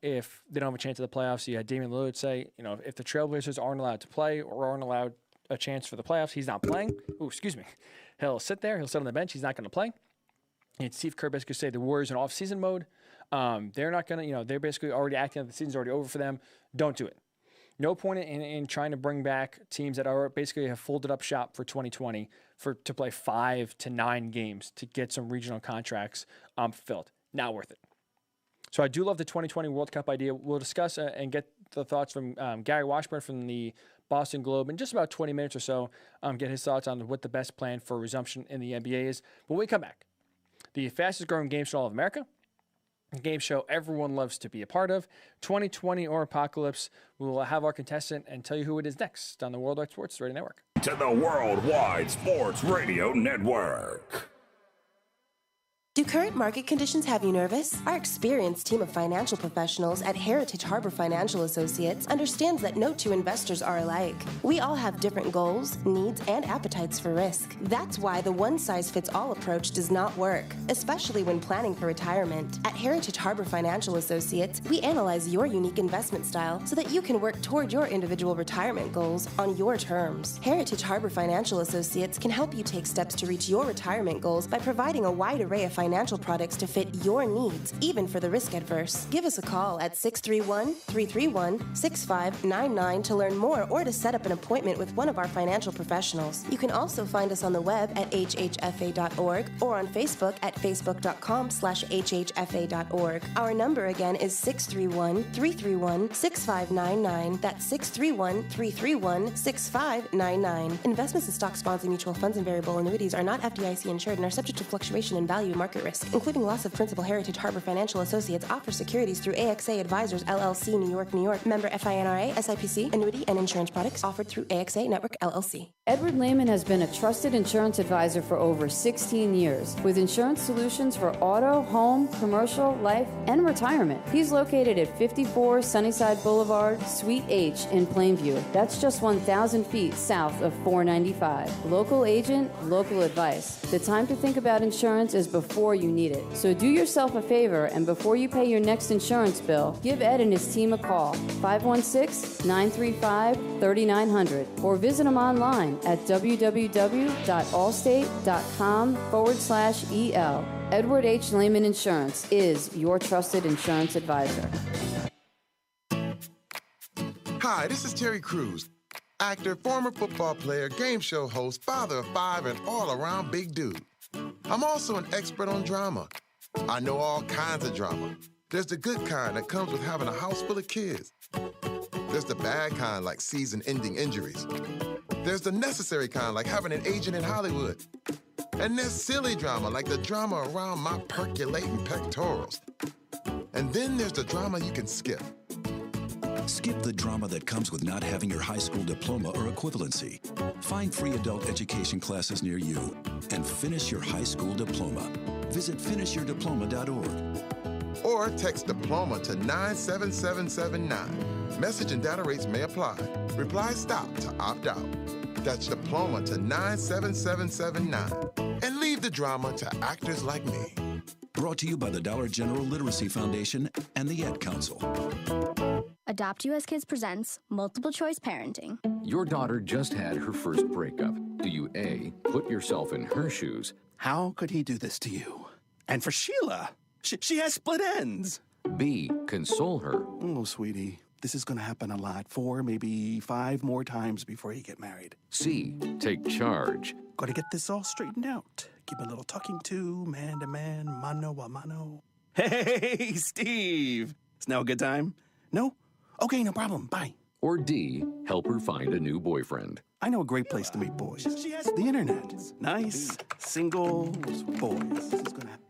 if they don't have a chance at the playoffs. You had Damian Lillard say, if the Trailblazers aren't allowed to play or aren't allowed a chance for the playoffs, he's not playing. He'll sit there. He'll sit on the bench. He's not going to play. And Steve Kerr basically say the Warriors in off-season mode. They're not going to, they're basically already acting like the season's already over for them. Don't do it. No point in trying to bring back teams that are basically have folded up shop for 2020 to play 5 to 9 games to get some regional contracts fulfilled. Not worth it. So I do love the 2020 World Cup idea. We'll discuss and get the thoughts from Gary Washburn from the Boston Globe in just about 20 minutes or so. Get his thoughts on what the best plan for resumption in the NBA is. But when we come back, the fastest growing game show in all of America, a game show everyone loves to be a part of, 2020 or Apocalypse. We will have our contestant and tell you who it is next on the Worldwide Sports Radio Network. To the Worldwide Sports Radio Network. Do current market conditions have you nervous? Our experienced team of financial professionals at Heritage Harbor Financial Associates understands that no two investors are alike. We all have different goals, needs, and appetites for risk. That's why the one-size-fits-all approach does not work, especially when planning for retirement. At Heritage Harbor Financial Associates, we analyze your unique investment style so that you can work toward your individual retirement goals on your terms. Heritage Harbor Financial Associates can help you take steps to reach your retirement goals by providing a wide array of financial products to fit your needs, even for the risk adverse. Give us a call at 631-331-6599 to learn more or to set up an appointment with one of our financial professionals. You can also find us on the web at hhfa.org or on Facebook at facebook.com/hhfa.org. Our number again is 631-331-6599. That's 631-331-6599. Investments in stocks, bonds, and mutual funds and variable annuities are not FDIC insured and are subject to fluctuation in value, market market risk, including loss of principal. Heritage Harbor Financial Associates offers securities through AXA Advisors, LLC, New York, New York. Member FINRA, SIPC, annuity and insurance products offered through AXA Network, LLC. Edward Lehman has been a trusted insurance advisor for over 16 years with insurance solutions for auto, home, commercial, life, and retirement. He's located at 54 Sunnyside Boulevard, Suite H in Plainview. That's just 1,000 feet south of 495. Local agent, local advice. The time to think about insurance is before you need it. So do yourself a favor, and before you pay your next insurance bill, give Ed and his team a call, 516-935-3900, or visit him online at www.allstate.com/EL. Edward H. Lehman Insurance is your trusted insurance advisor. Hi, this is Terry Crews, actor, former football player, game show host, father of 5, and all-around big dude. I'm also an expert on drama. I know all kinds of drama. There's the good kind that comes with having a house full of kids. There's the bad kind, like season-ending injuries. There's the necessary kind, like having an agent in Hollywood. And there's silly drama, like the drama around my percolating pectorals. And then there's the drama you can skip. Skip the drama that comes with not having your high school diploma or equivalency. Find free adult education classes near you and finish your high school diploma. Visit finishyourdiploma.org. Or text diploma to 97779. Message and data rates may apply. Reply stop to opt out. That's diploma to 97779. And leave the drama to actors like me. Brought to you by the Dollar General Literacy Foundation and the Ad Council. Adopt US Kids presents Multiple Choice Parenting. Your daughter just had her first breakup. Do you A, put yourself in her shoes? How could he do this to you? And for Sheila, she has split ends. B, console her? Oh, sweetie, this is going to happen a lot. 4, maybe 5 more times before you get married. C, take charge. Got to get this all straightened out. Give a little talking to, man to man, mano a mano. Hey, Steve! Is now a good time? No? Okay, no problem. Bye. Or D, help her find a new boyfriend. I know a great place to meet boys. The internet. Nice, single boys. This is gonna happen.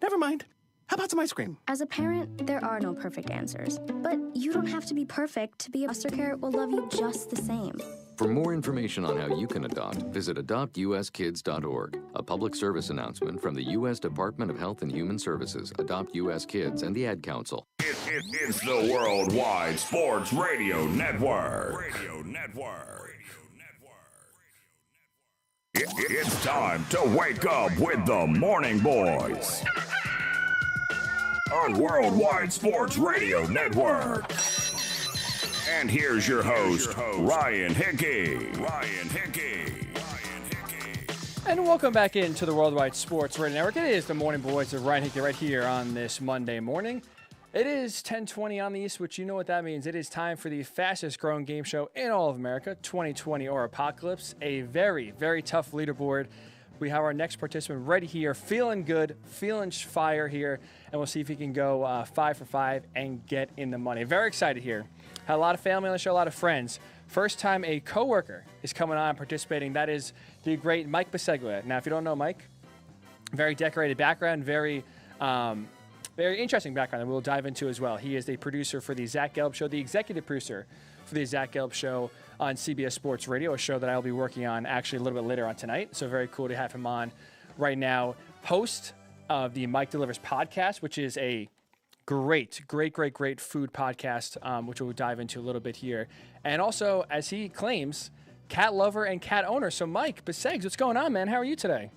Never mind. How about some ice cream? As a parent, there are no perfect answers. But you don't have to be perfect to be a foster care will love you just the same. For more information on how you can adopt, visit adoptuskids.org. A public service announcement from the U.S. Department of Health and Human Services, Adopt U.S. Kids, and the Ad Council. It's the Worldwide Sports Radio Network. It's time to wake up with the Morning Boys on Worldwide Sports Radio Network. And here's your host, Ryan Hickey. And welcome back into the Worldwide Sports Radio Network. It is the Morning Boys of Ryan Hickey right here on this Monday morning. It is 10:20 on the East, which you know what that means. It is time for the fastest growing game show in all of America, 2020 or Apocalypse. A very, very tough leaderboard. We have our next participant ready here, feeling good, feeling fire here, and we'll see if he can go 5 for 5 and get in the money. Very excited here. Had a lot of family on the show, a lot of friends. First time a coworker is coming on participating. That is the great Mike Biseglia. Now, if you don't know Mike, very decorated background, very interesting background that we'll dive into as well. He is the producer for the Zach Gelb Show, the executive producer for the Zach Gelb Show on CBS Sports Radio, a show that I'll be working on actually a little bit later on tonight. So very cool to have him on right now. Host of the Mike Delivers podcast, which is a great food podcast, which we'll dive into a little bit here. And also, as he claims, cat lover and cat owner. So Mike Bisegs, what's going on, man? How are you today?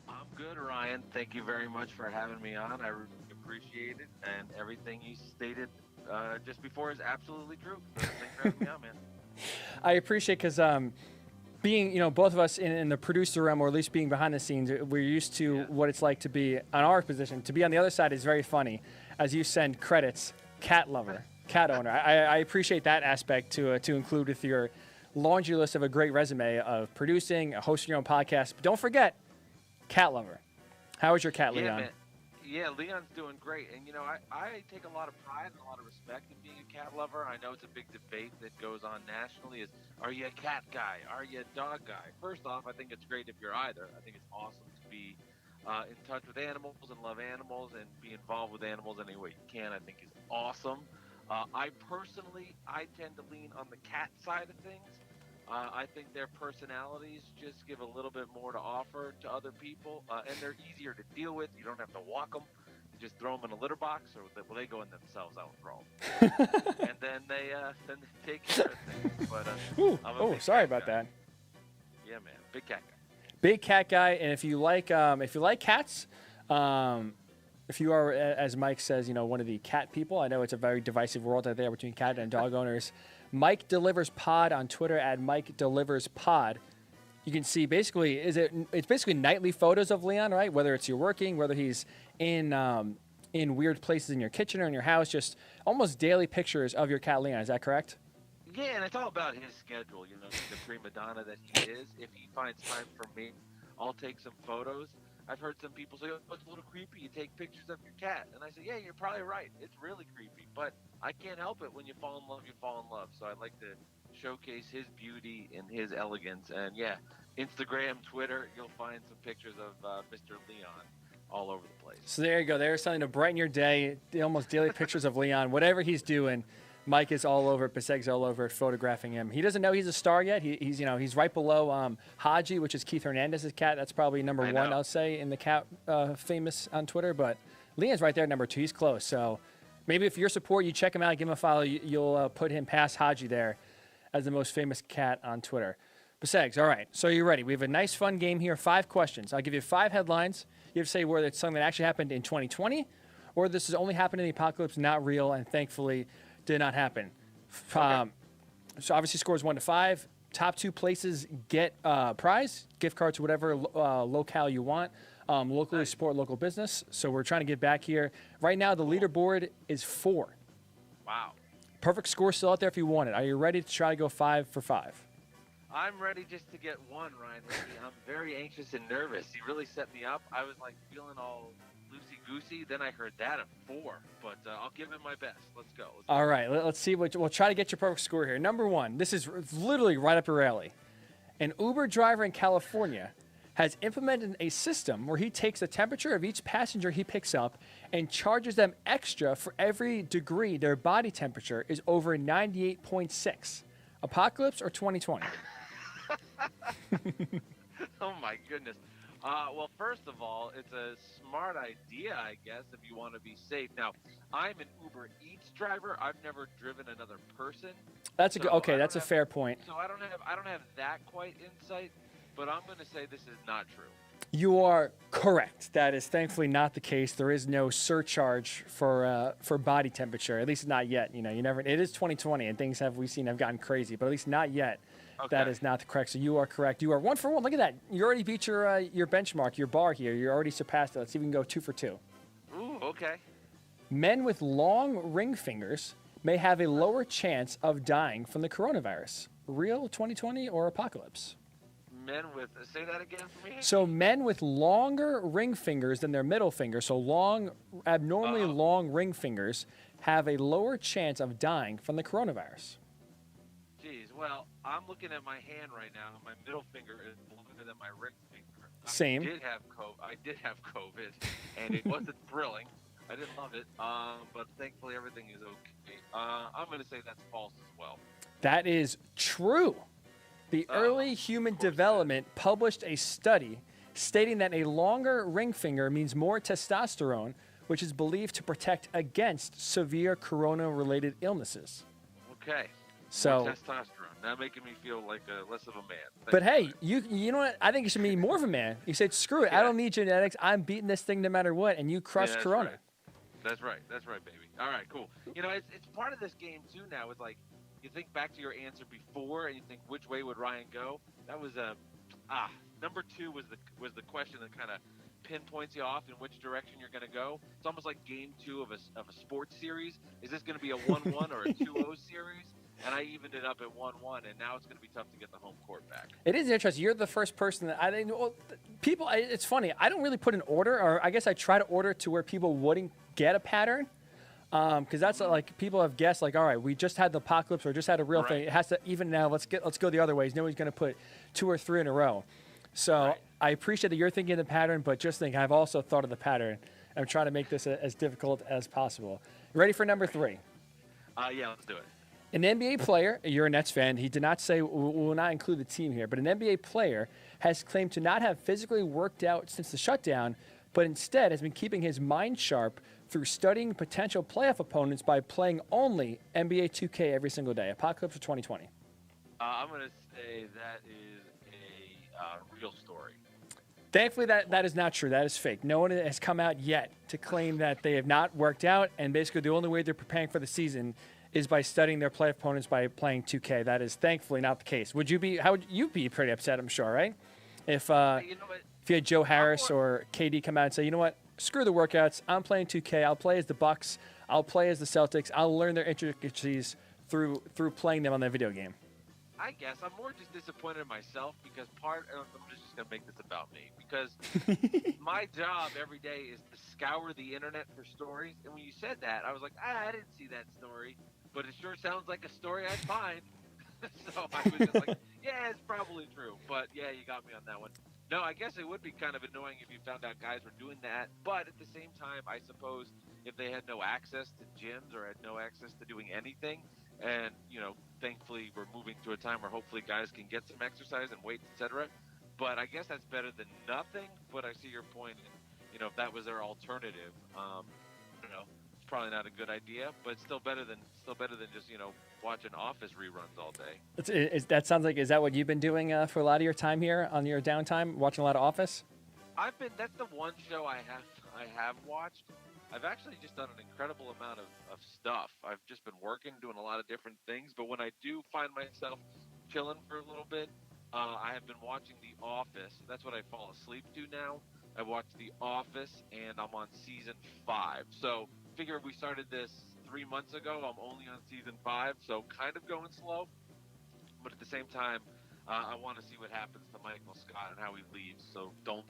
I'm good, Ryan. Thank you very much for having me on. I appreciate it, and everything you stated just before is absolutely true. So thanks for having me on, man. I appreciate because being, both of us in the producer realm, or at least being behind the scenes, we're used to what it's like to be on our position. To be on the other side is very funny, as you send credits, cat lover, cat owner. I appreciate that aspect to include with your laundry list of a great resume of producing, hosting your own podcast. But don't forget, cat lover. How is your cat, Leon? Man. Yeah, Leon's doing great. And, I take a lot of pride and a lot of respect in being a cat lover. I know it's a big debate that goes on nationally is, are you a cat guy? Are you a dog guy? First off, I think it's great if you're either. I think it's awesome to be in touch with animals and love animals and be involved with animals any way you can, I think is awesome. I tend to lean on the cat side of things. I think their personalities just give a little bit more to offer to other people, and they're easier to deal with. You don't have to walk them. You just throw them in a litter box, or they go in themselves. I don't throw them. And then they take care of things. But sorry about that. Yeah, man, big cat guy. Big cat guy, and if you like cats, if you are, as Mike says, one of the cat people, I know it's a very divisive world out there between cat and dog owners. Mike Delivers Pod on Twitter at Mike Delivers Pod. You can see basically it's basically nightly photos of Leon, right? Whether it's you're working, whether he's in weird places in your kitchen or in your house, just almost daily pictures of your cat Leon. Is that correct? Yeah, and it's all about his schedule. The prima donna that he is. If he finds time for me, I'll take some photos. I've heard some people say, "Oh, it's a little creepy. You take pictures of your cat," and I say, "Yeah, you're probably right. It's really creepy, but I can't help it. When you fall in love, you fall in love." So I'd like to showcase his beauty and his elegance. And yeah, Instagram, Twitter, you'll find some pictures of Mr. Leon all over the place. So there you go. There's something to brighten your day. Almost daily pictures of Leon. Whatever he's doing, Mike is all over it. Paseg's all over it, photographing him. He doesn't know he's a star yet. He's right below Haji, which is Keith Hernandez's cat. That's probably number one, I'll say, in the cat famous on Twitter. But Leon's right there, number 2. He's close. So maybe if your support, you check him out, give him a follow, you'll put him past Haji there as the most famous cat on Twitter. Pasegs, all right. So you're ready. We have a nice, fun game here. 5 questions. I'll give you 5 headlines. You have to say whether it's something that actually happened in 2020 or this has only happened in the apocalypse, not real, and thankfully did not happen. Okay. So obviously scores 1 to 5. Top 2 places get prize, gift cards to whatever locale you want. Locally support local business. So we're trying to get back here. Right now, the leaderboard is 4. Wow. Perfect score still out there if you want it. Are you ready to try to go 5 for 5? I'm ready just to get 1, Ryan. I'm very anxious and nervous. You really set me up. I was feeling all loosey-goosey. Then I heard that at 4. But I'll give it my best. Let's go. All right. Let's see. We'll try to get your perfect score here. Number 1. This is literally right up your alley. An Uber driver in California has implemented a system where he takes the temperature of each passenger he picks up and charges them extra for every degree their body temperature is over 98.6. Apocalypse or 2020? Oh, my goodness. Well, first of all, it's a smart idea, I guess, if you want to be safe. Now, I'm an Uber Eats driver. I've never driven another person. That's a fair point. So I don't have that quite insight, but I'm going to say this is not true. You are correct. That is thankfully not the case. There is no surcharge for body temperature. At least not yet. You never. It is 2020, and things have gotten crazy, but at least not yet. Okay. That is not correct. So you are correct. You are 1 for 1. Look at that. You already beat your benchmark, your bar here. You already surpassed it. Let's see if we can go 2 for 2. Ooh, okay. Men with long ring fingers may have a lower chance of dying from the coronavirus. Real 2020 or apocalypse? Men with, say that again for me? So men with longer ring fingers than their middle finger, so abnormally long ring fingers, have a lower chance of dying from the coronavirus. Jeez, well, I'm looking at my hand right now, and my middle finger is longer than my ring finger. Same. I did have COVID, and it wasn't thrilling. I didn't love it, but thankfully everything is okay. I'm going to say that's false as well. That is true. The Early Human Development published a study stating that a longer ring finger means more testosterone, which is believed to protect against severe corona-related illnesses. Okay. So more testosterone. Now making me feel like less of a man. But hey, you know what? I think you should be more of a man. You said, screw it. Yeah. I don't need genetics. I'm beating this thing no matter what. And you crushed corona. Right. That's right, baby. All right, cool. It's part of this game, too, now. It's like, you think back to your answer before, and you think, which way would Ryan go? That was number 2 was the question that kind of pinpoints you off in which direction you're going to go. It's almost like game 2 of a sports series. Is this going to be a 1-1 or a 2-0 series? And I evened it up at 1-1, and now it's going to be tough to get the home court back. It is interesting. You're the first person that I think. Well, people. It's funny. I don't really put an order, or I guess I try to order to where people wouldn't get a pattern. Because that's like people have guessed, like, all right, we just had the apocalypse or just had a real thing. It has to even now. Let's go the other ways. Nobody's going to put 2 or 3 in a row. So I appreciate that you're thinking of the pattern, but just think I've also thought of the pattern. I'm trying to make this as difficult as possible. Ready for number 3? Yeah, let's do it. An NBA player, you're a Nets fan, he did not say, we will not include the team here, but an NBA player has claimed to not have physically worked out since the shutdown, but instead has been keeping his mind sharp through studying potential playoff opponents by playing only NBA 2K every single day. Apocalypse of 2020. I'm going to say that is a real story. Thankfully, that is not true. That is fake. No one has come out yet to claim that they have not worked out, and basically the only way they're preparing for the season is by studying their play opponents by playing 2K. That is thankfully not the case. How would you be pretty upset, I'm sure, right? If you had Joe Harris or KD come out and say, you know what, screw the workouts, I'm playing 2K, I'll play as the Bucks, I'll play as the Celtics, I'll learn their intricacies through playing them on their video game. I guess I'm more just disappointed in myself because I'm just going to make this about me because my job every day is to scour the internet for stories. And when you said that, I was like, I didn't see that story, but it sure sounds like a story I'd find. So I was just like, yeah, it's probably true. But yeah, you got me on that one. No, I guess it would be kind of annoying if you found out guys were doing that. But at the same time, I suppose if they had no access to gyms or had no access to doing anything, and, thankfully we're moving to a time where hopefully guys can get some exercise and weights, etc. But I guess that's better than nothing. But I see your point. And, if that was their alternative, it's probably not a good idea. But it's still better than just watching Office reruns all day. That sounds like, is that what you've been doing for a lot of your time here on your downtime, watching a lot of Office? That's the one show I have watched. I've actually just done an incredible amount of stuff. I've just been working, doing a lot of different things. But when I do find myself chilling for a little bit, I have been watching The Office. That's what I fall asleep to now. I watched The Office, and I'm on season 5. So figure we started this 3 months ago. I'm only on season 5, so kind of going slow. But at the same time, I want to see what happens to Michael Scott and how he leaves. So don't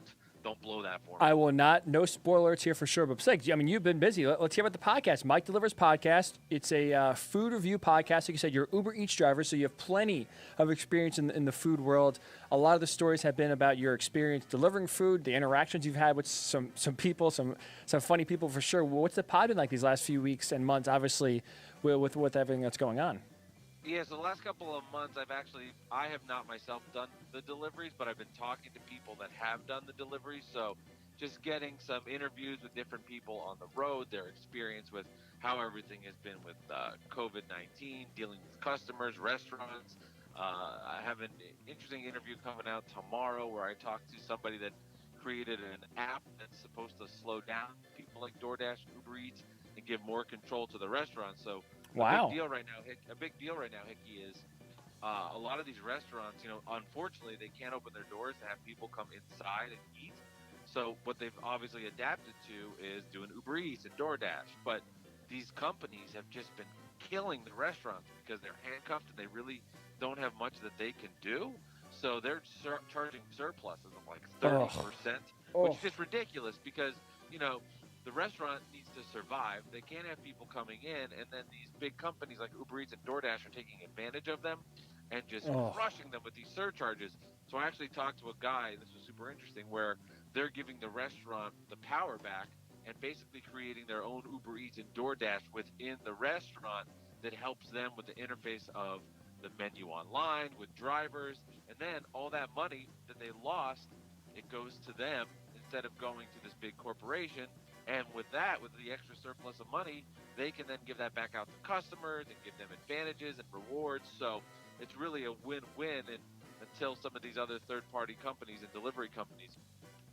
blow that for me. I will not. No spoilers here for sure. But besides, you've been busy. Let's hear about the podcast. Mike Delivers Podcast. It's a food review podcast. Like you said, you're Uber Eats driver, so you have plenty of experience in the food world. A lot of the stories have been about your experience delivering food, the interactions you've had with some people, some funny people for sure. What's the pod been like these last few weeks and months, obviously, with everything that's going on? Yeah, so the last couple of months, I have not myself done the deliveries, but I've been talking to people that have done the deliveries. So just getting some interviews with different people on the road, their experience with how everything has been with COVID-19, dealing with customers, restaurants. I have an interesting interview coming out tomorrow where I talk to somebody that created an app that's supposed to slow down people like DoorDash, Uber Eats, and give more control to the restaurants. So wow. A big deal right now, Hickey, is a lot of these restaurants, unfortunately, they can't open their doors to have people come inside and eat. So what they've obviously adapted to is doing Uber Eats and DoorDash. But these companies have just been killing the restaurants because they're handcuffed and they really don't have much that they can do. So they're charging surpluses of like 30%, which is just ridiculous because, the restaurant needs to survive. They can't have people coming in, and then these big companies like Uber Eats and DoorDash are taking advantage of them and just crushing them with these surcharges. So I actually talked to a guy, this was super interesting, where they're giving the restaurant the power back and basically creating their own Uber Eats and DoorDash within the restaurant that helps them with the interface of the menu online, with drivers, and then all that money that they lost, it goes to them instead of going to this big corporation. And with that, with the extra surplus of money, they can then give that back out to customers and give them advantages and rewards. So it's really a win-win until some of these other third-party companies and delivery companies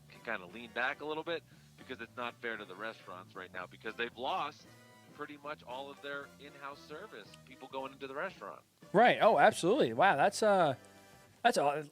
can kind of lean back a little bit because it's not fair to the restaurants right now because they've lost pretty much all of their in-house service, people going into the restaurant. Right. Oh, absolutely. Wow, that's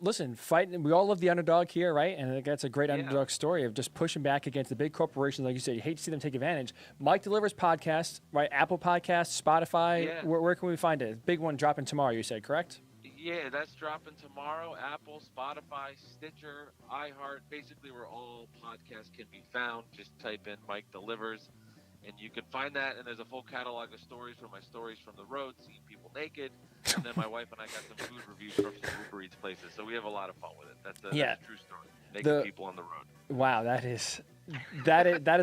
listen, fighting. We all love the underdog here, right? And that's a great underdog story of just pushing back against the big corporations. Like you said, you hate to see them take advantage. Mike Delivers Podcast, right? Apple Podcasts, Spotify. Yeah. Where can we find it? Big one dropping tomorrow, you said, correct? Yeah, that's dropping tomorrow. Apple, Spotify, Stitcher, iHeart. Basically, where all podcasts can be found. Just type in Mike Delivers, and you can find that. And there's a full catalog of stories from my stories from the road, seeing people naked, And then my wife and I got some food reviews from some Uber Eats places, so we have a lot of fun with it. That's a true story. Making people on the road. Wow, that is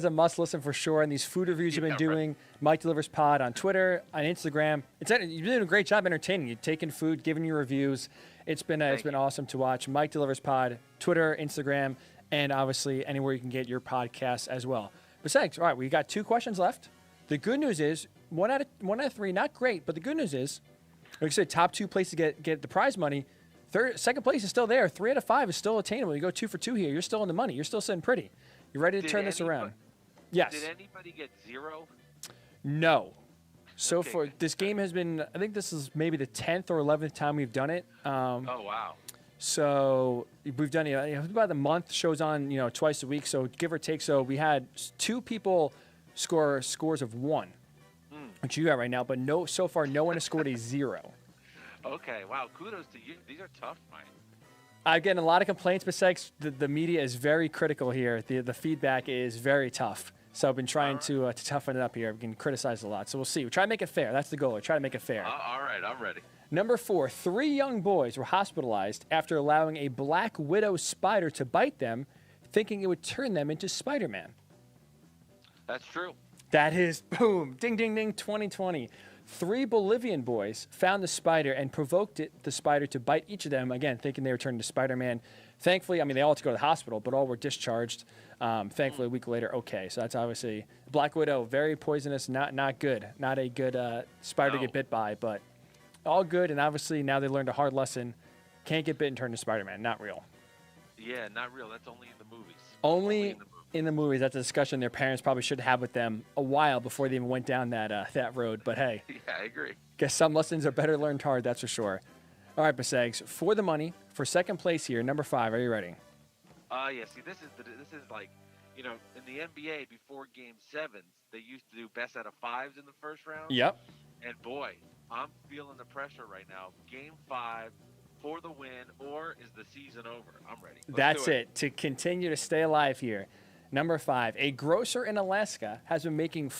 a must listen for sure. And these food reviews you've been doing, right. Mike Delivers Pod on Twitter, on Instagram. You've been doing a great job entertaining. You've taken food, giving you reviews. It's been awesome to watch. Mike Delivers Pod, Twitter, Instagram, and obviously anywhere you can get your podcasts as well. But thanks. All right, we got 2 questions left. The good news is 1 out of 3, not great, but the good news is, like I said, top 2 places to get the prize money. Second place is still there. 3 out of 5 is still attainable. You go 2 for 2 here. You're still in the money. You're still sitting pretty. You're ready to turn this around. Yes. Did anybody get 0? No. So for this game has been, I think this is maybe the 10th or 11th time we've done it. Oh wow. So we've done it about a month. Shows on twice a week. So give or take. So we had 2 people score scores of 1, which you got right now. But so far no one has scored a 0. Okay, wow, kudos to you. These are tough, Mike. I'm getting a lot of complaints, besides the media is very critical here. The feedback is very tough. So I've been trying to toughen it up here. I've been criticized a lot. So we'll see. We'll try to make it fair. That's the goal. We'll try to make it fair. All right, I'm ready. Number 4, 3 young boys were hospitalized after allowing a black widow spider to bite them, thinking it would turn them into Spider-Man. That's true. That is, boom, ding, ding, ding, 2020. 3 Bolivian boys found the spider and provoked the spider to bite each of them, again, thinking they were turning to Spider-Man. Thankfully, they all had to go to the hospital, but all were discharged. Thankfully, a week later, okay. So that's obviously Black Widow, very poisonous, not good. Not a good spider to get bit by, but all good. And obviously, now they learned a hard lesson. Can't get bit and turn to Spider-Man. Not real. Yeah, not real. That's only in the movies. Only in the movies. That's a discussion their parents probably should have with them a while before they even went down that road. But hey, yeah, I agree. Guess some lessons are better learned hard. That's for sure. All right, Basegs, for the money, for second place here, number 5. Are you ready? Yeah. See, this is like, in the NBA before Game 7s, they used to do best out of 5s in the first round. Yep. And boy, I'm feeling the pressure right now. Game 5 for the win, or is the season over? I'm ready. That's it. To continue to stay alive here. Number 5, a grocer in Alaska has been making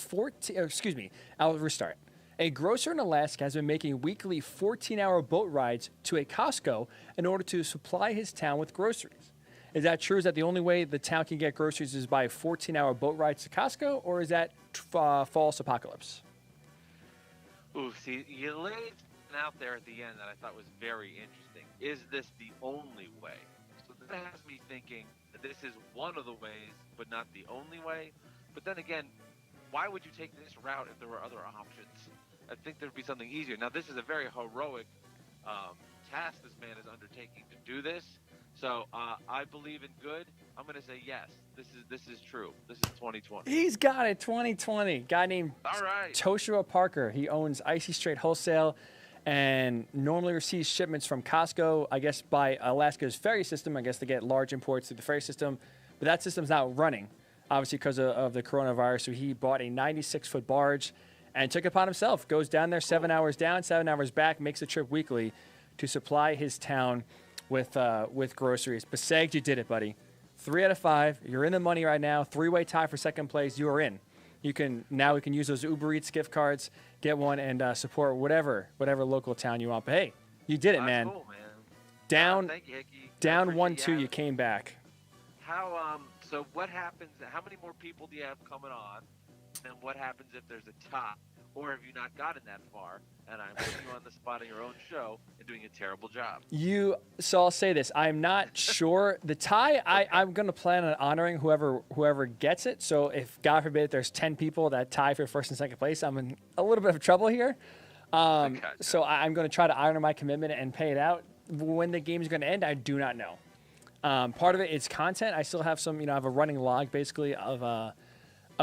I'll restart. A grocer in Alaska has been making weekly 14-hour boat rides to a Costco in order to supply his town with groceries. Is that true? Is that the only way the town can get groceries is by 14-hour boat rides to Costco, or is that false apocalypse? Ooh, see, you laid out there at the end that I thought was very interesting. Is this the only way? So that has me thinking that this is one of the ways, but not the only way. But then again, why would you take this route if there were other options? I think there'd be something easier. Now, this is a very heroic task this man is undertaking to do this. So I believe in good. I'm going to say yes. This is true. This is 2020. He's got it. 2020. Guy named Toshua Parker. He owns Icy Straight Wholesale and normally receives shipments from Costco, I guess, by Alaska's ferry system. I guess they get large imports through the ferry system. But that system's not running, obviously, because of the coronavirus. So he bought a 96-foot barge and took it upon himself. Goes down there 7 hours down, 7 hours back, makes the trip weekly to supply his town with groceries. Basegs, you did it, buddy. 3 out of 5. You're in the money right now. 3-way tie for second place. You are in. We can use those Uber Eats gift cards, get one, and support whatever local town you want. But hey, you did it, man. Cool, man. Down, thank you, Hickey. down 1-2. You came back. So what happens? How many more people do you have coming on? And what happens if there's a tie? Or have you not gotten that far, and I'm putting you on the spot on your own show and doing a terrible job? So I'll say this. I'm not sure. The tie, I'm going to plan on honoring whoever gets it. So if, God forbid, there's 10 people that tie for first and second place, I'm in a little bit of trouble here. So I'm going to try to honor my commitment and pay it out. When the game is going to end, I do not know. Part of it is content. I still have some, I have a running log, basically, of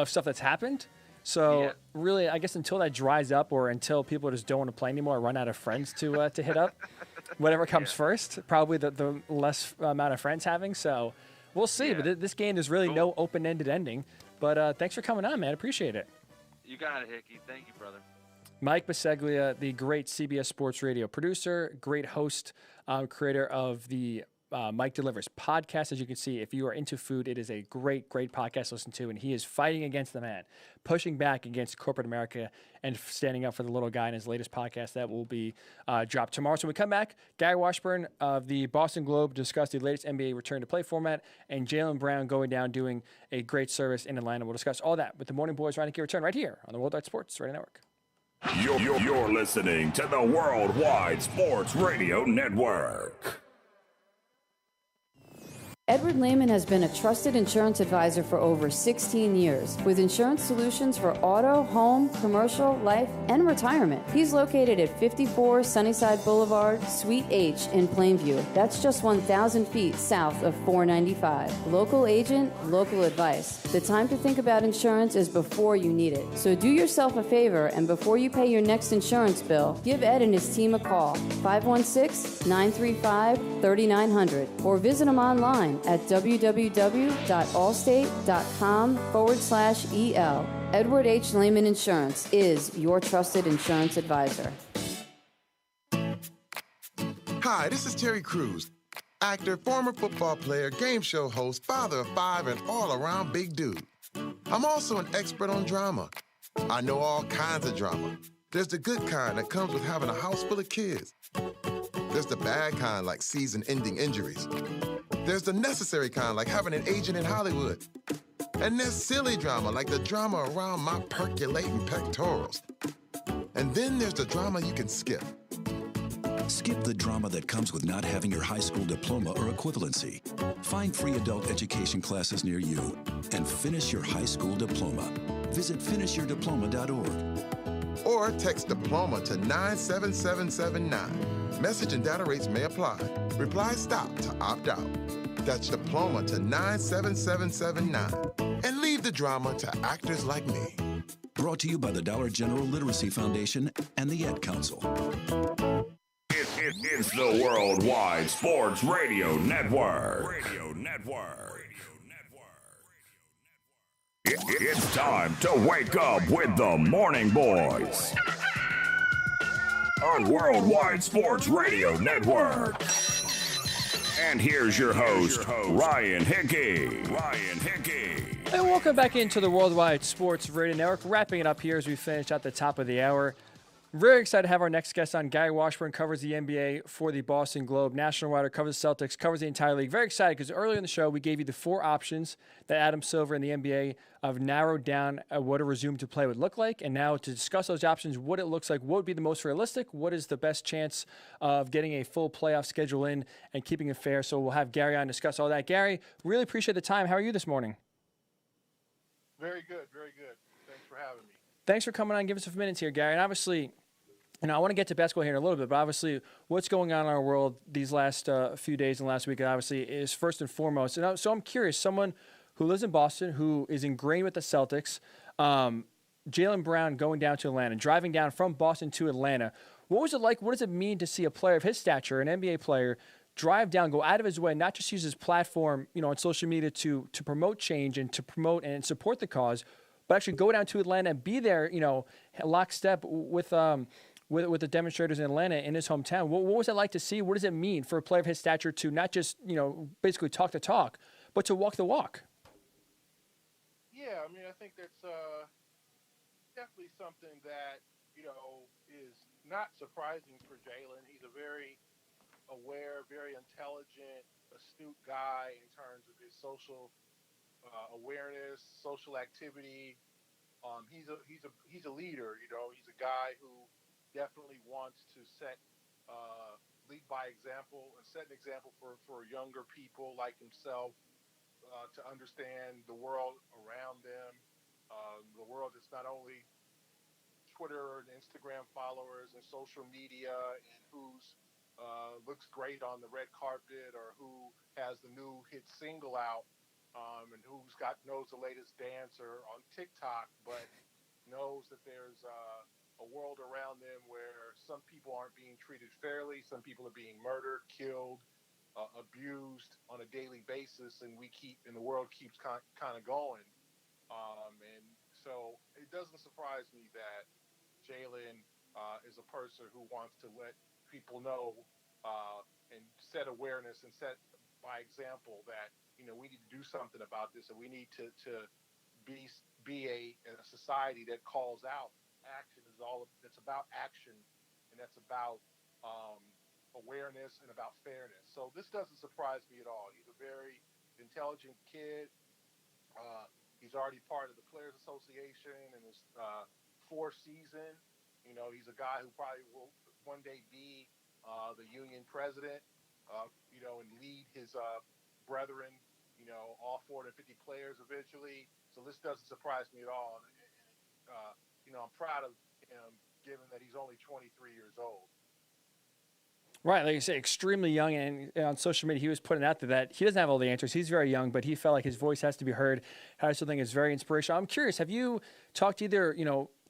stuff that's happened. So really, I guess until that dries up or until people just don't want to play anymore, I run out of friends to hit up. Whatever comes first, probably the less amount of friends having. So we'll see. But this game, there's really no open-ended ending. But thanks for coming on, man. Appreciate it. You got it, Hickey. Thank you, brother. Mike Biseglia, the great CBS Sports Radio producer, great host, creator of the Mike Delivers podcast. As you can see, if you are into food, it is a great, great podcast to listen to. And he is fighting against the man, pushing back against corporate America, and standing up for the little guy in his latest podcast that will be dropped tomorrow. So when we come back, Gary Washburn of the Boston Globe discussed the latest NBA return to play format, and Jaylen Brown going down doing a great service in Atlanta. We'll discuss all that with the Morning Boys Ryan Hickey return right here on the Worldwide Sports Radio Network. You're listening to the Worldwide Sports Radio Network. Edward Lehman has been a trusted insurance advisor for over 16 years with insurance solutions for auto, home, commercial, life, and retirement. He's located at 54 Sunnyside Boulevard, Suite H in Plainview. That's just 1,000 feet south of 495. Local agent, local advice. The time to think about insurance is before you need it. So do yourself a favor, and before you pay your next insurance bill, give Ed and his team a call, 516-935-3900, or visit him online at www.allstate.com/EL. Edward H. Lehman Insurance is your trusted insurance advisor. Hi, this is Terry Crews, actor, former football player, game show host, father of 5, and all-around big dude. I'm also an expert on drama. I know all kinds of drama. There's the good kind that comes with having a house full of kids. There's the bad kind like season-ending injuries. There's the necessary kind like having an agent in Hollywood. And there's silly drama like the drama around my percolating pectorals. And then there's the drama you can skip. Skip the drama that comes with not having your high school diploma or equivalency. Find free adult education classes near you and finish your high school diploma. Visit finishyourdiploma.org. Or text diploma to 97779. Message and data rates may apply. Reply stop to opt out. That's diploma to 97779. And leave the drama to actors like me. Brought to you by the Dollar General Literacy Foundation and the Ed Council. It's the Worldwide Sports Radio Network. It's time to wake up with the Morning Boys on Worldwide Sports Radio Network. And here's your host, Ryan Hickey. And welcome back into the Worldwide Sports Radio Network. Wrapping it up here as we finish at the top of the hour. Very excited to have our next guest on. Gary Washburn covers the NBA for the Boston Globe. National writer, covers the Celtics, covers the entire league. Very excited because earlier in the show, we gave you the 4 options that Adam Silver and the NBA have narrowed down what a resume to play would look like. And now to discuss those options, what it looks like, what would be the most realistic, what is the best chance of getting a full playoff schedule in and keeping it fair. So we'll have Gary on to discuss all that. Gary, really appreciate the time. How are you this morning? Very good, very good. Thanks for having me. Thanks for coming on and giving us a few minutes here, Gary. And obviously, I want to get to basketball here in a little bit, but obviously what's going on in our world these last few days and last week, obviously, is first and foremost. And so I'm curious, someone who lives in Boston, who is ingrained with the Celtics, Jaylen Brown going down to Atlanta, driving down from Boston to Atlanta. What was it like? What does it mean to see a player of his stature, an NBA player, drive down, go out of his way, not just use his platform, on social media to promote change and to promote and support the cause, but actually go down to Atlanta and be there, lockstep with the demonstrators in Atlanta in his hometown? What was it like to see? What does it mean for a player of his stature to not just, basically talk the talk, but to walk the walk? Yeah, I think that's definitely something that, is not surprising for Jaylen. He's a very aware, very intelligent, astute guy in terms of his social awareness, social activity. He's a leader, he's a guy who definitely wants to lead by example and set an example for younger people like himself to understand the world around them. The world is not only Twitter and Instagram followers and social media and who's looks great on the red carpet or who has the new hit single out and who's knows the latest dancer on TikTok, but knows that there's a world around them where some people aren't being treated fairly, some people are being murdered, killed, abused on a daily basis, and the world keeps kind of going. And so it doesn't surprise me that Jaylen is a person who wants to let people know and set awareness and set by example that we need to do something about this, and we need to be a society that calls out action. That's about action, and that's about awareness and about fairness. So this doesn't surprise me at all. He's a very intelligent kid. He's already part of the Players Association in his fourth season. He's a guy who probably will one day be the union president, and lead his brethren, all 450 players eventually. So this doesn't surprise me at all. And I'm proud of him given that he's only 23 years old. Right, like you say, extremely young, and on social media, he was putting out there that he doesn't have all the answers. He's very young, but he felt like his voice has to be heard. I also think it's very inspirational. I'm curious, have you talked to either,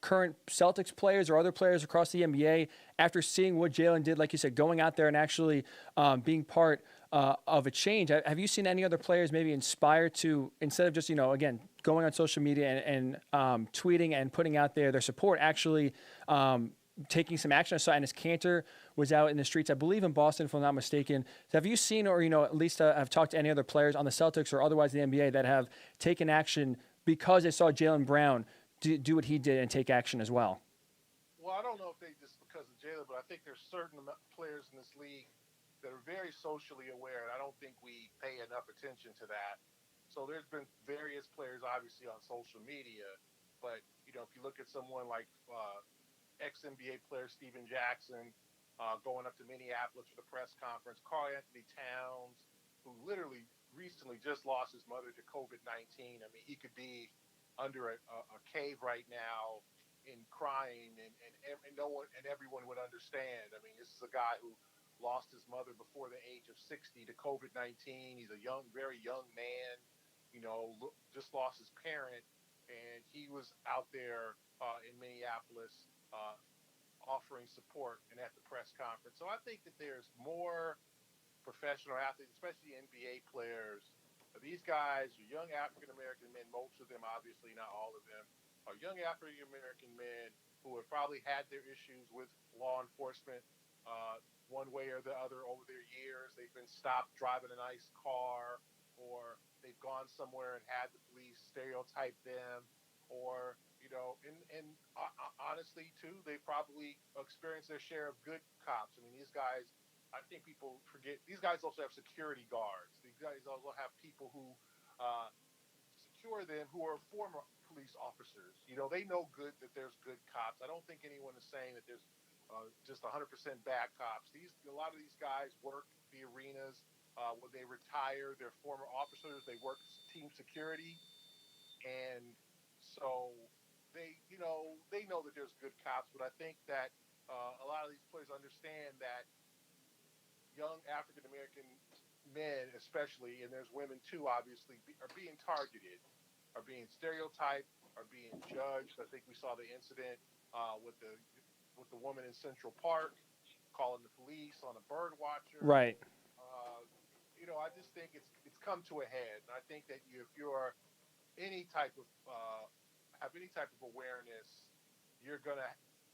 current Celtics players or other players across the NBA after seeing what Jalen did, like you said, going out there and actually being part of a change? Have you seen any other players maybe inspired to, instead of just, again, going on social media and tweeting and putting out there their support, actually taking some action? I saw Enes Kanter was out in the streets, I believe in Boston, if I'm not mistaken. So have you seen, or at least have talked to any other players on the Celtics or otherwise the NBA that have taken action because they saw Jaylen Brown do what he did and take action as well? Well, I don't know if they just because of Jaylen, but I think there's certain players in this league that are very socially aware, and I don't think we pay enough attention to that. So there's been various players, obviously, on social media, but if you look at someone like ex-NBA player Steven Jackson going up to Minneapolis for the press conference, Karl Anthony Towns, who literally recently just lost his mother to COVID-19. I mean, he could be under a cave right now in crying, and no one and everyone would understand. I mean, this is a guy who lost his mother before the age of 60 to COVID-19. He's a very young man, just lost his parent, and he was out there in Minneapolis offering support and at the press conference. So I think that there's more professional athletes, especially NBA players. These guys are young African-American men, most of them, obviously not all of them, are young African-American men who have probably had their issues with law enforcement one way or the other over their years. They've been stopped driving a nice car, or they've gone somewhere and had the police stereotype them, or, and honestly, too, they probably experienced their share of good cops. I mean, these guys, I think people forget, these guys also have security guards. These guys also have people who secure them who are former police officers. They know that there's good cops. I don't think anyone is saying that there's just 100% bad cops. A lot of these guys work the arenas. When they retire, they're former officers. They work team security. And so they know that there's good cops, but I think that a lot of these players understand that young African-American men especially, and there's women too, obviously, are being targeted, are being stereotyped, are being judged. I think we saw the incident with the woman in Central Park calling the police on a bird watcher. Right. I just think it's come to a head. And I think that if you're have any type of awareness, you're going to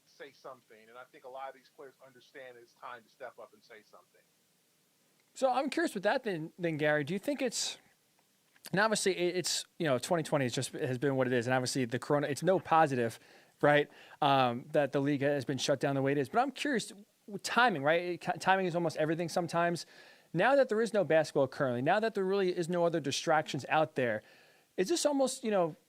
say something. And I think a lot of these players understand it's time to step up and say something. So I'm curious with that then Gary, do you think it's, and obviously it's, 2020 has been what it is. And obviously the corona, it's no positive, right? That the league has been shut down the way it is. But I'm curious with timing, right? Timing is almost everything sometimes. Now that there is no basketball currently, now that there really is no other distractions out there, is this almost,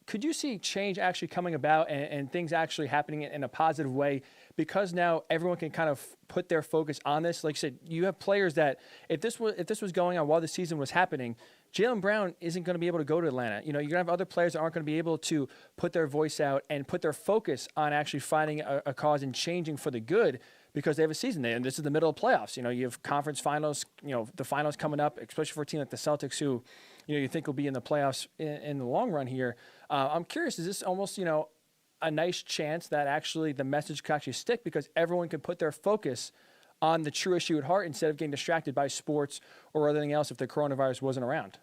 could you see change actually coming about and things actually happening in a positive way because now everyone can kind of put their focus on this? Like you said, you have players that if this was going on while the season was happening, Jaylen Brown isn't going to be able to go to Atlanta. You're going to have other players that aren't going to be able to put their voice out and put their focus on actually finding a cause and changing for the good because they have a season there. And this is the middle of playoffs. You have conference finals, the finals coming up, especially for a team like the Celtics who, you think will be in the playoffs in the long run here. I'm curious, is this almost, a nice chance that actually the message could actually stick because everyone can put their focus on the true issue at heart instead of getting distracted by sports or anything else if the coronavirus wasn't around?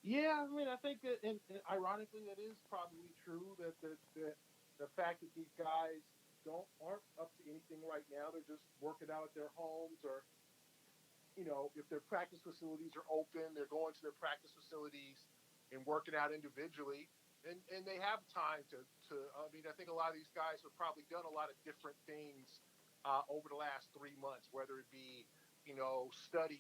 Yeah, I mean, I think that, and ironically, that is probably true, that the fact that these guys aren't up to anything right now, they're just working out at their homes or if their practice facilities are open, they're going to their practice facilities and working out individually. And they have time I mean, I think a lot of these guys have probably done a lot of different things over the last 3 months, whether it be, study,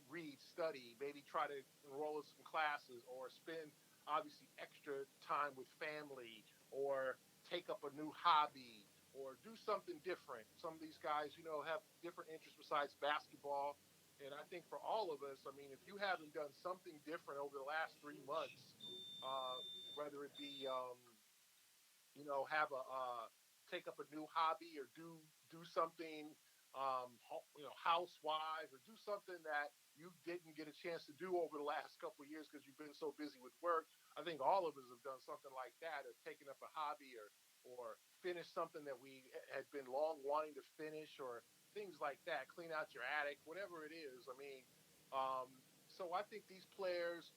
maybe try to enroll in some classes or spend obviously extra time with family or take up a new hobby or do something different. Some of these guys, have different interests besides basketball. And I think for all of us, I mean, if you haven't done something different over the last 3 months, whether it be, have a take up a new hobby or do something, housewife or do something that you didn't get a chance to do over the last couple of years because you've been so busy with work. I think all of us have done something like that, or taken up a hobby, or finished something that we had been long wanting to finish, or things like that. Clean out your attic, whatever it is. I mean, so I think these players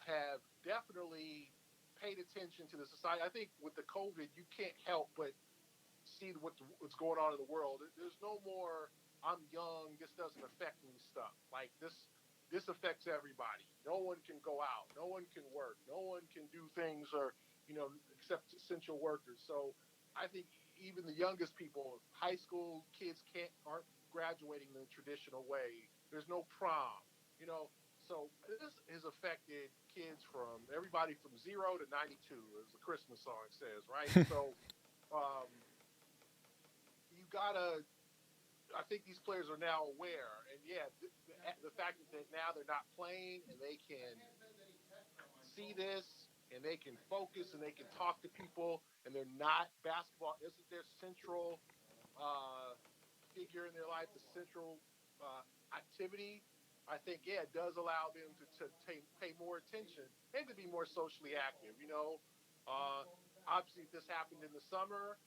have definitely paid attention to the society. I think with the COVID, you can't help but see what's going on in the world. There's no more I'm young, this doesn't affect me stuff. Like this affects everybody. No one can go out, no one can work, no one can do things or except essential workers. So I think even the youngest people, high school kids aren't graduating the traditional way. There's no prom, you know. So this has affected kids from everybody from 0 to 92, as the Christmas song says, right? So um, you gotta. I think these players are now aware, and yeah, the fact that now they're not playing and they can see this and they can focus and they can talk to people, and they're not basketball isn't their central uh, figure in their life, the central activity. I think it does allow them to pay more attention and to be more socially active. Obviously, if this happened in the summer,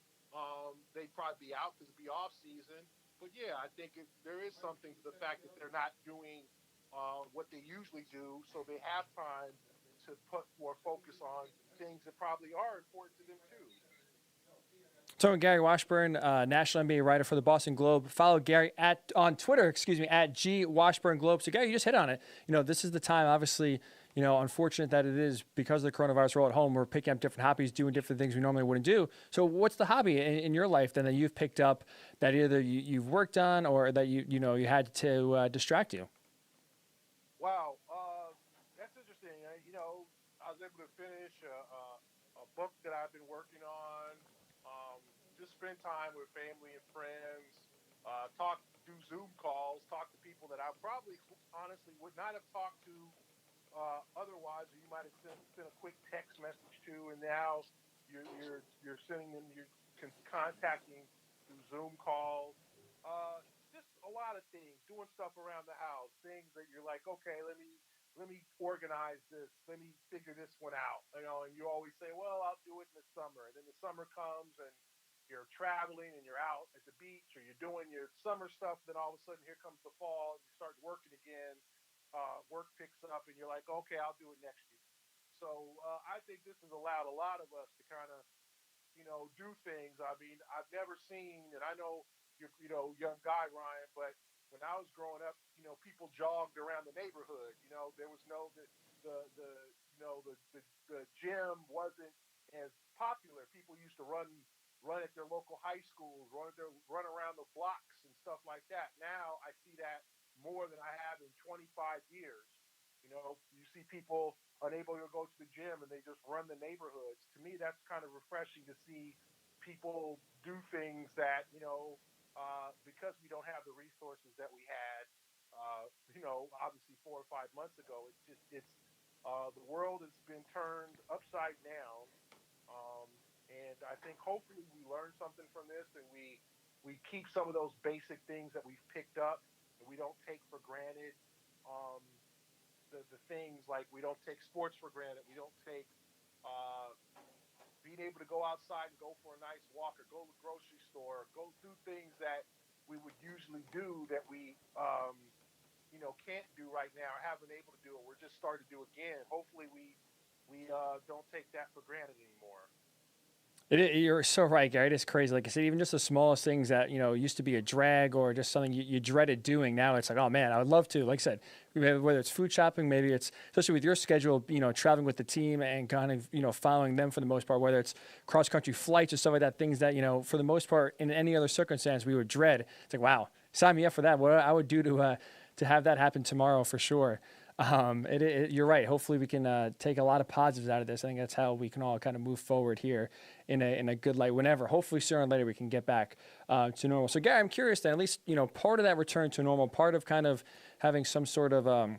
they'd probably be out because it'd be off season. But yeah, I think there is something to the fact that they're not doing what they usually do, so they have time to put more focus on things that probably are important to them too. So Gary Washburn, National NBA writer for the Boston Globe. Follow Gary on Twitter, at G Washburn Globe. So Gary, you just hit on it. This is the time, obviously, unfortunate that it is because of the coronavirus. We're all at home. We're picking up different hobbies, doing different things we normally wouldn't do. So what's the hobby in your life then that you've picked up that either you've worked on or that you had to distract you? Wow, that's interesting. I was able to finish a book that I've been working on. Just spend time with family and friends. Do Zoom calls. Talk to people that I probably, honestly, would not have talked to otherwise. Or you might have sent a quick text message to, and now you're sending them. You're contacting through Zoom calls. Just a lot of things. Doing stuff around the house. Things that you're like, okay, let me organize this. Let me figure this one out. And you always say, well, I'll do it in the summer. And then the summer comes and you're traveling and you're out at the beach or you're doing your summer stuff. Then all of a sudden here comes the fall and you start working again. Work picks up and you're like, okay, I'll do it next year. So I think this has allowed a lot of us to kind of, do things. I mean, I've never seen, and I know you're, young guy, Ryan, but when I was growing up, people jogged around the neighborhood. There was no the gym wasn't as popular. People used to run at their local high schools, run around the blocks and stuff like that. Now I see that more than I have in 25 years. You see people unable to go to the gym and they just run the neighborhoods. To me, that's kind of refreshing to see people do things that, because we don't have the resources that we had, obviously 4 or 5 months ago. The world has been turned upside down. And I think hopefully we learn something from this and we keep some of those basic things that we've picked up and we don't take for granted. The things like we don't take sports for granted. We don't take being able to go outside and go for a nice walk or go to the grocery store, or go do things that we would usually do that we, can't do right now or haven't able to do it. We're just starting to do again. Hopefully we don't take that for granted anymore. You're so right, Gary. It is crazy. Like I said, even just the smallest things that, used to be a drag or just something you dreaded doing. Now it's like, oh man, I would love to. Like I said, whether it's food shopping, maybe it's, especially with your schedule, traveling with the team and kind of, following them for the most part, whether it's cross country flights or stuff like that, things that, for the most part, in any other circumstance, we would dread. It's like, wow, sign me up for that. What I would do to have that happen tomorrow for sure. You're right. Hopefully we can take a lot of positives out of this. I think that's how we can all kind of move forward here in a good light whenever. Hopefully sooner or later we can get back to normal. So Gary, I'm curious then, at least, part of that return to normal, part of kind of having some sort of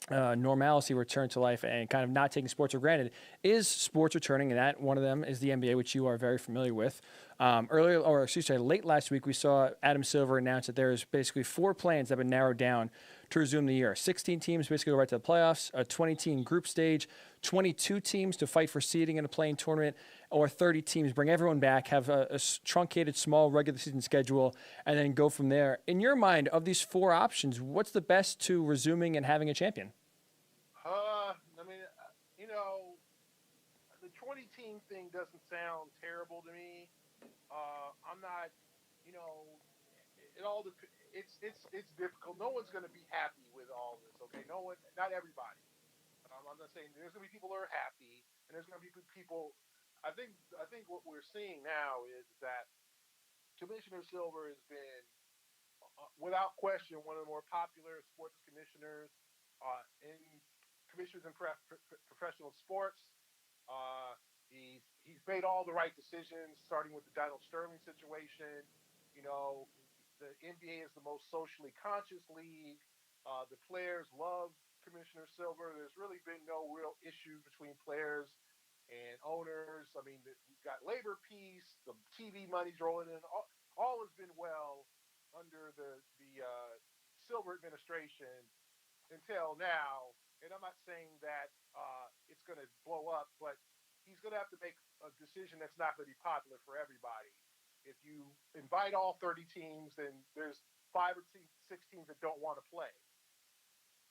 normalcy return to life and kind of not taking sports for granted is sports returning, and that one of them is the NBA, which you are very familiar with. Late last week, we saw Adam Silver announce that there's basically 4 plans that have been narrowed down to resume the year. 16 teams basically go right to the playoffs, a 20-team group stage, 22 teams to fight for seeding in a playing tournament, or 30 teams, bring everyone back, have a truncated small regular season schedule, and then go from there. In your mind, of these 4 options, what's the best to resuming and having a champion? The 20-team thing doesn't sound terrible to me. I'm not, it's difficult. No one's going to be happy with all this, okay? No one, not everybody. I'm not saying there's going to be people who are happy, and there's going to be people. I think what we're seeing now is that Commissioner Silver has been, without question, one of the more popular sports commissioners in commissioners in professional sports. He's made all the right decisions, starting with the Donald Sterling situation. The NBA is the most socially conscious league. The players love Commissioner Silver. There's really been no real issue between players and owners. I mean, we've got labor peace, the TV money's rolling in. All has been well under the Silver administration until now. And I'm not saying that it's going to blow up, but he's going to have to make a decision that's not going to be popular for everybody. If you invite all 30 teams, then there's 5 or 6 teams that don't want to play.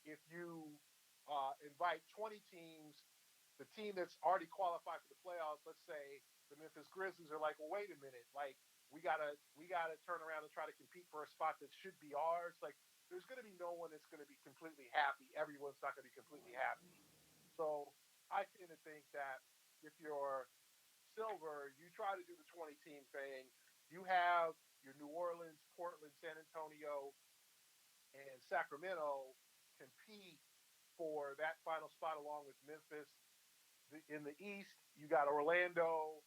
If you invite 20 teams, the team that's already qualified for the playoffs, let's say the Memphis Grizzlies, are like, well, wait a minute, like we gotta turn around and try to compete for a spot that should be ours. Like, there's going to be no one that's going to be completely happy. Everyone's not going to be completely happy. So I tend to think that if you're Silver, you try to do the 20-team thing. You have your New Orleans, Portland, San Antonio, and Sacramento compete for that final spot along with Memphis. In the East, you got Orlando,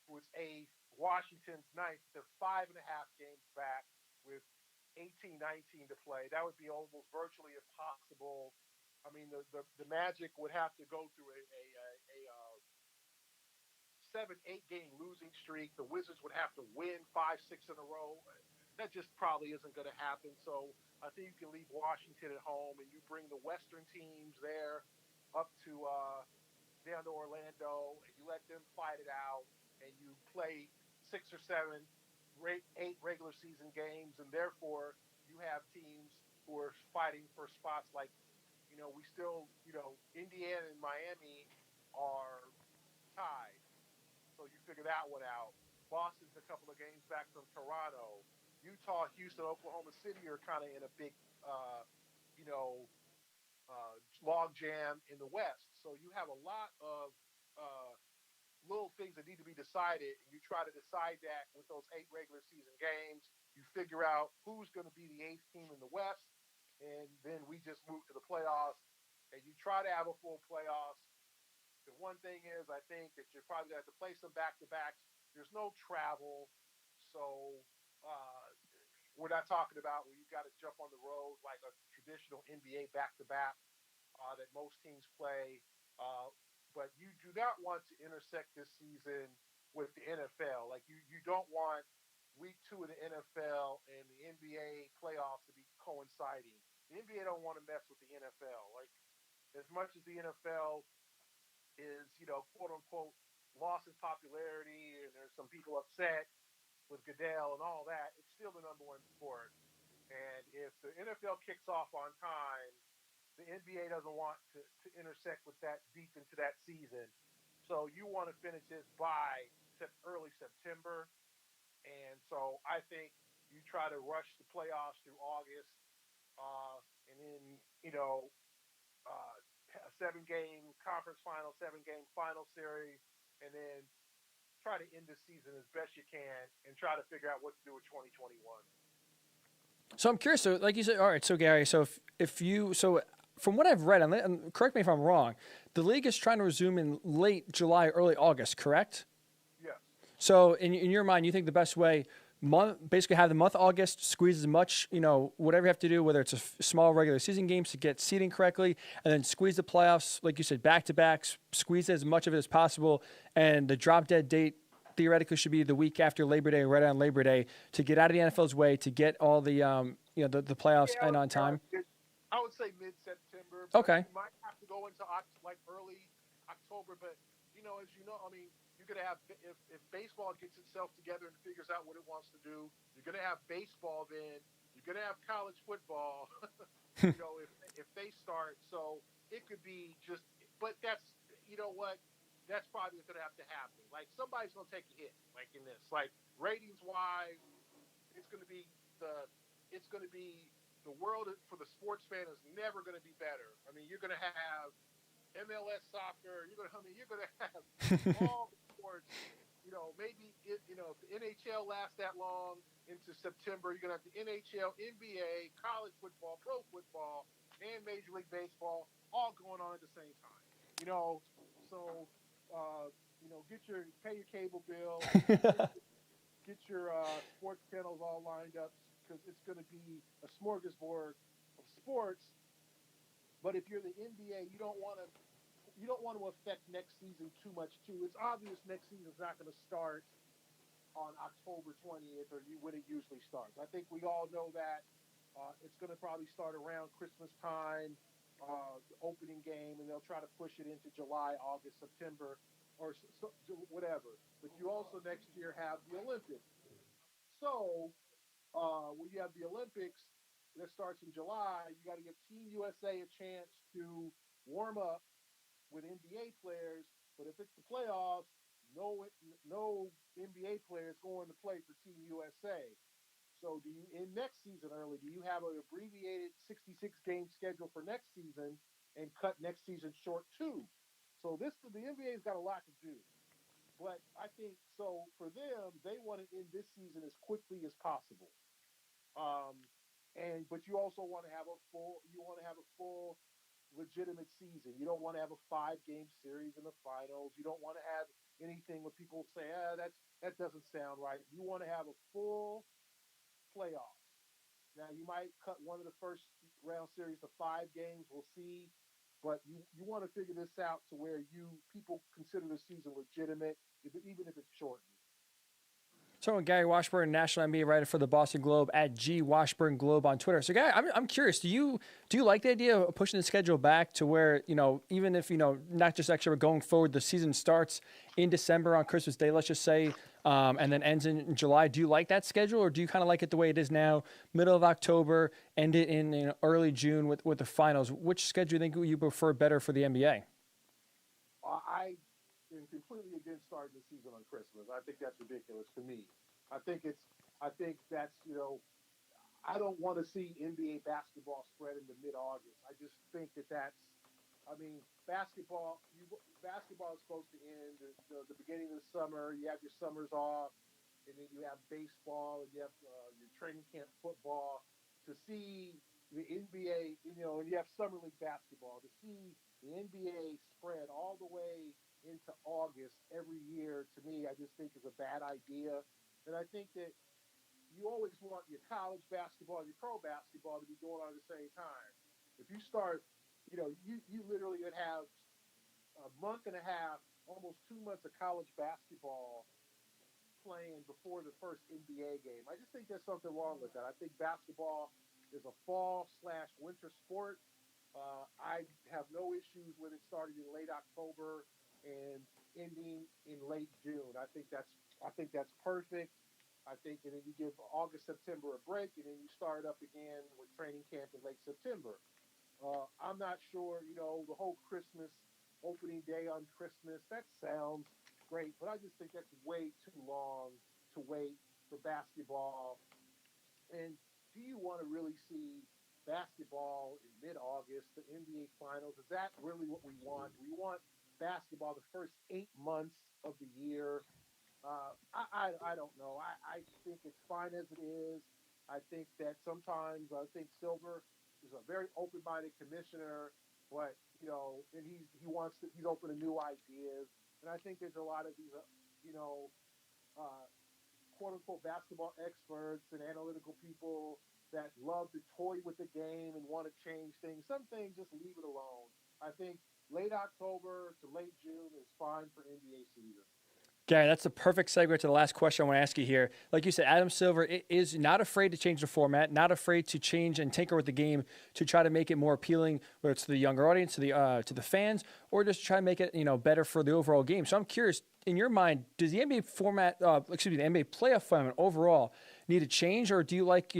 who is 8th, Washington's 9th. They're 5.5 games back with 18-19 to play. That would be almost virtually impossible. I mean, the Magic would have to go through a 7-8 game losing streak. The Wizards would have to win 5-6 in a row. That just probably isn't going to happen. So I think you can leave Washington at home and you bring the Western teams there up to down to Orlando, and you let them fight it out, and you play 6 or 7, 8 regular season games, and therefore you have teams who are fighting for spots like, we still, Indiana and Miami are tied. So you figure that one out. Boston's a couple of games back from Toronto. Utah, Houston, Oklahoma City are kind of in a big, log jam in the West. So you have a lot of little things that need to be decided, and you try to decide that with those 8 regular season games. You figure out who's going to be the 8th team in the West, and then we just move to the playoffs, and you try to have a full playoffs. The one thing is, I think that you're probably going to have to play some back-to-backs. There's no travel, so we're not talking about where you got to jump on the road like a traditional NBA back-to-back that most teams play. But you do not want to intersect this season with the NFL. Like, you don't want week 2 of the NFL and the NBA playoffs to be coinciding. The NBA don't want to mess with the NFL. Like, as much as the NFL is, quote unquote, lost in popularity, and there's some people upset with Goodell and all that, it's still the number 1 sport. And if the NFL kicks off on time, the NBA doesn't want to intersect with that deep into that season. So you want to finish this by early September. And so I think you try to rush the playoffs through August, and then, uh, a 7-game conference final, 7-game final series, and then try to end the season as best you can and try to figure out what to do with 2021. So I'm curious. So, like you said, all right. So Gary, so if you from what I've read, and correct me if I'm wrong, the league is trying to resume in late July, early August, correct? Yes. So in your mind, you think the best way, basically have the month August, squeeze as much, whatever you have to do, whether it's a small regular season games to get seating correctly, and then squeeze the playoffs, like you said, back-to-backs, squeeze as much of it as possible, and the drop-dead date theoretically should be the week after Labor Day, right on Labor Day, to get out of the NFL's way, to get all the, the playoffs in on time? I would say mid-September. Okay. You might have to go into like early October, but as you know, you're gonna have if baseball gets itself together and figures out what it wants to do, you're gonna have baseball then. You're gonna have college football. if they start, so it could be just. But that's what. That's probably what's gonna have to happen. Like somebody's gonna take a hit, like in this, like ratings wise, it's gonna be the world for the sports fan is never going to be better. I mean, you're going to have MLS soccer. You're going to have all the sports. Maybe if the NHL lasts that long into September, you're going to have the NHL, NBA, college football, pro football, and Major League Baseball all going on at the same time. Pay your cable bill, get your sports channels all lined up, because it's going to be a smorgasbord of sports. But if you're the NBA, you don't want to affect next season too much too. It's obvious next season's not going to start on October 20th or when it usually starts. I think we all know that it's going to probably start around Christmas time, the opening game, and they'll try to push it into July, August, September, or whatever. But you also next year have the Olympics. So when you have the Olympics that starts in July, you got to give Team USA a chance to warm up with NBA players. But if it's the playoffs, no NBA players going to play for Team USA. So do you, in next season early, do you have an abbreviated 66-game schedule for next season and cut next season short too? So the NBA's got a lot to do. But I think so for them, they want to end this season as quickly as possible. But you also want to have a full legitimate season. You don't want to have a 5-game series in the finals. You don't want to have anything where people say, that doesn't sound right. You want to have a full playoffs. Now you might cut one of the first round series to 5 games. We'll see. But you want to figure this out to where people consider the season legitimate, even if it's shortened. So Gary Washburn, National NBA writer for the Boston Globe at @GWashburnGlobe on Twitter. So Gary, I'm curious. Do you like the idea of pushing the schedule back to where even if not just next year, but going forward, the season starts in December on Christmas Day, let's just say, and then ends in July? Do you like that schedule, or do you kind of like it the way it is now, middle of October, end it in early June with the finals? Which schedule do you think you prefer better for the NBA? I am completely against starting the season on Christmas. I think that's ridiculous to me. I think that's I don't want to see NBA basketball spread into mid-August. I just think basketball is supposed to end the beginning of the summer. You have your summers off, and then you have baseball, and you have your training camp football. To see the NBA, and you have summer league basketball. To see the NBA spread all the way into August every year, to me, I just think is a bad idea. And I think that you always want your college basketball and your pro basketball to be going on at the same time. If you start, you literally would have a month and a half, almost 2 months of college basketball playing before the first NBA game. I just think there's something wrong with that. I think basketball is a fall/winter sport. I have no issues with it starting in late October and ending in late June. I think that's perfect. I think, and then you give August, September a break, and then you start up again with training camp in late September. I'm not sure, the whole Christmas opening day on Christmas. That sounds. great, but I just think that's way too long to wait for basketball. And do you want to really see basketball in mid-August, the NBA Finals? Is that really what we want? Do we want basketball the first 8 months of the year? I don't know. I think it's fine as it is. I think that sometimes Silver is a very open-minded commissioner, but and he's open to new ideas. And I think there's a lot of these, quote-unquote basketball experts and analytical people that love to toy with the game and want to change things. Some things, just leave it alone. I think late October to late June is fine for NBA season. Gary, that's the perfect segue to the last question I want to ask you here. Like you said, Adam Silver is not afraid to change the format, not afraid to change and tinker with the game to try to make it more appealing, whether it's to the younger audience, to the fans, or just try to make it better for the overall game. So I'm curious, in your mind, does the NBA format, the NBA playoff format overall need to change, or do you like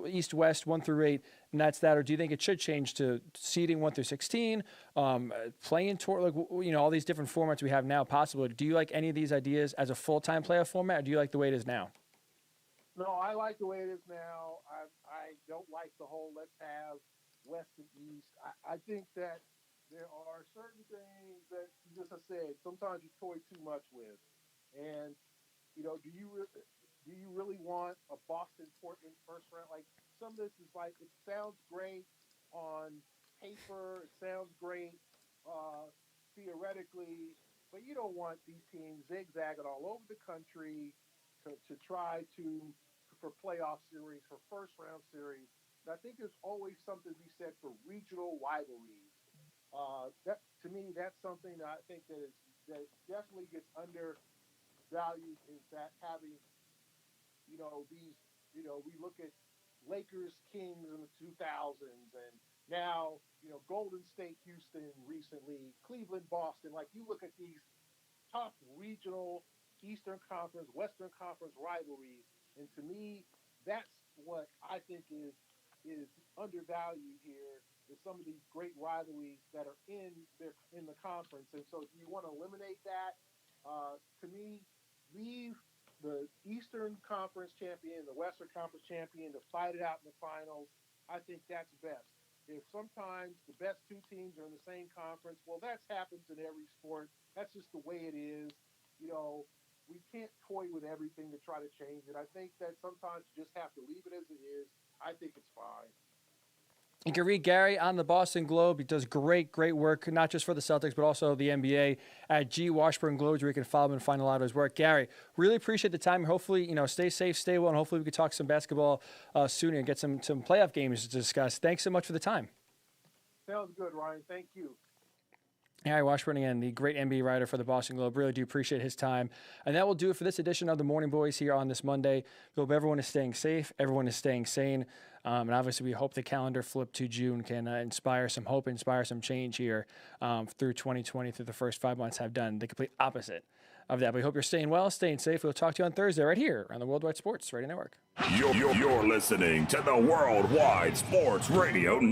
East West 1 through 8, and that's that, or do you think it should change to seeding 1 through 16, playing tour, all these different formats we have now possible? Do you like any of these ideas as a full-time playoff format, or do you like the way it is now? No, I like the way it is now. I don't like the whole let's have West and East. I think that there are certain things that, just I said, sometimes you toy too much with. And, do you really want a Boston-Portland first round? Like, some of this is like, it sounds great on paper, it sounds great theoretically, but you don't want these teams zigzagging all over the country to try for playoff series, for first-round series. And I think there's always something to be said for regional rivalries. That, to me, that's something that I think that definitely gets undervalued, is that having we look at Lakers, Kings in the 2000s, and now, Golden State, Houston recently, Cleveland, Boston. Like, you look at these tough regional Eastern Conference, Western Conference rivalries, and to me, that's what I think is undervalued here, is some of these great rivalries that are in the conference. And so if you want to eliminate that, to me, leave the Eastern Conference champion, the Western Conference champion to fight it out in the finals. I think that's best. If sometimes the best two teams are in the same conference, well, that happens in every sport. That's just the way it is. We can't toy with everything to try to change it. I think that sometimes you just have to leave it as it is. I think it's fine. You can read Gary on the Boston Globe. He does great work, not just for the Celtics, but also the NBA at G Washburn Globe, where you can follow him and find a lot of his work. Gary, really appreciate the time. Hopefully, stay safe, stay well, and hopefully we can talk some basketball soon and get some playoff games to discuss. Thanks so much for the time. Sounds good, Ryan. Thank you. Gary Washburn, again, the great NBA writer for the Boston Globe. Really do appreciate his time. And that will do it for this edition of the Morning Boys here on this Monday. Hope everyone is staying safe. Everyone is staying sane. And obviously, we hope the calendar flip to June can inspire some hope, inspire some change here through 2020, through the first 5 months have done the complete opposite of that. We hope you're staying well, staying safe. We'll talk to you on Thursday right here on the Worldwide Sports Radio Network. You're listening to the Worldwide Sports Radio Network.